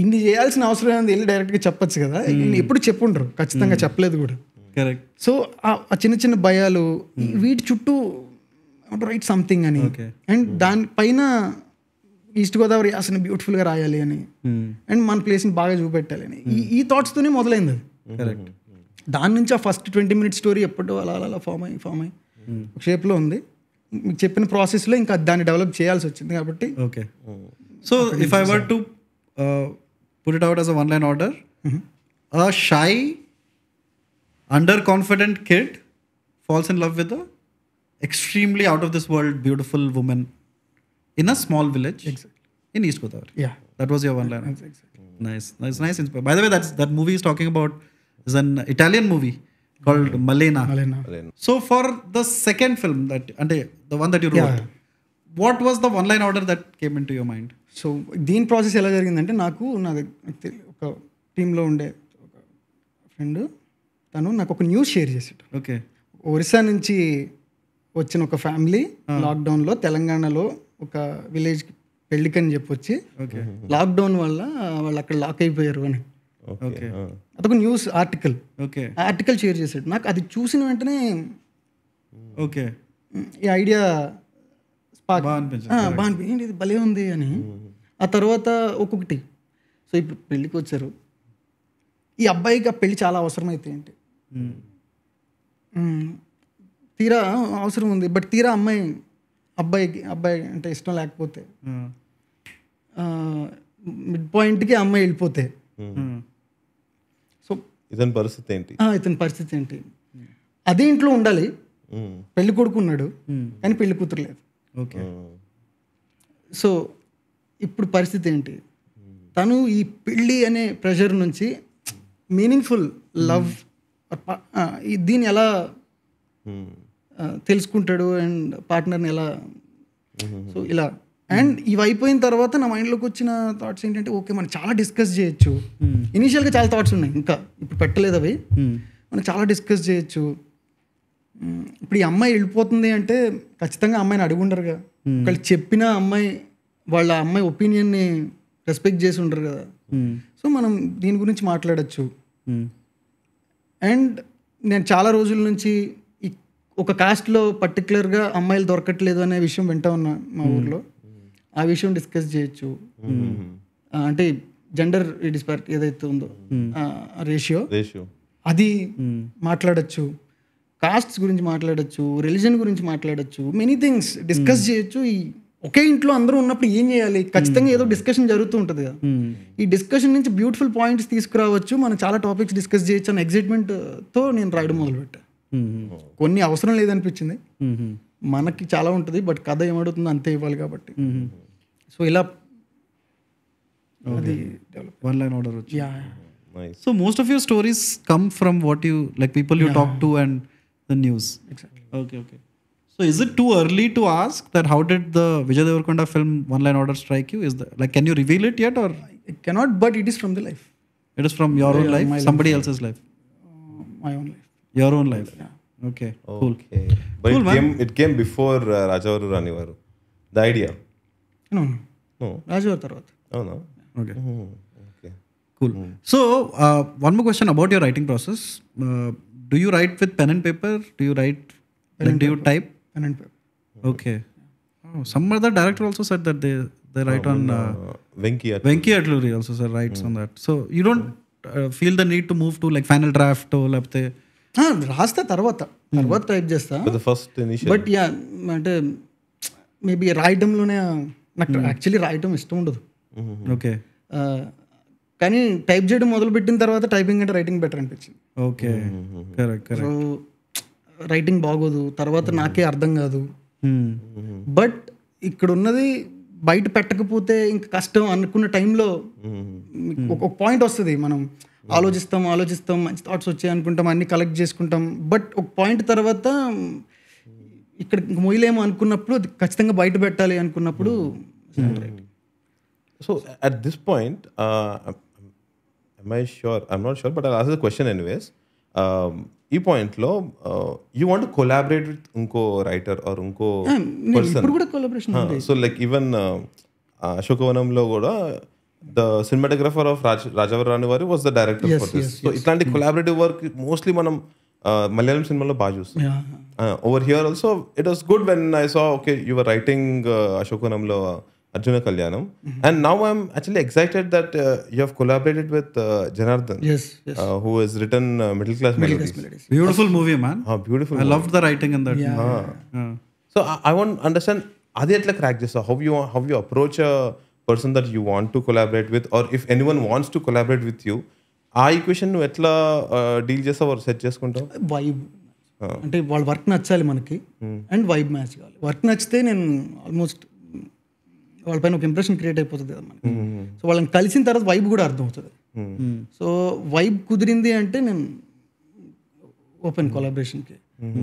[SPEAKER 3] ఇన్ని చేయాల్సిన అవసరం ఏంది వెళ్ళి డైరెక్ట్గా చెప్పచ్చు కదా, ఎప్పుడు చెప్పుండరు, ఖచ్చితంగా చెప్పలేదు కూడా.
[SPEAKER 1] కరెక్ట్.
[SPEAKER 3] సో ఆ చిన్న చిన్న భయాలు వీటి చుట్టూ రైట్ సంథింగ్ అని, అండ్ దానిపైన ఈస్ట్ గోదావరి అసలు బ్యూటిఫుల్గా రాయాలి అని, అండ్ మన ప్లేస్ని బాగా చూపెట్టాలి అని ఈ థాట్స్తోనే మొదలైంది అది.
[SPEAKER 1] కరెక్ట్.
[SPEAKER 3] దాని నుంచి ఆ ఫస్ట్ 20 minutes స్టోరీ ఎప్పుడో అలా ఫామ్ అయ్యి ఒక షేప్లో ఉంది. మీకు చెప్పిన ప్రాసెస్లో ఇంకా దాన్ని డెవలప్ చేయాల్సి వచ్చింది కాబట్టి.
[SPEAKER 1] Okay. So if I were to put it out as a one line order, a shy underconfident kid falls in love with a extremely out of this world beautiful woman in a small village in East Godavari.
[SPEAKER 3] Yeah,
[SPEAKER 1] that was your one line.
[SPEAKER 3] Exactly.
[SPEAKER 1] Nice by the way, that movie is talking about is an Italian movie called Malena. So for the second film that the one that you wrote, what was the one line order that came into your mind?
[SPEAKER 3] So దీని ప్రాసెస్ ఎలా జరిగిందంటే నాకు ఒక టీంలో ఉండే ఒక ఫ్రెండ్ నాకు ఒక న్యూస్ షేర్ చేసాడు.
[SPEAKER 1] ఓకే.
[SPEAKER 3] ఒరిస్సా నుంచి వచ్చిన ఒక ఫ్యామిలీ లాక్డౌన్లో తెలంగాణలో ఒక విలేజ్కి పెళ్ళికని చెప్పొచ్చి లాక్డౌన్ వల్ల వాళ్ళు అక్కడ లాక్ అయిపోయారు అని.
[SPEAKER 1] ఓకే.
[SPEAKER 3] అదొక న్యూస్ ఆర్టికల్.
[SPEAKER 1] ఓకే.
[SPEAKER 3] ఆ ఆర్టికల్ షేర్ చేశాడు. నాకు అది చూసిన వెంటనే
[SPEAKER 1] ఓకే
[SPEAKER 3] ఈ ఐడియా
[SPEAKER 1] బాగా
[SPEAKER 3] అనిపించింది, ఇది భలే ఉంది అని. ఆ తర్వాత ఒక్కొక్కటి, సో ఇప్పుడు పెళ్ళికి వచ్చారు, ఈ అబ్బాయికి ఆ పెళ్ళి చాలా అవసరమైతే ఏంటి, తీరా అవసరం ఉంది, బట్ తీరా అబ్బాయి అంటే ఇష్టం లేకపోతే, మిడ్ పాయింట్కి అమ్మాయి వెళ్ళిపోతే, సో
[SPEAKER 2] ఇతని
[SPEAKER 3] పరిస్థితి ఏంటి, అదే ఇంట్లో ఉండాలి, పెళ్లి కొడుకు ఉన్నాడు కానీ పెళ్లి కూతురు లేదు.
[SPEAKER 1] ఓకే.
[SPEAKER 3] సో ఇప్పుడు పరిస్థితి ఏంటి, తను ఈ పెళ్ళి అనే ప్రెషర్ నుంచి మీనింగ్ఫుల్ లవ్ దీన్ని ఎలా తెలుసుకుంటాడు అండ్ పార్ట్నర్ని ఎలా, సో ఇలా. అండ్ ఇవి అయిపోయిన తర్వాత నా మైండ్లోకి వచ్చిన థాట్స్ ఏంటంటే ఓకే మనం చాలా డిస్కస్ చేయొచ్చు. ఇనీషియల్గా చాలా థాట్స్ ఉన్నాయి, ఇంకా ఇప్పుడు పెట్టలేదు అవి, మనం చాలా డిస్కస్ చేయొచ్చు. ఇప్పుడు ఈ అమ్మాయి వెళ్ళిపోతుంది అంటే ఖచ్చితంగా అమ్మాయిని అడుగుండరుగా, ఒకళ్ళు చెప్పిన అమ్మాయి వాళ్ళ అమ్మాయి ఒపీనియన్ని రెస్పెక్ట్ చేసి ఉండరు కదా. సో మనం దీని గురించి మాట్లాడచ్చు. అండ్ నేను చాలా రోజుల నుంచి ఒక కాస్ట్లో పర్టికులర్గా అమ్మాయిలు దొరకట్లేదు అనే విషయం వింటా ఉన్నా మా ఊర్లో. ఆ విషయం డిస్కస్ చేయొచ్చు. అంటే జెండర్ డిస్పారిటీ ఏదైతే ఉందో రేషియో అది మాట్లాడచ్చు. కాస్ట్స్ గురించి మాట్లాడచ్చు, రిలీజన్ గురించి మాట్లాడచ్చు, మెనీ థింగ్స్ డిస్కస్ చేయొచ్చు. ఈ ఒకే ఇంట్లో అందరూ ఉన్నప్పుడు ఏం చేయాలి? ఖచ్చితంగా ఏదో డిస్కషన్ జరుగుతూ ఉంటుంది కదా. ఈ డిస్కషన్ నుంచి బ్యూటిఫుల్ పాయింట్స్ తీసుకురావచ్చు, మనం చాలా టాపిక్స్ డిస్కస్ చేయొచ్చు అనే ఎగ్జైట్మెంట్తో నేను రాయడం మొదలుపెట్టా. కొన్ని అవసరం లేదనిపించింది, మనకి చాలా ఉంటుంది, బట్ కథ ఏమడుతుందో అంతే ఇవ్వాలి కాబట్టి. సో ఇలా
[SPEAKER 1] వన్ లైన్ ఆర్డర్ వచ్చి. So most of your stories come from what you like, people you talk to and the news.
[SPEAKER 3] Exactly.
[SPEAKER 1] Okay. So is it too early to ask that how did the Vijay Devarkonda film One Line Order strike you? Is that, like, can you reveal it yet, or
[SPEAKER 3] I cannot, but it is from the life.
[SPEAKER 1] It is from your own life, somebody else's life?
[SPEAKER 3] My own life.
[SPEAKER 1] Your own life. Yeah. Okay. Cool.
[SPEAKER 2] But
[SPEAKER 1] cool,
[SPEAKER 2] it came before Rajavaru Ranivaru. The idea.
[SPEAKER 3] No. Rajavaru tarvata.
[SPEAKER 2] Oh no.
[SPEAKER 1] Okay. Cool. So, one more question about your writing process. Do you write with pen and paper? Do you write, do you type?
[SPEAKER 3] Pen and paper.
[SPEAKER 1] Okay. Oh, some other director also said that they write on... Venki Atluri also said writes on that. So, you don't feel the need to move to like final draft or లేకపోతే
[SPEAKER 3] రాస్తా తర్వాత టైప్ చేస్తా.
[SPEAKER 2] First initial.
[SPEAKER 3] బట్ యా అంటే మేబీ రాయటంలోనే నాకు యాక్చువల్లీ రాయటం ఇష్టం ఉండదు.
[SPEAKER 1] ఓకే.
[SPEAKER 3] కానీ టైప్ చేయడం మొదలు పెట్టిన తర్వాత టైపింగ్ అంటే రైటింగ్ బెటర్ అనిపించింది.
[SPEAKER 1] ఓకే. కరెక్ట్.
[SPEAKER 3] సో రైటింగ్ బాగోదు, తర్వాత నాకే అర్థం కాదు. బట్ ఇక్కడ ఉన్నది బయట పెట్టకపోతే ఇంకా కష్టం అనుకున్న టైంలో ఒక పాయింట్ వస్తుంది, మనం ఆలోచిస్తాం మంచి థాట్స్ వచ్చాయి అనుకుంటాం, అన్ని కలెక్ట్ చేసుకుంటాం. బట్ ఒక పాయింట్ తర్వాత ఇక్కడ మొయ్యలేమో అనుకున్నప్పుడు ఖచ్చితంగా బయట పెట్టాలి అనుకున్నప్పుడు.
[SPEAKER 2] So at this point, am I sure? I'm not sure, but I'll ask the question anyways. ఈ పాయింట్లో యూ వాంట్ కొలాబరేట్ విత్ ఇంకో రైటర్ ఆర్ ఇంకో పర్సన్. సో లైక్ ఈవెన్ అశోకవనంలో కూడా the cinematographer of Rajavar Ranivari was the director for this. So ఇట్లాంటి కొలాబరేటివ్ వర్క్ మోస్ట్లీ మనం మలయాళం సినిమాలో బాగా చూస్తాం. Over here also it was good when I saw okay you were writing అశోకవనంలో Arjuna Kalyanam, and now I'm actually excited that you have collaborated with Janardhan, who has written Middle Class Melodies.
[SPEAKER 1] Beautiful movie, man.
[SPEAKER 2] Beautiful.
[SPEAKER 1] I loved the writing in that.
[SPEAKER 2] So I want to understand adi etla crack this, how you approach a person that you want to collaborate with, or if anyone wants to collaborate with you, ఆ ఈక్వేషన్ నువ్వు ఎట్లా డీల్ చేస్తావు ఆర్ సెట్ చేసుకుంటావు?
[SPEAKER 3] వైబ్ అంటే వాళ్ళ వర్క్ నచ్చాలి మనకి, అండ్ వైబ్ మ్యాచ్ కావాలి. వర్క్ నచ్చితే నేను ఆల్మోస్ట్ వాళ్ళపైన ఒక ఇంప్రెషన్ క్రియేట్ అయిపోతుంది కదా మనకి. సో వాళ్ళని కలిసిన తర్వాత వైబ్ కూడా అర్థం అవుతుంది. సో వైబ్ కుదిరింది అంటే నేను ఓపెన్ కొలాబరేషన్కి.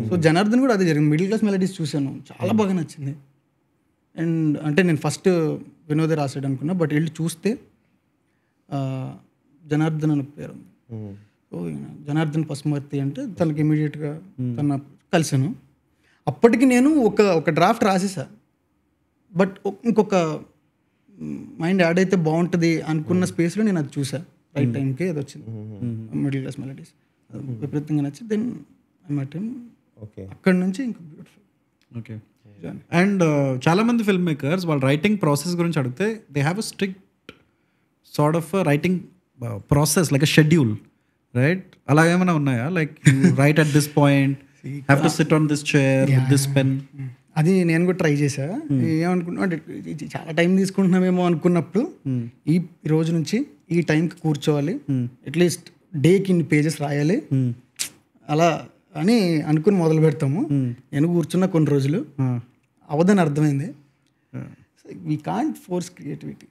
[SPEAKER 3] సో జనార్దన్ కూడా అదే జరిగింది. మిడిల్ క్లాస్ మెలడీస్ చూశాను, చాలా బాగా నచ్చింది. అండ్ అంటే నేను ఫస్ట్ వినోదే రాసాడు అనుకున్నా, బట్ వెళ్ళి చూస్తే జనార్దన్ అని పేరు ఉంది. సో జనార్దన్ పసుమర్తి అంటే తనకి ఇమీడియట్గా తన కలిసాను. అప్పటికి నేను ఒక డ్రాఫ్ట్ రాసేసా, బట్ ఇంకొక మైండ్ యాడ్ అయితే బాగుంటుంది అనుకున్న స్పేస్లో నేను అది చూసా. రైట్ టైంకి అది వచ్చింది, మిడిల్ క్లాస్ మెలడీస్. విపరీతంగా నచ్చి దెన్ ఐ మెట్ హిమ్. అక్కడి నుంచి ఇంకా బ్యూటిఫుల్.
[SPEAKER 1] ఓకే. అండ్ చాలా మంది ఫిల్మ్ మేకర్స్ వాళ్ళ రైటింగ్ ప్రాసెస్ గురించి అడిగితే they have a strict sort of writing process, like a schedule, right? అలా ఏమైనా ఉన్నాయా? Like right at this point, have to SIT on this chair with this pen.
[SPEAKER 3] అది నేను కూడా ట్రై చేశా. ఏమనుకున్నా అంటే చాలా టైం తీసుకుంటున్నామేమో అనుకున్నప్పుడు ఈ రోజు నుంచి ఈ టైంకి కూర్చోవాలి, అట్లీస్ట్ డేకి ఇన్ని పేజెస్ రాయాలి అలా అని అనుకుని మొదలు పెడతాము. నేను కూర్చున్న కొన్ని రోజులు అవదని అర్థమైంది. వీ కాంట్ ఫోర్స్ క్రియేటివిటీ,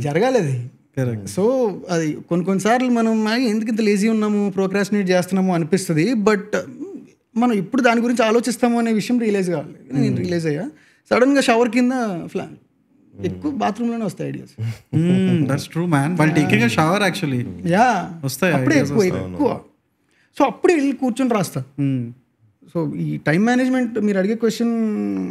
[SPEAKER 3] జరగాలి అది. సో అది కొన్నిసార్లు మనం ఎందుకు ఇంత లేజీ ఉన్నాము, ప్రోక్రాస్టినేట్ చేస్తున్నాము అనిపిస్తుంది. బట్ మనం ఇప్పుడు దాని గురించి ఆలోచిస్తాము అనే విషయం రియలైజ్ కావాలి. నేను రియలైజ్ అయ్యా సడన్గా షవర్ కింద ఎక్కువ బాత్రూంలోనే వస్తాయి ideas.
[SPEAKER 1] That's true man. While taking a shower actually వస్తాయి,
[SPEAKER 3] అప్పుడే ఎక్కువ. సో అప్పుడే వెళ్ళి కూర్చొని రాస్తా. సో ఈ టైం మేనేజ్మెంట్ మీరు అడిగే క్వశ్చన్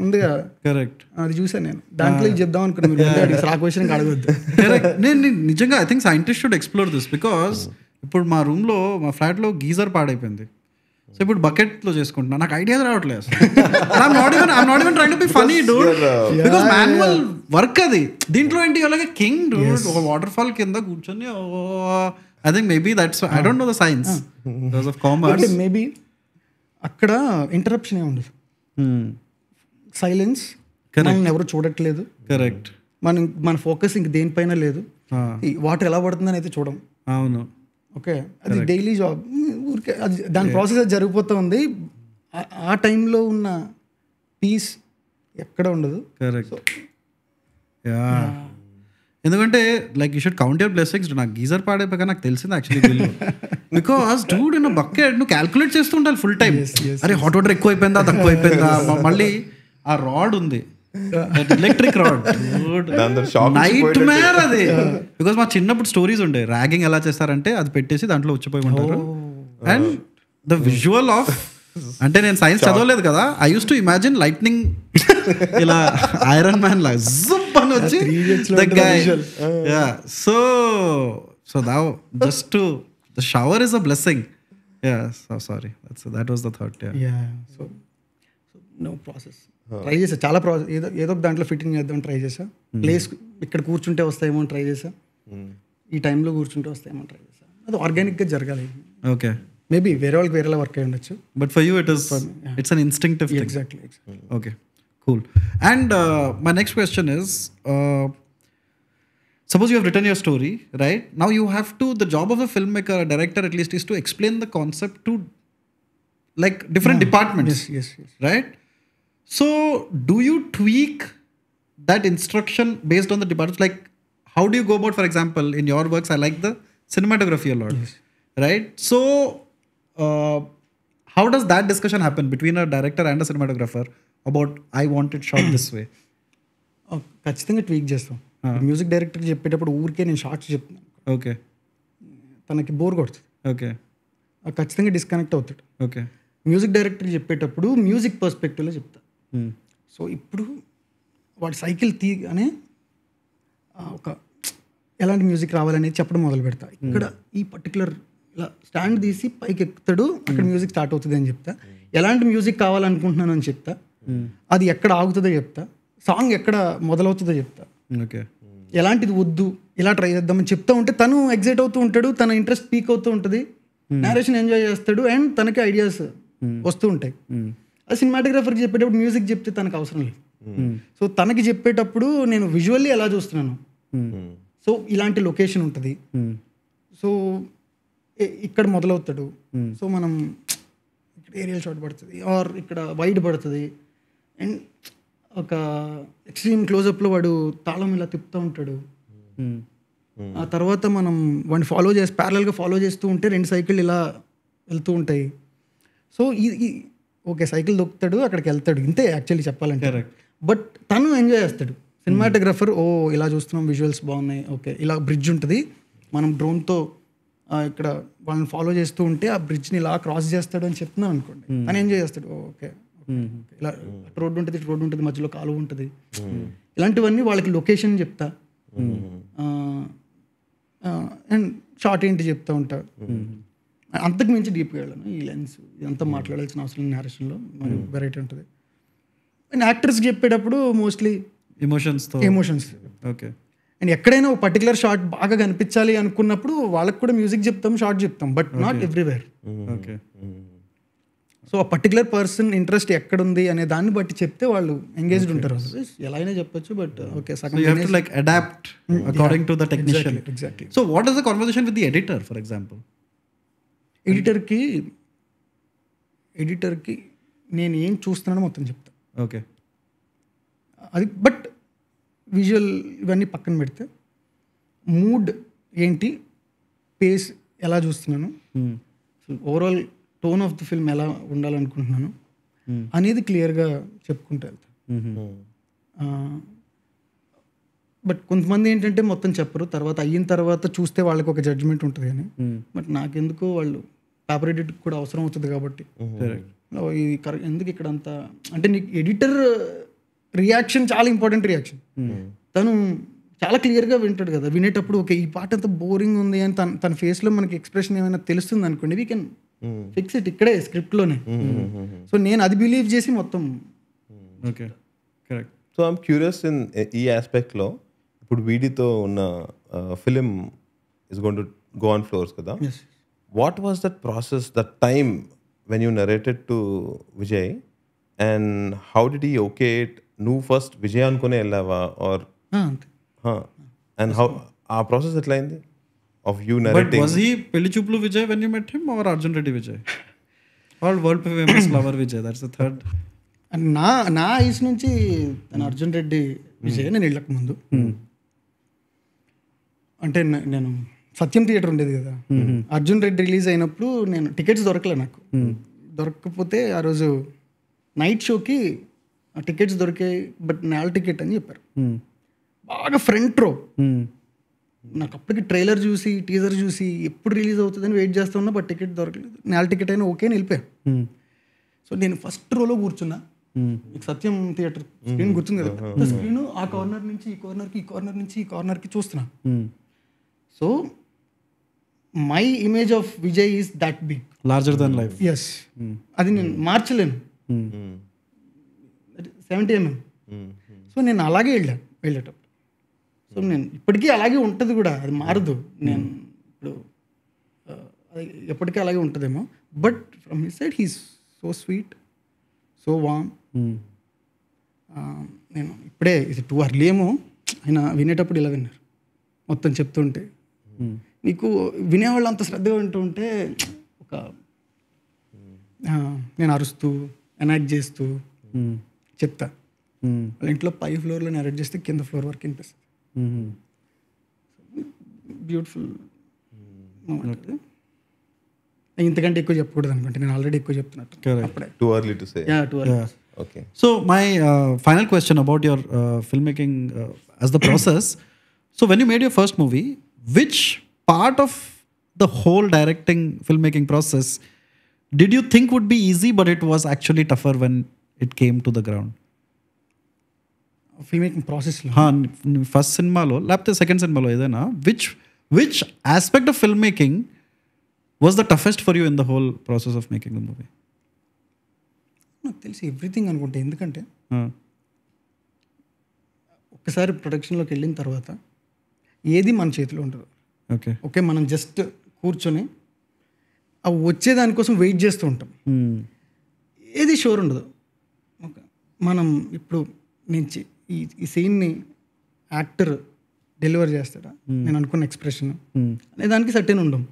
[SPEAKER 3] ఉందిగా,
[SPEAKER 1] కరెక్ట్.
[SPEAKER 3] అది చూసాను నేను. దాంట్లో ఇది చెప్దాం అనుకున్నా, మీరు ఆ క్వశ్చన్ అడగొద్దు.
[SPEAKER 1] కరెక్ట్. నేను నిజంగా I think scientist should explore this, because ఇప్పుడు మా రూమ్లో మా ఫ్లాట్లో గీజర్ పాడైపోయింది. సో ఇప్పుడు బకెట్లో చేసుకుంటున్నా, నాకు ఐడియా రావట్లేదు అసలు. I'm not even trying to be funny, dude. Because manual work అది. దీంట్లో ఏంటి అలాగే కింగ్ డూడ్, ఒక వాటర్ ఫాల్ కింద కూర్చొని I think maybe that's I don't know the science because of commerce.
[SPEAKER 3] Maybe అక్కడ ఇంటరప్షన్ ఏమి ఉండదు, సైలెన్స్, మనల్ని ఎవరు చూడట్లేదు.
[SPEAKER 1] కరెక్ట్.
[SPEAKER 3] మన ఫోకస్ ఇంక దేనిపైన లేదు. వాటర్ ఎలా పడుతుందని అయితే చూడం.
[SPEAKER 1] అవును.
[SPEAKER 3] ఓకే, అది డైలీ జాబ్, ఊరికే అది దాని ప్రాసెస్ అది జరిగిపోతూ ఉంది. ఆ టైంలో ఉన్న పీస్ ఎక్కడ ఉండదు.
[SPEAKER 1] కరెక్ట్. యా, ఎందుకంటే like you should count your blessings. నాకు గీజర్ పాడైపోయాక నాకు తెలిసింది actually, because Dude in bucket నువ్వు క్యాల్కులేట్ చేస్తూ ఉండాలి ఫుల్ టైం. అరే హాట్ వాటర్ ఎక్కువ అయిపోయిందా తక్కువ అయిపోయిందా, మళ్ళీ ఆ రాడ్ ఉంది ఎలక్ట్రిక్ రాడ్, నైట్ మేర్ అది. బికాస్ మా చిన్నప్పుడు స్టోరీస్ ఉండే ర్యాగింగ్ ఎలా చేస్తారంటే అది పెట్టేసి దాంట్లో వచ్చిపోయమంటారు. అండ్ ద విజువల్ ఆఫ్, అంటే నేను సైన్స్ చదవలేదు కదా, I use to imagine lightning ఇలా ఐరన్ మ్యాన్ లా జుప్ అని వచ్చి so just to the shower is a blessing. Sorry that was the thought.
[SPEAKER 3] So no process try చేసా, చాలా ప్రాసెస్, ఏదో ఒక దాంట్లో ఫిట్టింగ్ చేద్దాం ట్రై చేసా. ప్లేస్ ఇక్కడ కూర్చుంటే వస్తాయేమో ట్రై చేసా, ఈ టైంలో కూర్చుంటే వస్తాయేమో ట్రై చేసా. అది ఆర్గానిక్గా జరగాలి.
[SPEAKER 1] ఓకే,
[SPEAKER 3] మేబీ వేరే వాళ్ళకి వేరేలా వర్క్ అయి ఉండొచ్చు,
[SPEAKER 1] but for you it's an instinctive thing.
[SPEAKER 3] Exactly.
[SPEAKER 1] Okay, cool. And my next question is, suppose you have written your story, right? Now you have to, the job of a filmmaker, a director at least, is to explain the concept to like different departments.
[SPEAKER 3] Yes.
[SPEAKER 1] Right? So do you tweak that instruction based on the departments? Like how do you go about, for example, in your works, I like the cinematography a lot.
[SPEAKER 3] Yes.
[SPEAKER 1] Right? So how does that discussion happen between a director and a cinematographer about I want it shot this way?
[SPEAKER 3] ఖచ్చితంగా ట్వీక్ చేస్తాం. మ్యూజిక్ డైరెక్టర్ చెప్పేటప్పుడు ఊరికే నేను షార్ట్స్ చెప్తున్నాను,
[SPEAKER 1] ఓకే,
[SPEAKER 3] తనకి బోర్ కొడుతుంది,
[SPEAKER 1] ఓకే,
[SPEAKER 3] ఖచ్చితంగా డిస్కనెక్ట్ అవుతాడు.
[SPEAKER 1] ఓకే.
[SPEAKER 3] మ్యూజిక్ డైరెక్టర్ చెప్పేటప్పుడు మ్యూజిక్ పర్స్పెక్టివ్లో చెప్తా. సో ఇప్పుడు వాడి సైకిల్ తీగానే ఒక ఎలాంటి మ్యూజిక్ రావాలనేది చెప్పడం మొదలు పెడతా. ఇక్కడ ఈ పర్టికులర్ ఇలా స్టాండ్ తీసి పైకి ఎక్కుతాడు, అక్కడ మ్యూజిక్ స్టార్ట్ అవుతుంది అని చెప్తా. ఎలాంటి మ్యూజిక్ కావాలనుకుంటున్నాను అని చెప్తా, అది ఎక్కడ ఆగుతుందో చెప్తా, సాంగ్ ఎక్కడ మొదలవుతుందో చెప్తా,
[SPEAKER 1] ఓకే,
[SPEAKER 3] ఎలాంటిది వద్దు ఇలా ట్రై చేద్దామని చెప్తా ఉంటే తను ఎగ్జైట్ అవుతూ ఉంటాడు, తన ఇంట్రెస్ట్ పీక్ అవుతూ ఉంటుంది, నేరేషన్ ఎంజాయ్ చేస్తాడు, అండ్ తనకి ఐడియాస్ వస్తూ ఉంటాయి. అది సినిమాటోగ్రాఫర్కి చెప్పేటప్పుడు మ్యూజిక్ చెప్తే తనకు అవసరం లేదు. సో తనకి చెప్పేటప్పుడు నేను విజువల్లీ ఎలా చూస్తున్నాను, సో ఇలాంటి లొకేషన్ ఉంటుంది, సో ఇక్కడ మొదలవుతాడు, సో మనం ఇక్కడ ఏరియల్ షాట్ పడుతుంది ఆర్ ఇక్కడ వైడ్ పడుతుంది, అండ్ ఒక ఎక్స్ట్రీమ్ క్లోజప్లో వాడు తాళం ఇలా తిప్పుతూ ఉంటాడు, ఆ తర్వాత మనం వాడిని ప్యారలల్గా ఫాలో చేస్తూ ఉంటే 2 సైకిళ్ళు ఇలా వెళ్తూ ఉంటాయి. సో ఓకే సైకిల్ దొక్కుతాడు, అక్కడికి వెళ్తాడు, ఇంతే యాక్చువల్లీ చెప్పాలంటే. బట్ తను ఎంజాయ్ చేస్తాడు. సినిమాటోగ్రఫర్ ఇలా చూస్తున్నాం, విజువల్స్ బాగున్నాయి, ఓకే ఇలా బ్రిడ్జ్ ఉంటుంది, మనం డ్రోన్తో ఇక్కడ వాళ్ళని ఫాలో చేస్తూ ఉంటే ఆ బ్రిడ్జ్ని ఇలా క్రాస్ చేస్తాడు అని చెప్తున్నాం అనుకోండి, తను ఎంజాయ్ చేస్తాడు. ఓకే ఇలా రోడ్డు ఉంటుంది, మధ్యలో కాలువ ఉంటుంది, ఇలాంటివన్నీ వాళ్ళకి లొకేషన్ చెప్తా, అండ్ షార్ట్ ఏంటి చెప్తా ఉంటా. అంతకు మించి డీప్గా వెళ్ళాను. ఈ లెన్స్ ఇదంతా మాట్లాడాల్సిన అవసరం నేరేషన్లో మరి వెరైటీ ఉంటుంది. అండ్ యాక్టర్స్కి చెప్పేటప్పుడు మోస్ట్లీ ఎమోషన్స్.
[SPEAKER 1] ఓకే.
[SPEAKER 3] అండ్ ఎక్కడైనా ఒక పర్టికులర్ షార్ట్ బాగా కనిపించాలి అనుకున్నప్పుడు వాళ్ళకి కూడా మ్యూజిక్ చెప్తాం, షార్ట్ చెప్తాం, but not everywhere.
[SPEAKER 1] Okay.
[SPEAKER 3] So ఆ పర్టికులర్ పర్సన్ ఇంట్రెస్ట్ ఎక్కడుంది అనే దాన్ని బట్టి చెప్తే వాళ్ళు ఎంగేజ్డ్ ఉంటారు. ఎలా అయినా చెప్పొచ్చు, బట్ ఓకే సగం
[SPEAKER 1] you have to like adapt according to the technician.
[SPEAKER 3] Exactly.
[SPEAKER 1] So what is the conversation with the editor, for example?
[SPEAKER 3] ఎడిటర్కి నేను ఏం చూస్తున్నానో మొత్తం చెప్తా.
[SPEAKER 1] ఓకే.
[SPEAKER 3] అది బట్ విజువల్ ఇవన్నీ పక్కన పెడితే మూడ్ ఏంటి, పేస్ ఎలా చూస్తున్నాను, overall tone of the film ఎలా ఉండాలనుకుంటున్నాను అనేది క్లియర్గా చెప్పుకుంటూ వెళ్తాను. బట్ కొంతమంది ఏంటంటే మొత్తం చెప్పరు, తర్వాత అయిన తర్వాత చూస్తే వాళ్ళకి ఒక జడ్జ్మెంట్ ఉంటుంది కానీ, బట్ నాకెందుకో వాళ్ళు పేపర్ ఎడిట్ కూడా అవసరం అవుతుంది కాబట్టి ఇది ఎందుకు ఇక్కడ అంతా అంటే నీకు ఎడిటర్ రియాక్షన్ చాలా ఇంపార్టెంట్ రియాక్షన్. తను చాలా క్లియర్గా వింటాడు కదా, వినేటప్పుడు ఓకే ఈ పాట అంత బోరింగ్ ఉంది అని తన ఫేస్లో మనకి ఎక్స్ప్రెషన్ ఏమైనా తెలుస్తుంది అనుకోండి, వీ కెన్ ఫిక్స్ ఇట్ ఇక్కడే స్క్రిప్ట్లోనే. సో నేను అది బిలీవ్ చేసి మొత్తం.
[SPEAKER 1] Okay correct.
[SPEAKER 2] So I'm curious in ఈ ఆస్పెక్ట్లో, ఇప్పుడు వీడితో ఉన్న film is going to go on floors కదా, what was that process, that time when you narrated to Vijay and how did he okay it? నువ్వు ఫస్ట్ విజయ్ అనుకునే వెళ్ళావా ఆర్
[SPEAKER 3] అంతే?
[SPEAKER 2] అండ్ హౌ ఆ ప్రాసెస్ ఎట్లా అయింది of you
[SPEAKER 1] But
[SPEAKER 2] narrating?
[SPEAKER 1] was he Pelli Chuplu Vijay when you met him or Arjun Reddy Vijay? Or world famous lover Vijay? That's the third.
[SPEAKER 3] నా ఐస్ నుంచి తను అర్జున్ రెడ్డి విజయ్ నేను వెళ్ళక ముందు అంటే నేను సత్యం థియేటర్ ఉండేది కదా, అర్జున్ రెడ్డి రిలీజ్ అయినప్పుడు నేను టికెట్స్ దొరకలే నాకు. దొరకకపోతే ఆ రోజు నైట్ షోకి టికెట్స్ దొరికాయి, బట్ నేల టికెట్ అని చెప్పారు. బాగా ఫ్రంట్ రో. నాకు అప్పటికి ట్రైలర్ చూసి టీజర్ చూసి ఎప్పుడు రిలీజ్ అవుతుందని వెయిట్ చేస్తా ఉన్నా, బట్ టికెట్ దొరకలేదు. నేల టికెట్ అయినా ఓకే అని వెళ్ళిపోయాను. సో నేను ఫస్ట్ రోలో కూర్చున్నా. మీకు సత్యం థియేటర్ స్క్రీన్ గుర్తుంది కదా, స్క్రీన్ ఆ కార్నర్ నుంచి ఈ కార్నర్కి, ఈ కార్నర్ నుంచి ఈ కార్నర్కి చూస్తున్నా. So my image of Vijay is that big,
[SPEAKER 1] Larger than life.
[SPEAKER 3] Yes. అది నేను మార్చలేను, 70 mm. సో నేను అలాగే వెళ్ళేటప్పుడు. సో నేను ఇప్పటికీ అలాగే ఉంటుంది కూడా, అది మారదు. నేను ఇప్పుడు అది ఎప్పటికీ అలాగే ఉంటుందేమో, but from his side he's so sweet, so warm. నేను ఇప్పుడే ఇది 2 అర్లీ ఏమో ఆయన వినేటప్పుడు ఇలా విన్నారు మొత్తం చెప్తుంటే. నీకు వినేవాళ్ళు అంత శ్రద్ధగా వింటూ ఉంటే ఒక నేను అరుస్తూ ఎనాక్ట్ చేస్తూ చెప్తా. వాళ్ళ ఇంట్లో పై ఫ్లోర్లో ఎనాక్ట్ చేస్తే కింద ఫ్లోర్ వరకు వినిపిస్తుంది. Beautiful moment. ఇంతకంటే ఎక్కువ చెప్పకూడదు అనుకుంటే, నేను ఆల్రెడీ ఎక్కువ చెప్తున్నట్టు అప్పుడే.
[SPEAKER 2] Too early to say.
[SPEAKER 3] Yeah, too early.
[SPEAKER 2] Okay.
[SPEAKER 1] So my final question about your filmmaking as the process. So when you made your first movie, which part of the whole directing filmmaking process did you think would be easy, but it was actually tougher when it came to the ground?
[SPEAKER 3] Film making ప్రాసెస్లో
[SPEAKER 1] ఫస్ట్ సినిమాలో లేకపోతే సెకండ్ సినిమాలో ఏదైనా which aspect of film making was the toughest for you in the whole process of making the movie?
[SPEAKER 3] నాకు తెలిసి ఎవ్రీథింగ్ అనుకుంటే, ఎందుకంటే ఒక్కసారి ప్రొడక్షన్లోకి వెళ్ళిన తర్వాత ఏది మన చేతిలో ఉండదు. ఓకే మనం జస్ట్ కూర్చొని అవి వచ్చేదానికోసం వెయిట్ చేస్తూ ఉంటాం. ఏది షూర్ ఉండదు. ఓకే మనం ఇప్పుడు నేను ఈ సీన్ని యాక్టర్ డెలివర్ చేస్తాడా, నేను అనుకున్న ఎక్స్ప్రెషన్ అనే దానికి సర్టెన్ ఉండం.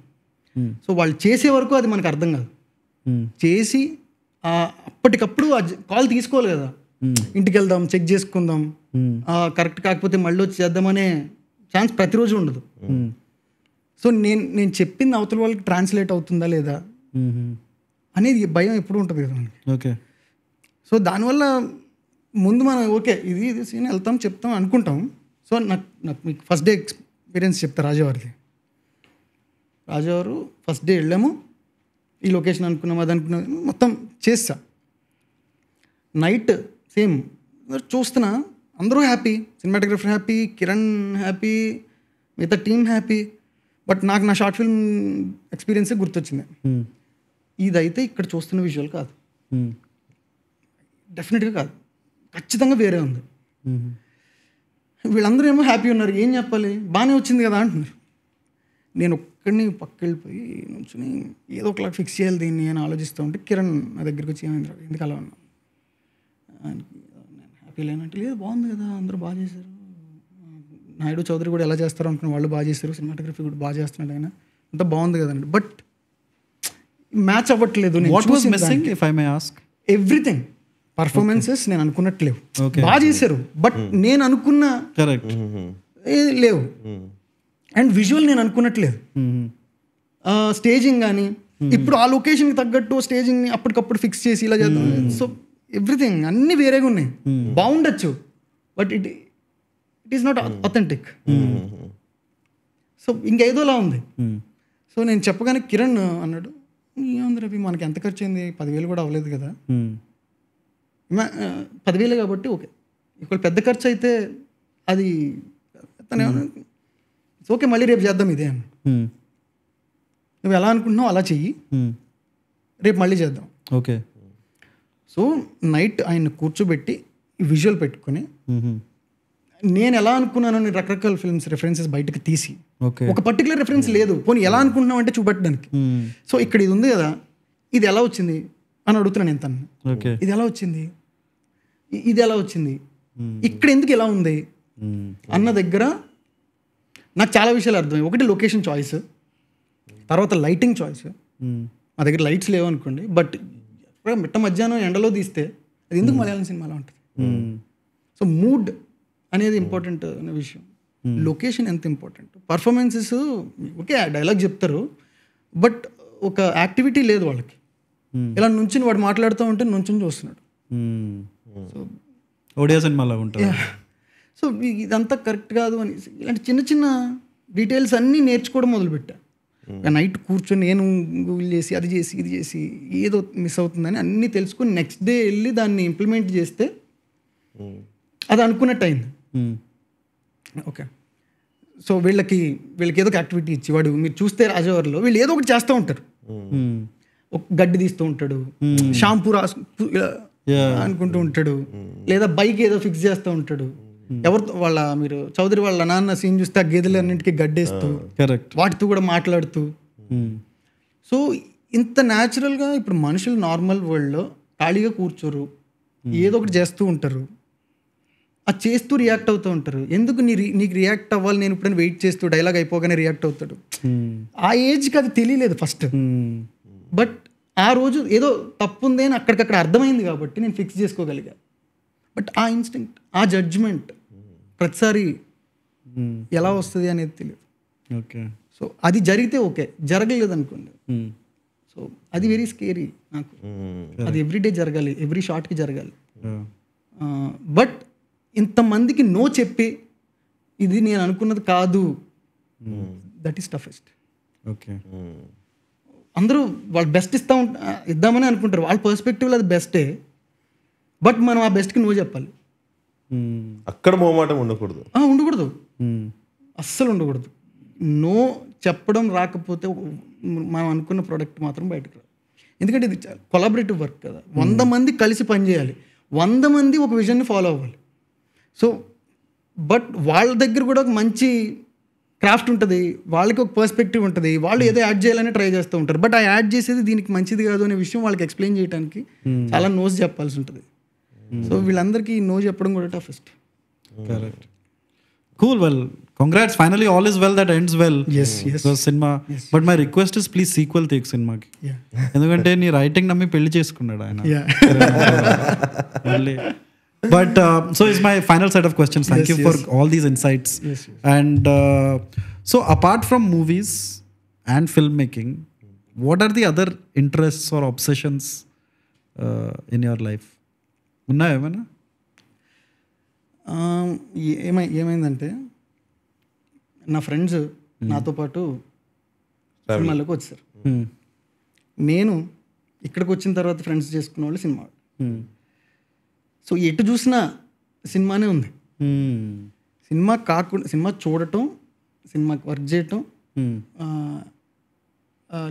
[SPEAKER 3] సో వాళ్ళు చేసే వరకు అది మనకు అర్థం కాదు. చేసి అప్పటికప్పుడు కాల్ తీసుకోవాలి కదా, ఇంటికి వెళ్దాం చెక్ చేసుకుందాం, కరెక్ట్ కాకపోతే మళ్ళీ వచ్చి చేద్దామనే ఛాన్స్ ప్రతిరోజు ఉండదు. సో నేను చెప్పింది అవతల వాళ్ళకి ట్రాన్స్లేట్ అవుతుందా లేదా అనేది భయం ఎప్పుడు ఉంటుంది కదా మనకి.
[SPEAKER 1] ఓకే. సో
[SPEAKER 3] దానివల్ల ముందు మనం ఓకే ఇది సీన్ వెళ్తాం చెప్తాం అనుకుంటాం. సో నాకు మీకు ఫస్ట్ డే ఎక్స్పీరియన్స్ చెప్తా. రాజావారిది ఫస్ట్ డే వెళ్ళాము, ఈ లొకేషన్ అనుకున్నాం అది అనుకున్నాం, మొత్తం చేస్తా. నైట్ సేమ్ చూస్తున్నా, అందరూ happy, cinematographer happy, Kiran happy, మిగతా టీమ్ హ్యాపీ. బట్ నాకు నా షార్ట్ ఫిల్మ్ ఎక్స్పీరియన్సే గుర్తొచ్చింది. ఇదైతే ఇక్కడ చూస్తున్న విజువల్ కాదు, డెఫినెట్గా కాదు, ఖచ్చితంగా వేరే ఉంది. వీళ్ళందరూ ఏమో హ్యాపీ ఉన్నారు, ఏం చెప్పాలి, బాగానే వచ్చింది కదా అంటున్నారు. నేను ఒక్కడిని పక్క వెళ్ళిపోయి నుంచుని ఏదో ఒకలా ఫిక్స్ చేయాలి దీన్ని అని ఆలోచిస్తూ ఉంటే కిరణ్ నా దగ్గరికి వచ్చి ఏమైంది ఎందుకు అలా ఉన్నాను, నేను హ్యాపీ లేనంటే లేదు బాగుంది కదా అందరూ బాగా చేశారు, నాయుడు చౌదరి కూడా ఎలా చేస్తారు అనుకున్న వాళ్ళు బాగా చేశారు, సినిమాటోగ్రఫీ కూడా బాగా చేస్తున్నాడు ఆయన, అంతా బాగుంది కదండి. బట్ మ్యాచ్ అవ్వట్లేదు. ఎవ్రీథింగ్ పర్ఫార్మెన్సెస్ నేను అనుకున్నట్లేవు, బాగా చేశారు బట్ నేను అనుకున్న లేవు. అండ్ విజువల్ నేను అనుకున్నట్లేదు. స్టేజింగ్ కానీ ఇప్పుడు ఆ లొకేషన్కి తగ్గట్టు స్టేజింగ్ని అప్పటికప్పుడు ఫిక్స్ చేసి ఇలా చేద్దాం. సో ఎవ్రీథింగ్ అన్నీ వేరేగా ఉన్నాయి, బాగుండొచ్చు but it is not authentic. So ఇంకేదోలా ఉంది. సో నేను చెప్పగానే కిరణ్ అన్నాడు ఏముంది రవి మనకి ఎంత ఖర్చు అయింది, 10,000 కూడా అవ్వలేదు కదా, 10,000 కాబట్టి ఓకే. ఇక్కడ పెద్ద ఖర్చు అయితే అది ఓకే మళ్ళీ రేపు చేద్దాం ఇదే అని. నువ్వు ఎలా అనుకుంటున్నావు అలా చెయ్యి, రేపు మళ్ళీ చేద్దాం.
[SPEAKER 1] ఓకే.
[SPEAKER 3] సో నైట్ ఆయన కూర్చోబెట్టి విజువల్ పెట్టుకొని నేను ఎలా అనుకున్నాను అని రకరకాల ఫిల్మ్స్ రెఫరెన్సెస్ బయటకు తీసి, ఒక పర్టికులర్ రెఫరెన్స్ లేదు పోనీ ఎలా అనుకుంటున్నావు అంటే చూపెట్టడానికి. సో ఇక్కడ ఇది ఉంది కదా, ఇది ఎలా వచ్చింది అని అడుగుతున్నాను నేను తను. ఇది ఎలా వచ్చింది, ఇది ఎలా వచ్చింది, ఇక్కడ ఎందుకు ఎలా ఉంది అన్న దగ్గర నాకు చాలా విషయాలు అర్థమయ్యాయి. ఒకటి లొకేషన్ చాయిస్, తర్వాత లైటింగ్ చాయిస్. మా దగ్గర లైట్స్ లేవు అనుకోండి, బట్ మిట్ట మధ్యాహ్నం ఎండలో తీస్తే అది ఎందుకు మలయాళం సినిమాలో ఉంటుంది. సో మూడ్ అనేది ఇంపార్టెంట్ అనే విషయం, లొకేషన్ ఎంత ఇంపార్టెంట్. పర్ఫార్మెన్సెస్ ఓకే డైలాగ్ చెప్తారు, బట్ ఒక యాక్టివిటీ లేదు వాళ్ళకి. ఇలా నుంచి వాడు మాట్లాడుతూ ఉంటే నుంచి చూస్తున్నాడు. సో
[SPEAKER 1] ఒడియా సినిమాలో ఉంటుంది.
[SPEAKER 3] సో ఇదంతా కరెక్ట్ కాదు అని ఇలాంటి చిన్న చిన్న డీటెయిల్స్ అన్నీ నేర్చుకోవడం మొదలుపెట్టా. నైట్ కూర్చొని నేను గూగుల్ చేసి అది చేసి ఇది చేసి ఏదో మిస్ అవుతుందని అన్నీ తెలుసుకొని నెక్స్ట్ డే వెళ్ళి దాన్ని ఇంప్లిమెంట్ చేస్తే అది అనుకున్నట్టు అయింది. ఓకే. సో వీళ్ళకి ఏదో ఒక యాక్టివిటీ ఇచ్చి, వాడు మీరు చూస్తే రాజావారిలో వీళ్ళు ఏదో ఒకటి చేస్తూ ఉంటారు. ఒక గడ్డి తీస్తూ ఉంటాడు, షాంపూ అనుకుంటూ ఉంటాడు, లేదా బైక్ ఏదో ఫిక్స్ చేస్తూ ఉంటాడు. ఎవరితో వాళ్ళ మీరు చౌదరి వాళ్ళ నాన్న సీన్ చూస్తే ఆ గేదెలన్నింటికి గడ్డేస్తూ వాటితో కూడా మాట్లాడుతూ. సో ఇంత న్యాచురల్గా ఇప్పుడు మనుషులు నార్మల్ వరల్డ్లో ఖాళీగా కూర్చోరు, ఏదో ఒకటి చేస్తూ ఉంటారు, అది చేస్తూ రియాక్ట్ అవుతూ ఉంటారు. ఎందుకు నీకు రియాక్ట్ అవ్వాలి, నేను ఇప్పుడు వెయిట్ చేస్తూ డైలాగ్ అయిపోగానే రియాక్ట్ అవుతాడు. ఆ ఏజ్కి అది తెలియలేదు ఫస్ట్, బట్ ఆ రోజు ఏదో తప్పు ఉంది అని అక్కడికక్కడ అర్థమైంది కాబట్టి నేను ఫిక్స్ చేసుకోగలిగా. బట్ ఆ ఇన్స్టింక్ట్, ఆ జడ్జ్మెంట్ ప్రతిసారి ఎలా వస్తుంది అనేది తెలియదు.
[SPEAKER 1] ఓకే.
[SPEAKER 3] సో అది జరిగితే ఓకే, జరగలేదు అనుకోండి, సో అది వెరీ స్కేరీ నాకు. అది ఎవ్రీడే జరగాలి, ఎవ్రీ షాట్కి జరగాలి. బట్ ఇంతమందికి నో చెప్పి ఇది నేను అనుకున్నది కాదు, దట్ ఈస్ టఫెస్ట్.
[SPEAKER 1] ఓకే.
[SPEAKER 3] అందరూ వాళ్ళు బెస్ట్ ఇద్దామని అనుకుంటారు, వాళ్ళ పర్స్పెక్టివ్లో అది బెస్టే, బట్ మనం ఆ బెస్ట్కి నో చెప్పాలి.
[SPEAKER 2] అక్కడ మొహమాటం ఉండకూడదు,
[SPEAKER 3] అస్సలు ఉండకూడదు. నో చెప్పడం రాకపోతే మనం అనుకున్న ప్రోడక్ట్ మాత్రం బయటకు రాదు. ఎందుకంటే ఇది కొలాబరేటివ్ వర్క్ కదా, 100 మంది కలిసి పనిచేయాలి, 100 మంది ఒక విజన్ని ఫాలో అవ్వాలి. సో బట్ వాళ్ళ దగ్గర కూడా ఒక మంచి క్రాఫ్ట్ ఉంటుంది, వాళ్ళకి ఒక పర్స్పెక్టివ్ ఉంటుంది, వాళ్ళు ఏదో యాడ్ చేయాలని ట్రై చేస్తూ ఉంటారు, బట్ ఆ యాడ్ చేసేది దీనికి మంచిది కాదు అనే విషయం వాళ్ళకి ఎక్స్ప్లెయిన్ చేయడానికి చాలా నోస్ చెప్పాల్సి ఉంటుంది. సో వీళ్ళందరికీ నో చెప్పడం కూడా toughest.
[SPEAKER 1] Correct. Cool. Well, congrats. Finally all is well that ends well. సినిమా. But my request is please sequel తీయకు సినిమాకి, ఎందుకంటే నీ రైటింగ్ నమ్మి పెళ్లి చేసుకున్నాడు ఆయన. But so is my final set of questions. Thank you for all these insights. And so apart from movies and filmmaking, what are the other interests or obsessions in your life? Unna emana?
[SPEAKER 3] ఏమైందంటే నా ఫ్రెండ్స్ నాతో పాటు సినిమాలోకి వచ్చారు. నేను ఇక్కడికి వచ్చిన తర్వాత ఫ్రెండ్స్ చేసుకున్న వాళ్ళు సినిమా. సో ఎటు చూసినా సినిమానే ఉంది. సినిమా కాకుండా సినిమా చూడటం, సినిమాకి వర్క్ చేయటం,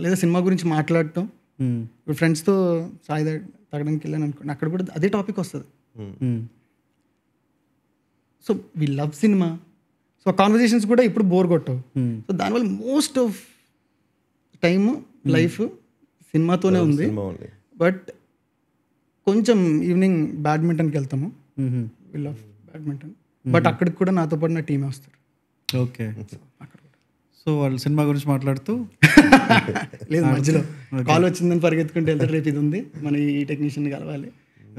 [SPEAKER 3] లేదా సినిమా గురించి మాట్లాడటం. ఇప్పుడు ఫ్రెండ్స్తో చాయ్ తాగడానికి వెళ్ళాను అనుకోండి, అక్కడ కూడా అదే టాపిక్ వస్తుంది. So we love cinema. So conversations కూడా ఇప్పుడు బోర్ కొట్టవు. సో దానివల్ల మోస్ట్ ఆఫ్ టైమ్ లైఫ్ సినిమాతోనే ఉంది. బట్ కొంచెం ఈవినింగ్ బ్యాడ్మింటన్కి వెళ్తాము, వి లవ్ బ్యాడ్మింటన్. బట్ అక్కడికి కూడా నాతో పాటు నా టీమే వస్తారు.
[SPEAKER 1] ఓకే. సో వాళ్ళు సినిమా గురించి మాట్లాడుతూ
[SPEAKER 3] లేదు, మధ్యలో కాల్ వచ్చిందని పరిగెత్తుకుంటే వెళ్తారు, రేపు ఇది ఉంది మన ఈ టెక్నీషియన్ కలవాలి,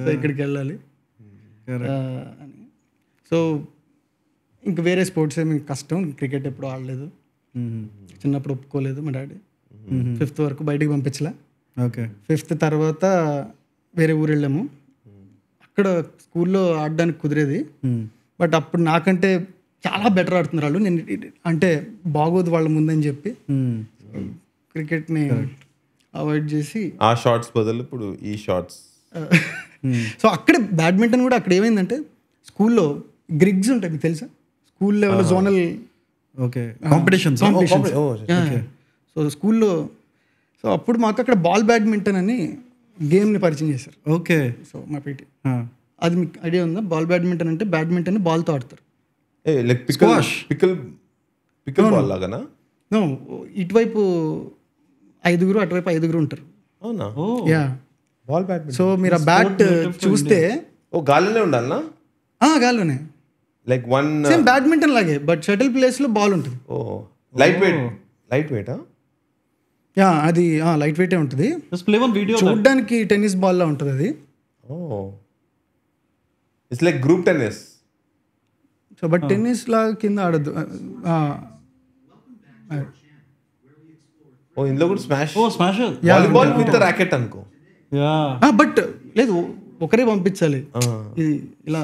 [SPEAKER 3] సో ఇక్కడికి వెళ్ళాలి అని. సో ఇంక వేరే స్పోర్ట్స్ ఏమి కష్టం. క్రికెట్ ఎప్పుడు ఆడలేదు, చిన్నప్పుడు ఒప్పుకోలేదు మా డాడీ. 5th వరకు బయటికి పంపించలే.
[SPEAKER 1] ఓకే.
[SPEAKER 3] 5th తర్వాత వేరే ఊరు వెళ్ళాము, అక్కడ స్కూల్లో ఆడడానికి కుదిరేది. బట్ అప్పుడు నాకంటే చాలా బెటర్ ఆడుతున్నారు వాళ్ళు, నేను అంటే బాగోదు వాళ్ళ ముందని చెప్పి క్రికెట్ని అవాయిడ్ చేసి
[SPEAKER 2] ఆ షార్ట్స్ బదులు ఇప్పుడు ఈ షార్ట్స్.
[SPEAKER 3] సో అక్కడే బ్యాడ్మింటన్ కూడా అక్కడ ఏమైందంటే స్కూల్లో గ్రిగ్స్ ఉంటాయి, మీకు తెలుసా? School level zonal
[SPEAKER 1] okay competitions.
[SPEAKER 3] So స్కూల్లో సో అప్పుడు మాకు అక్కడ బాల్ బ్యాడ్మింటన్ అని గేమ్ని పరిచయం చేశారు.
[SPEAKER 1] ఓకే.
[SPEAKER 3] సో మా పీటీ అది మీకు ఐడియా ఉందా? బాల్ బ్యాడ్మింటన్ అంటే బ్యాడ్మింటన్ బాల్తో ఆడతారు.
[SPEAKER 2] లైక్ పికల్ బాల్ లాగానా?
[SPEAKER 3] నో, ఇటువైపు 5 అటువైపు 5 ఉంటారు.
[SPEAKER 2] అవునా?
[SPEAKER 3] యా.
[SPEAKER 2] Ball badminton.
[SPEAKER 3] సో మీరు ఆ బ్యాట్ చూస్తే
[SPEAKER 2] గాలిలోనే ఉండాలనా?
[SPEAKER 3] గాల్లోనే
[SPEAKER 2] లైక్ వన్
[SPEAKER 3] సేమ్ బ్యాడ్మింటన్ లాగే, బట్ షటిల్ ప్లేస్ లో బాల్ ఉంటుంది.
[SPEAKER 2] Light weight.
[SPEAKER 3] యా, అది లైట్ వెయిటే ఉంటుంది.
[SPEAKER 1] Play one video.
[SPEAKER 3] చూడడానికి టెన్నిస్ బాల్ లా ఉంటుంది అది.
[SPEAKER 2] It's like group tennis.
[SPEAKER 3] So but tennis లాగా కింద ఆడద్దు.
[SPEAKER 2] ఇందులో కూడా స్మాష్
[SPEAKER 1] వాలీబాల్
[SPEAKER 2] విత్ రాకెట్ అనుకో.
[SPEAKER 3] బట్ లేదు, ఒకరే పంపించాలి. ఇలా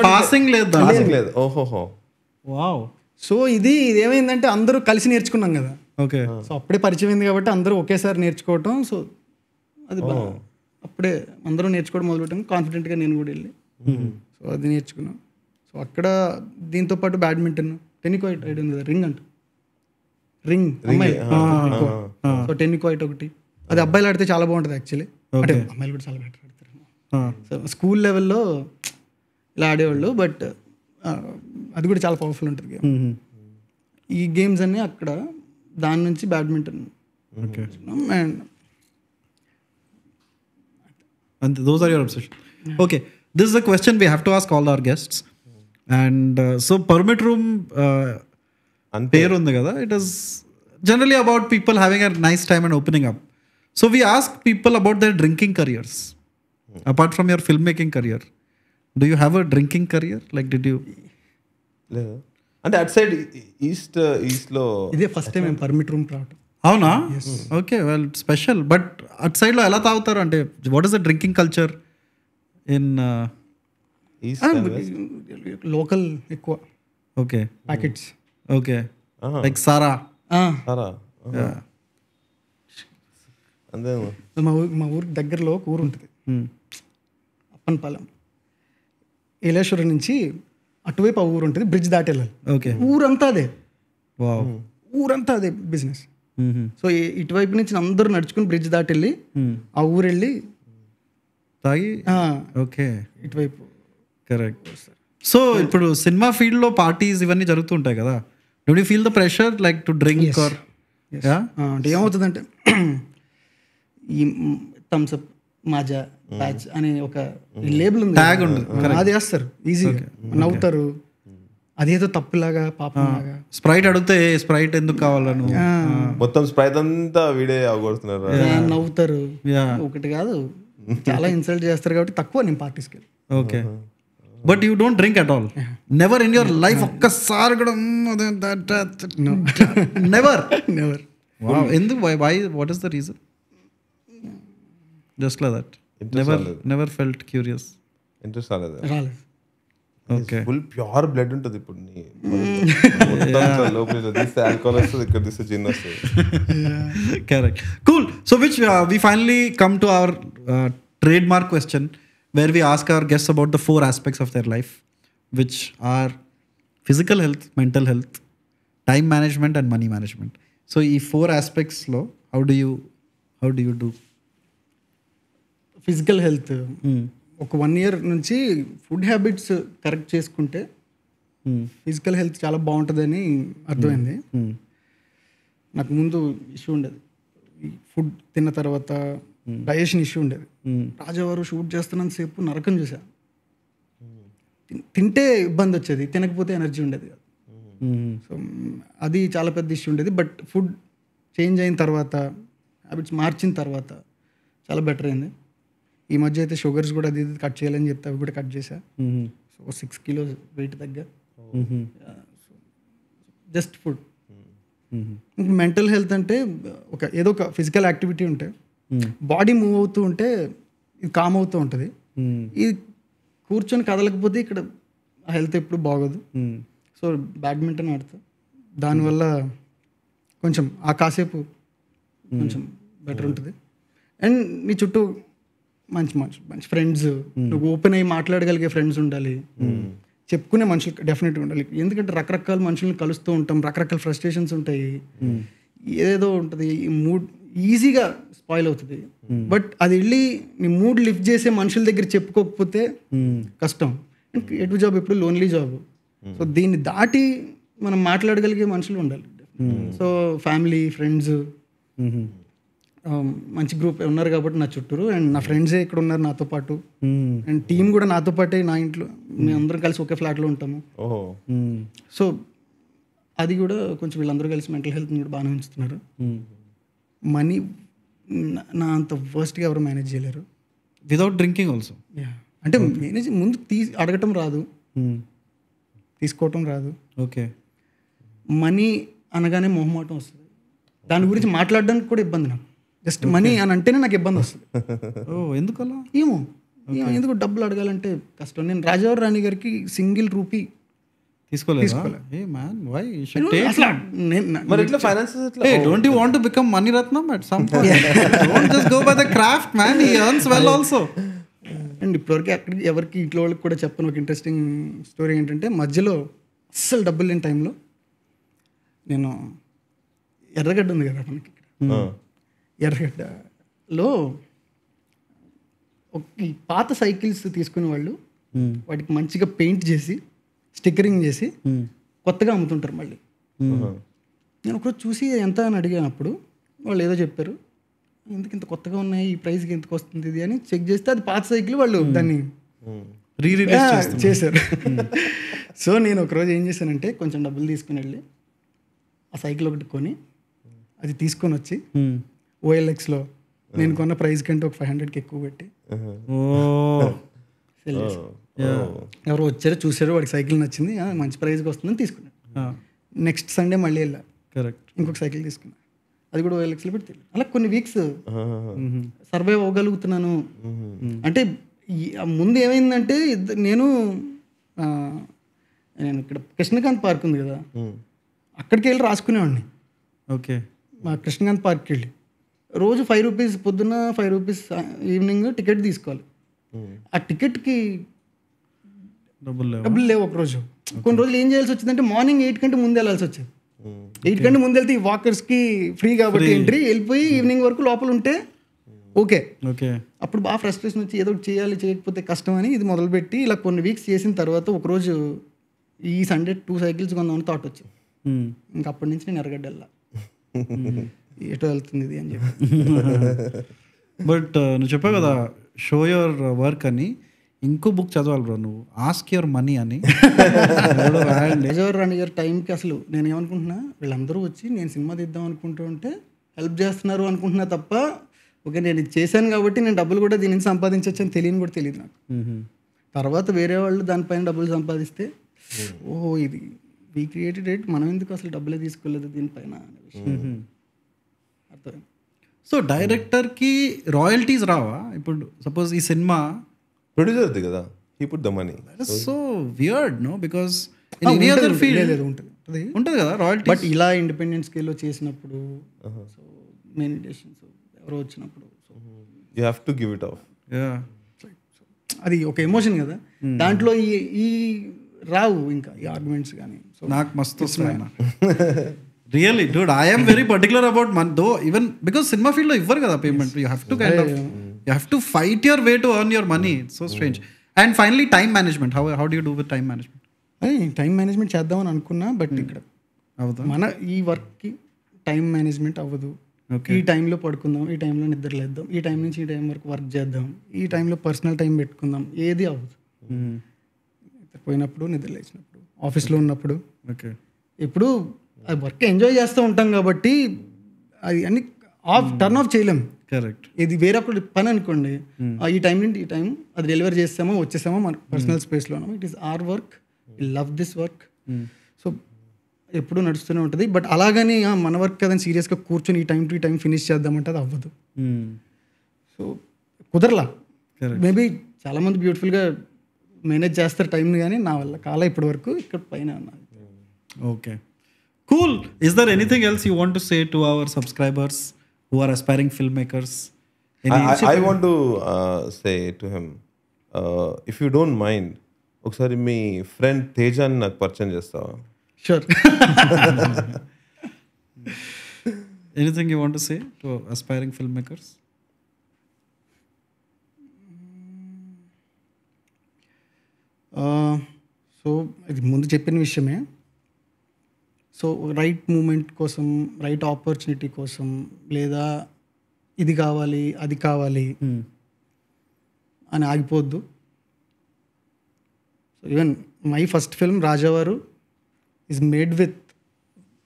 [SPEAKER 1] పాసింగ్
[SPEAKER 2] లేదు. ఓహోహో.
[SPEAKER 1] వావ్.
[SPEAKER 3] సో ఇది ఏమైందంటే అందరూ కలిసి నేర్చుకున్నాం కదా.
[SPEAKER 1] ఓకే.
[SPEAKER 3] సో అప్పుడే పరిచయం అయింది కాబట్టి అందరూ ఒకేసారి నేర్చుకోవటం. సో అది అప్పుడే అందరూ నేర్చుకోవడం మొదలుపెట్టాం. కాన్ఫిడెంట్గా నేను కూడా వెళ్ళి సో అది నేర్చుకున్నాం. సో అక్కడ దీంతో పాటు బ్యాడ్మింటన్, టెన్నికాయిట్ ఐడియా ఉంది కదా, రింగ్ అంట, రింగ్ అమ్మాయి ఎక్కువ. సో టెన్నికాయిట్ ఒకటి, అది అబ్బాయిలు ఆడితే చాలా బాగుంటుంది యాక్చువల్లీ. అంటే అమ్మాయిలు కూడా చాలా బెటర్ ఆడతారు. సో స్కూల్ లెవెల్లో ఇలా ఆడేవాళ్ళు, బట్ అది కూడా చాలా పవర్ఫుల్ ఉంటుంది గేమ్. ఈ గేమ్స్ అన్నీ అక్కడ, దాని నుంచి badminton.
[SPEAKER 1] And those are your obsession. Okay, this is a question we have to ask all our guests. And so Permit Room పేరు ఉంది కదా, it is generally about people having a nice time and opening up. So we ask people about their drinking careers. Apart from your filmmaking career, do you have a drinking career? Like did you?
[SPEAKER 2] లేదు అంటే అట్ సైడ్ ఈస్ట్ లో
[SPEAKER 3] ఇదే ఫస్ట్ టైం మేము పర్మిట్ రూమ్ రావటం.
[SPEAKER 1] అవునా? Okay, well special. But at సైడ్లో ఎలా తాగుతారు అంటే, what is the drinking culture in
[SPEAKER 3] local? ఎక్కువ
[SPEAKER 1] ఓకే
[SPEAKER 3] ప్యాకెట్స్.
[SPEAKER 1] ఓకే, లైక్ సారా.
[SPEAKER 2] అంతే.
[SPEAKER 3] మా ఊరికి దగ్గరలో ఒక ఊరు ఉంటుంది, అప్పన్పాలెం. ఏలేశ్వరం నుంచి అటువైపు ఆ ఊరు ఉంటుంది, బ్రిడ్జ్ దాటి వెళ్ళాలి.
[SPEAKER 1] ఓకే.
[SPEAKER 3] ఊరంతా అదే,
[SPEAKER 1] వావ్,
[SPEAKER 3] ఊరంతా అదే బిజినెస్. సో ఇటువైపు నుంచి అందరూ నడుచుకుని బ్రిడ్జ్ దాటి వెళ్ళి ఆ ఊరు వెళ్ళి
[SPEAKER 1] తాగి. ఓకే,
[SPEAKER 3] ఇటువైపు.
[SPEAKER 1] కరెక్ట్. సో ఇప్పుడు సినిమా ఫీల్డ్లో పార్టీస్ ఇవన్నీ జరుగుతుంటాయి కదా, do you feel the pressure like to drink are?
[SPEAKER 3] అంటే ఏమవుతుందంటే ఈ థమ్స్అప్, మాజా, ప్యాచ్ అనే ఒక లేబుల్ ఉంది,
[SPEAKER 1] ట్యాగ్ ఉంది,
[SPEAKER 3] అది వేస్తారు ఈజీగా, నవ్వుతారు. అదేదో తప్పులాగా పాపంలాగా.
[SPEAKER 1] స్ప్రైట్ అడిగితే స్ప్రైట్ ఎందుకు కావాలను,
[SPEAKER 2] మొత్తం స్ప్రైట్ అంతా వీడే అవగొడుతున్నారు,
[SPEAKER 3] నవ్వుతారు. ఒకటి కాదు, చాలా ఇన్సల్ట్ చేస్తారు కాబట్టి తక్కువ నేను పార్టీస్కి వెళ్ళి.
[SPEAKER 1] Okay, but you don't drink at all? Never in your life? ఒక్కసారి కూడా నెవర్?
[SPEAKER 3] నెవర్.
[SPEAKER 1] ఎందుకు? Why? What is the reason? Just like that, never felt curious?
[SPEAKER 2] Interest రాలేదు.
[SPEAKER 1] ఓకే,
[SPEAKER 2] ఫుల్ ప్యూర్ బ్లడ్ ఉంటుంది ఇప్పుడు నీ లోపల తీస్తే ఆల్కహాల్ వస్తుంది, ఇక్కడ తీస్తే జిన్ వస్తుంది.
[SPEAKER 1] Correct, cool. So which we finally come to our trademark question where we ask our guests about the 4 aspects of their life, which are physical health, mental health, time management and money management. So ee 4 aspects lo how do you do?
[SPEAKER 3] Physical health ఒక 1 year నుంచి ఫుడ్ హ్యాబిట్స్ కరెక్ట్ చేసుకుంటే ఫిజికల్ హెల్త్ చాలా బాగుంటుందని అర్థమైంది. నాకు ముందు ఇష్యూ ఉండేది, ఫుడ్ తిన్న తర్వాత డైజెషన్ ఇష్యూ ఉండేది. రాజావారు షూట్ చేస్తున్నంత సేపు నరకం చూసా. తింటే ఇబ్బంది వచ్చేది, తినకపోతే ఎనర్జీ ఉండేది కాదు. సో అది చాలా పెద్ద ఇష్యూ ఉండేది. బట్ ఫుడ్ చేంజ్ అయిన తర్వాత, హ్యాబిట్స్ మార్చిన తర్వాత చాలా బెటర్ అయింది. ఈ మధ్య అయితే షుగర్స్ కూడా అది కట్ చేయాలని చెప్తే అవి కూడా కట్ చేశా. సో 6 kilos వెయిట్ తగ్గ. Just food. మెంటల్ హెల్త్ అంటే ఏదో ఒక ఫిజికల్ యాక్టివిటీ ఉంటే, బాడీ మూవ్ అవుతూ ఉంటే ఇది కామ్ అవుతూ ఉంటుంది. ఇది కూర్చొని కదలకపోతే ఇక్కడ హెల్త్ ఎప్పుడు బాగోదు. సో బ్యాడ్మింటన్ ఆడతా, దానివల్ల కొంచెం ఆ కాసేపు కొంచెం బెటర్ ఉంటుంది. అండ్ నీ చుట్టూ మంచి మంచి మంచి ఫ్రెండ్స్, నువ్వు ఓపెన్ అయ్యి మాట్లాడగలిగే ఫ్రెండ్స్ ఉండాలి, చెప్పుకునే మనుషులు డెఫినెట్గా ఉండాలి. ఎందుకంటే రకరకాల మనుషుల్ని కలుస్తూ ఉంటాం, రకరకాల ఫ్రస్ట్రేషన్స్ ఉంటాయి, ఏదో ఉంటుంది, ఈ మూడ్ ఈజీగా స్పాయిల్ అవుతుంది. బట్ అది వెళ్ళి నీ మూడ్ లిఫ్ట్ చేసే మనుషుల దగ్గర చెప్పుకోకపోతే కష్టం. ఎటు జాబ్ ఎప్పుడు లోన్లీ జాబ్. సో దీన్ని దాటి మనం మాట్లాడగలిగే మనుషులు ఉండాలి. సో ఫ్యామిలీ, ఫ్రెండ్స్, మంచి గ్రూప్ ఉన్నారు కాబట్టి నా చుట్టూరు. అండ్ నా ఫ్రెండ్సే ఇక్కడ ఉన్నారు నాతో పాటు. అండ్ టీం కూడా నాతో పాటే. నా ఇంట్లో మేము అందరం కలిసి ఒకే ఫ్లాట్లో ఉంటాము. సో అది కూడా కొంచెం వీళ్ళందరూ కలిసి మెంటల్ హెల్త్ని కూడా బాగానే ఉంచుతున్నారు. మనీ నా అంత వర్స్ట్గా ఎవరు మేనేజ్ చేయలేరు.
[SPEAKER 1] Without drinking also.
[SPEAKER 3] అంటే మేనేజ్ ముందు అడగటం రాదు, తీసుకోవటం రాదు.
[SPEAKER 1] ఓకే.
[SPEAKER 3] మనీ అనగానే మొహమాటం వస్తుంది. దాని గురించి మాట్లాడడానికి కూడా ఇబ్బంది నాకు. జస్ట్ మనీ అని అంటేనే నాకు ఇబ్బంది వస్తుంది.
[SPEAKER 1] ఎందుకలా
[SPEAKER 3] ఏమో ఎందుకు డబ్బులు అడగాలంటే కష్టం. నేను రాజావారి రాణి గారికి సింగిల్ రూపీ
[SPEAKER 1] తీసుకోలేదు.
[SPEAKER 2] మరి ఎట్లా ఫైనాన్సెస్ ఎట్లా?
[SPEAKER 1] Don't you want to become Mani Ratnam at some point? Don't just go by the craft, man. He earns well also.
[SPEAKER 3] And ఇప్పటివరకు అక్కడికి ఎవరికి ఇంట్లో వాళ్ళకి కూడా చెప్పను. ఒక ఇంట్రెస్టింగ్ స్టోరీ ఏంటంటే, మధ్యలో అస్సలు డబ్బులు లేని టైంలో నేను ఎర్రగడ్డ ఉంది కదా మనకి ఇక్కడ, ఎర్రగడ్డలో ఈ పాత సైకిల్స్ తీసుకునే వాళ్ళు వాటికి మంచిగా పెయింట్ చేసి స్టిక్కరింగ్ చేసి కొత్తగా అమ్ముతుంటారు మళ్ళీ. నేను ఒకరోజు చూసి ఎంత అని అడిగినప్పుడు వాళ్ళు ఏదో చెప్పారు, ఎందుకు ఇంత కొత్తగా ఉన్నాయి, ఈ ప్రైస్కి ఎందుకు వస్తుంది ఇది అని చెక్ చేస్తే అది పాత సైకిల్. వాళ్ళు దాన్ని రీరిలీజ్ చేశారు. సో నేను ఒకరోజు ఏం చేశానంటే, కొంచెం డబ్బులు తీసుకుని వెళ్ళి ఆ సైకిల్ ఒకటి కొని అది తీసుకొని వచ్చి OLXలో నేను కొన్న ప్రైస్ కంటే ఒక 500కి ఎక్కువ పెట్టి సెల్ చేశాను. ఎవరు వచ్చారో చూసారో, వాడికి సైకిల్ నచ్చింది, మంచి ప్రైస్కి వస్తుందని తీసుకున్నాను. నెక్స్ట్ సండే మళ్ళీ వెళ్ళా, కరెక్ట్ ఇంకొక సైకిల్ తీసుకున్నా, అది కూడా OLXలో పెట్టి అలా కొన్ని వీక్స్ సర్వైవ్ అవ్వగలుగుతున్నాను. అంటే ముందు ఏమైందంటే, నేను ఇక్కడ కృష్ణకాంత్ పార్క్ ఉంది కదా, అక్కడికి వెళ్ళి రాసుకునేవాడిని.
[SPEAKER 1] ఓకే.
[SPEAKER 3] మా కృష్ణకాంత్ పార్క్కి వెళ్ళి రోజు 5 రూపీస్ పొద్దున్న, 5 రూపీస్ ఈవినింగ్ టికెట్ తీసుకోవాలి. ఆ టికెట్కి డబ్బులు లేవు. ఒకరోజు కొన్ని రోజులు ఏం చేయాల్సి వచ్చిందంటే, మార్నింగ్ 8 కంటే ముందు వెళ్ళాల్సి వచ్చేది. 8 కంటే ముందు వెళ్తే ఈ వాకర్స్కి ఫ్రీ కాబట్టి ఎంట్రీ, వెళ్ళిపోయి ఈవినింగ్ వరకు లోపల ఉంటే ఓకే. అప్పుడు బాగా ఫ్రస్ట్రేషన్ వచ్చి ఏదో చేయాలి, చేయకపోతే కష్టం అని ఇది మొదలుపెట్టి ఇలా కొన్ని వీక్స్ చేసిన తర్వాత ఒకరోజు ఈ సండే 2 సైకిల్స్ కొందామని థాట్ వచ్చింది. ఇంకా అప్పటి నుంచి నేను ఎర్రగడ్డ వెళ్ళా, ఎటో వెళ్తుంది ఇది అని చెప్పి.
[SPEAKER 1] బట్ నువ్వు చెప్పావు కదా షో యువర్ వర్క్ అని, ఇంకో బుక్ చదవాలి బ్రో నువ్వు, ఆస్క్ యువర్ మనీ అని.
[SPEAKER 3] రాజావారి రాణి గారి టైంకి అసలు నేను ఏమనుకుంటున్నా, వీళ్ళందరూ వచ్చి నేను సినిమా తీద్దాం అనుకుంటూ ఉంటే హెల్ప్ చేస్తున్నారు అనుకుంటున్నా తప్ప, ఓకే నేను ఇది చేశాను కాబట్టి నేను డబ్బులు కూడా దీని నుంచి సంపాదించవచ్చు అని తెలియని కూడా తెలియదు నాకు. తర్వాత వేరే వాళ్ళు దానిపైన డబ్బులు సంపాదిస్తే, ఓహో ఇది వీ క్రియేటెడ్ ఇట్, మనం ఎందుకు అసలు డబ్బులే తీసుకోలేదు దీనిపైన అనే విషయం అర్థమైంది.
[SPEAKER 1] సో డైరెక్టర్కి రాయల్టీస్ రావా? ఇప్పుడు సపోజ్ ఈ సినిమా
[SPEAKER 2] ప్రొడ్యూసర్ది కదా, he put the money.
[SPEAKER 1] So weird no, because in any other field ఉంటుంది కదా రాయల్టీ.
[SPEAKER 3] బట్ ఇలా ఇండిపెండెంట్ స్కేల్లో చేసినప్పుడు, సో మెనీ డెసిషన్స్ ఎవరో వచ్చినప్పుడు, so
[SPEAKER 2] you have to give it of.
[SPEAKER 3] అది ఒక ఎమోషన్ కదా, దాంట్లో ఈ రావు ఇంకా ఈ ఆర్గ్యుమెంట్స్ కానీ. సో
[SPEAKER 1] నాకు మస్తు వస్తున్నాయి really dude. I am very particular about man though, even because cinema ఫీల్డ్లో ఇవ్వరు కదా payment. You have to kind of you have to fight your way to earn your money. It's so strange. And finally, time management. How do you do with time management?
[SPEAKER 3] Time management చేద్దామని అనుకున్నా, బట్ ఇక్కడ మన ఈ వర్క్కి టైం మేనేజ్మెంట్ అవ్వదు. ఈ టైంలో పడుకుందాం, ఈ టైంలో నిద్ర లేద్దాం, ఈ టైం నుంచి ఈ టైం వరకు వర్క్ చేద్దాం, ఈ టైంలో పర్సనల్ టైం పెట్టుకుందాం, ఏది అవ్వదు. పోయినప్పుడు నిద్ర లేచినప్పుడు, ఆఫీస్లో ఉన్నప్పుడు, ఎప్పుడు అది వర్క్ ఎంజాయ్ చేస్తూ ఉంటాం కాబట్టి అది అన్ని టర్న్ ఆఫ్ చేయలేం.
[SPEAKER 1] కరెక్ట్.
[SPEAKER 3] ఇది వేరొకటి పని అనుకోండి, ఈ టైం నుండి ఈ టైం అది డెలివరీ చేస్తామో వచ్చేసామో మన పర్సనల్ స్పేస్లోనో, it is our work, we love this work. So ఎప్పుడూ నడుస్తూనే ఉంటుంది. బట్ అలాగని మన వర్క్ కదని సీరియస్గా కూర్చొని ఈ టైం టు ఈ టైం ఫినిష్ చేద్దామంటే అది అవ్వదు. సో కుదరలా. మేబీ చాలామంది బ్యూటిఫుల్గా మేనేజ్ చేస్తారు టైంని, కానీ నా వల్ల కాలా ఇప్పటి వరకు ఇక్కడ పైన.
[SPEAKER 1] Okay, cool. Is there anything else you want to say to our subscribers who are aspiring filmmakers?
[SPEAKER 2] I want to say to him, if you don't mind, ఒకసారి మీ ఫ్రెండ్ తేజాన్ని నాకు పరిచయం చేస్తావా?
[SPEAKER 3] Sure.
[SPEAKER 1] Anything you want to say to aspiring filmmakers?
[SPEAKER 3] So ఇది ముందు చెప్పిన విషయమే. సో రైట్ మూమెంట్ కోసం, రైట్ ఆపర్చునిటీ కోసం, లేదా ఇది కావాలి అది కావాలి అని ఆగిపోద్దు. So even my first film Rajavaru is made with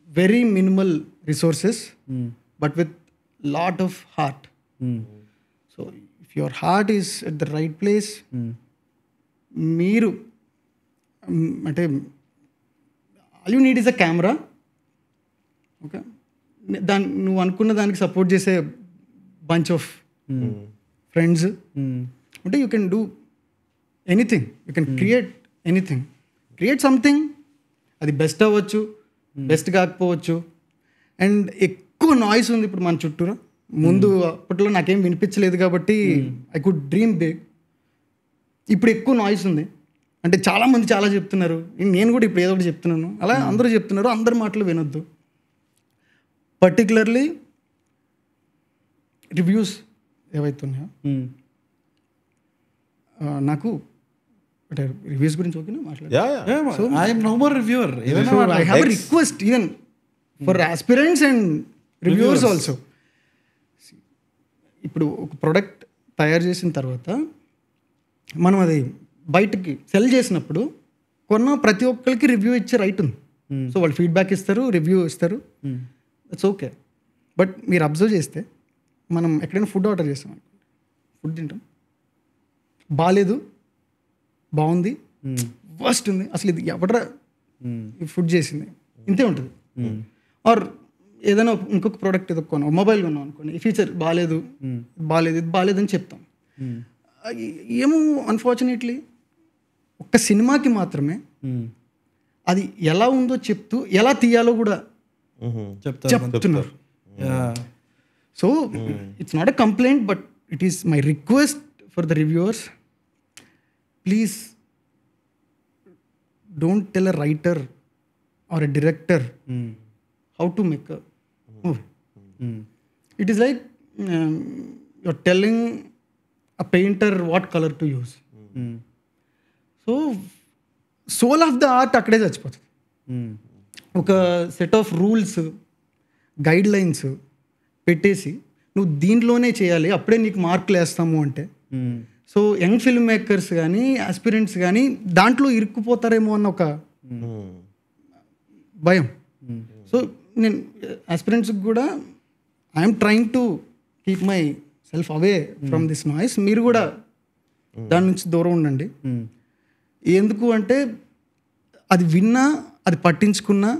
[SPEAKER 3] very minimal resources but with lot of heart. So if your heart is at the right place, మీరు అంటే all you need is a camera. Okay, నువ్వు అనుకున్న దానికి సపోర్ట్ చేసే బంచ్ ఆఫ్ ఫ్రెండ్స్ అంటే you can do anything, you can create anything, create something. అది బెస్ట్ అవ్వచ్చు, బెస్ట్ కాకపోవచ్చు. అండ్ ఎక్కువ నాయిస్ ఉంది ఇప్పుడు మన చుట్టూరా. ముందు అప్పట్లో నాకేం వినిపించలేదు కాబట్టి ఐ కుడ్ డ్రీమ్ బిగ్. ఇప్పుడు ఎక్కువ నాయిస్ ఉంది, అంటే చాలామంది చాలా చెప్తున్నారు, నేను కూడా ఇప్పుడు ఏదో ఒకటి చెప్తున్నాను, అలా అందరూ చెప్తున్నారు. అందరి మాటలు వినొద్దు. పర్టికులర్లీ రివ్యూస్ ఏవైతున్నాయో నాకు అంటే రివ్యూస్ గురించి ఓకేనా మాట్లాడారు.
[SPEAKER 1] I am no more reviewer.
[SPEAKER 3] So I have a request even for aspirants and reviewers also. ఇప్పుడు ఒక ప్రోడక్ట్ తయారు చేసిన తర్వాత మనం అది బయటకి సెల్ చేసినప్పుడు కొన్న ప్రతి ఒక్కరికి రివ్యూ ఇచ్చే రైట్ ఉంది. సో వాళ్ళు ఫీడ్బ్యాక్ ఇస్తారు, రివ్యూ ఇస్తారు, ఇట్స్ ఓకే. బట్ మీరు అబ్జర్వ్ చేస్తే మనం ఎక్కడైనా ఫుడ్ ఆర్డర్ చేస్తాం అనుకోండి, ఫుడ్ తింటాం, బాగాలేదు, బాగుంది, వర్స్ట్ ఉంది, అసలు ఇది ఎవడరా ఫుడ్ చేసింది, ఇంతే ఉంటుంది. ఆర్ ఏదైనా ఇంకొక ప్రోడక్ట్ ఏదో కొన్నాం, మొబైల్ కొన్నాం అనుకోండి, ఈ ఫీచర్ బాగాలేదు, బాగాలేదు, ఇది బాగాలేదు అని చెప్తాం. ఏమో అన్ఫార్చునేట్లీ ఒక్క సినిమాకి మాత్రమే అది ఎలా ఉందో చెప్తూ ఎలా తీయాలో కూడా చెప్తున్నారు. So it's not a complaint but it is my request for the reviewers, please don't tell a writer or a director how to make a movie. It is like you're telling a painter what color to use. So soul of the art అక్కడే చచ్చిపోతుంది. ఒక set of rules, guide lines పెట్టేసి నువ్వు దీంట్లోనే చేయాలి అప్పుడే నీకు మార్కులు వేస్తాము అంటే, సో యంగ్ ఫిల్మ్ మేకర్స్ కానీ ఆస్పిరెంట్స్ కానీ దాంట్లో ఇరుక్కుపోతారేమో అన్న ఒక భయం. సో నేను ఆస్పిరెంట్స్కి కూడా I'm trying to keep my self away from this noise. మీరు కూడా దాని నుంచి దూరం ఉండండి. ఎందుకు అంటే అది విన్నా, అది పట్టించుకున్నా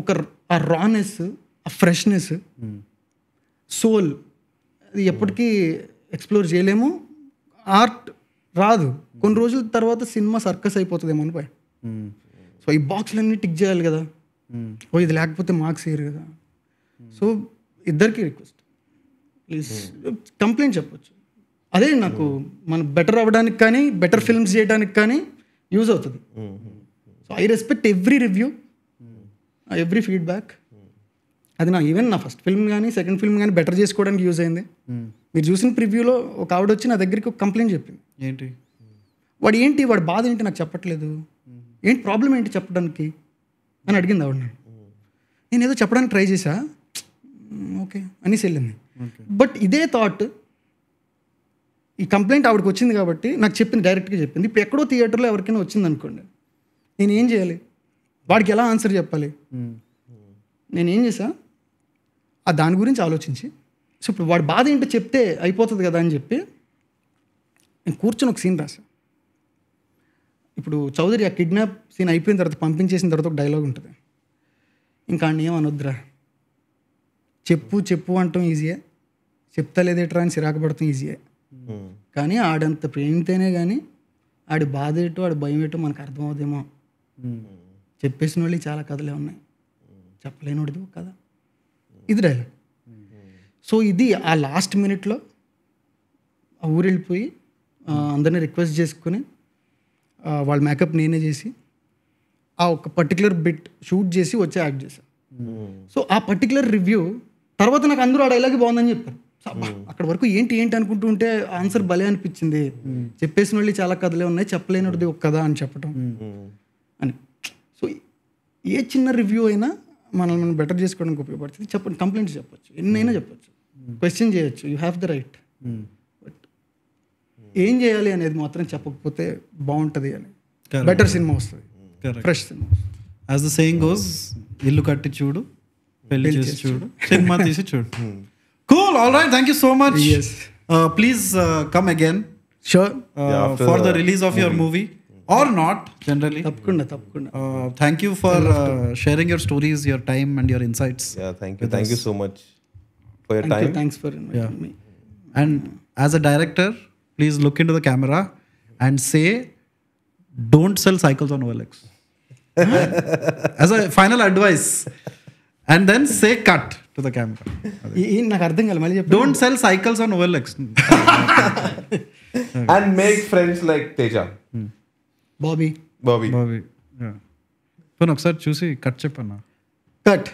[SPEAKER 3] ఒక ఆ రానెస్, ఆ ఫ్రెష్నెస్, సోల్ అది ఎప్పటికీ ఎక్స్ప్లోర్ చేయలేము. ఆర్ట్ రాదు, కొన్ని రోజుల తర్వాత సినిమా సర్కస్ అయిపోతుందేమో అని భయం. సో ఈ బాక్స్లన్నీ టిక్ చేయాలి కదా, ఓ ఇది లేకపోతే మార్క్స్ వేయరు కదా. సో ఇద్దరికి రిక్వెస్ట్, ప్లీజ్ కంప్లైంట్ చెప్పొచ్చు. అదే నాకు మనం బెటర్ అవ్వడానికి కానీ బెటర్ ఫిల్మ్స్ చేయడానికి కానీ యూజ్ అవుతుంది. So I respect every review, every feedback. అది ఈవెన్ నా ఫస్ట్ ఫిల్మ్ కానీ సెకండ్ ఫిల్మ్ కానీ బెటర్ చేసుకోవడానికి యూజ్ అయింది. మీరు చూసిన ప్రివ్యూలో ఒక ఆవిడ వచ్చి నా దగ్గరికి ఒక కంప్లైంట్ చెప్పింది.
[SPEAKER 1] ఏంటి?
[SPEAKER 3] వాడి బాధ ఏంటి నాకు చెప్పట్లేదు, ఏంటి ప్రాబ్లం ఏంటి చెప్పడానికి అని అడిగింది ఆవిడ. నేను ఏదో చెప్పడానికి ట్రై చేశా, ఓకే అనేసి వెళ్ళింది. బట్ ఇదే థాట్ ఈ కంప్లైంట్ ఆవిడకి వచ్చింది కాబట్టి నాకు చెప్పింది, డైరెక్ట్గా చెప్పింది. ఇప్పుడు ఎక్కడో థియేటర్లో ఎవరికైనా వచ్చింది అనుకోండి, నేను ఏం చేయాలి, వాడికి ఎలా ఆన్సర్ చెప్పాలి? నేను ఏం చేశా, ఆ దాని గురించి ఆలోచించి, సో ఇప్పుడు వాడి బాధ ఏంటో చెప్తే అయిపోతుంది కదా అని చెప్పి నేను కూర్చొని ఒక సీన్ రాసా. ఇప్పుడు చౌదరి ఆ కిడ్నాప్ సీన్ అయిపోయిన తర్వాత పంపించేసిన తర్వాత ఒక డైలాగ్ ఉంటుంది, ఇంకా ఏం అనొద్దురా, చెప్పు చెప్పు అంటాం ఈజీయే, చెప్తా లేదేట్రా అని సిరాకు పడతాం ఈజీయే, కానీ ఆడంత ప్రేమితేనే కానీ ఆడి బాధ ఏటో ఆడి భయం ఏటో మనకు అర్థం అవుదేమో. చెప్పేసిన వాళ్ళు చాలా కథలే ఉన్నాయి, చెప్పలేనివాడిది ఒక కథ. ఇది డైలాగ్. సో ఇది ఆ లాస్ట్ మినిట్లో ఆ ఊరు వెళ్ళిపోయి అందరినీ రిక్వెస్ట్ చేసుకుని వాళ్ళ మేకప్ నేనే చేసి ఆ ఒక పర్టికులర్ బిట్ షూట్ చేసి వచ్చి యాక్ట్ చేశాను. సో ఆ పర్టికులర్ రివ్యూ తర్వాత నాకు అందరూ ఆ డైలాగ్ బాగుందని చెప్పారు. అక్కడ వరకు ఏంటి అనుకుంటూ ఉంటే ఆన్సర్ భలే అనిపించింది. చెప్పేసిన వాళ్ళు చాలా కథలే ఉన్నాయి, చెప్పలేనిది ఒక కథ అని చెప్పడం అని. సో ఏ చిన్న రివ్యూ అయినా మనల్ని మనం బెటర్ చేసుకోవడానికి ఉపయోగపడుతుంది. చెప్పండి, కంప్లైంట్స్ చెప్పొచ్చు, ఎన్నైనా చెప్పొచ్చు, క్వశ్చన్ చేయొచ్చు, you have the right. But ఏం చేయాలి అనేది మాత్రం చెప్పకపోతే బాగుంటుంది అని. బెటర్ సినిమా వస్తుంది, fresh cinema.
[SPEAKER 1] As the saying goes, ఇల్లు కట్టి చూడు, పెళ్లి చేసి చూడు, సినిమా తీసి చూడు. Cool, all right, thank you so much.
[SPEAKER 3] Yes.
[SPEAKER 1] Please come again.
[SPEAKER 3] Sure.
[SPEAKER 1] For the release of your movie or not, generally.
[SPEAKER 3] తప్పకుండా.
[SPEAKER 1] Thank you for sharing your stories, your time and your insights.
[SPEAKER 2] Yeah, thank you so much for your time.
[SPEAKER 3] Thanks for inviting me.
[SPEAKER 1] And as a director, please look into the camera and say, don't sell cycles on OLX. As a final advice. And then say cut to the camera.
[SPEAKER 3] నాకు అర్థం కాదు, మళ్ళీ చెప్పు.
[SPEAKER 1] Don't sell cycles on OLX.
[SPEAKER 2] And make friends like Teja.
[SPEAKER 3] Bobby.
[SPEAKER 2] Bobby.
[SPEAKER 1] పోనీ ఒకసారి చూసి కట్ చెప్పన్నా.
[SPEAKER 3] కట్.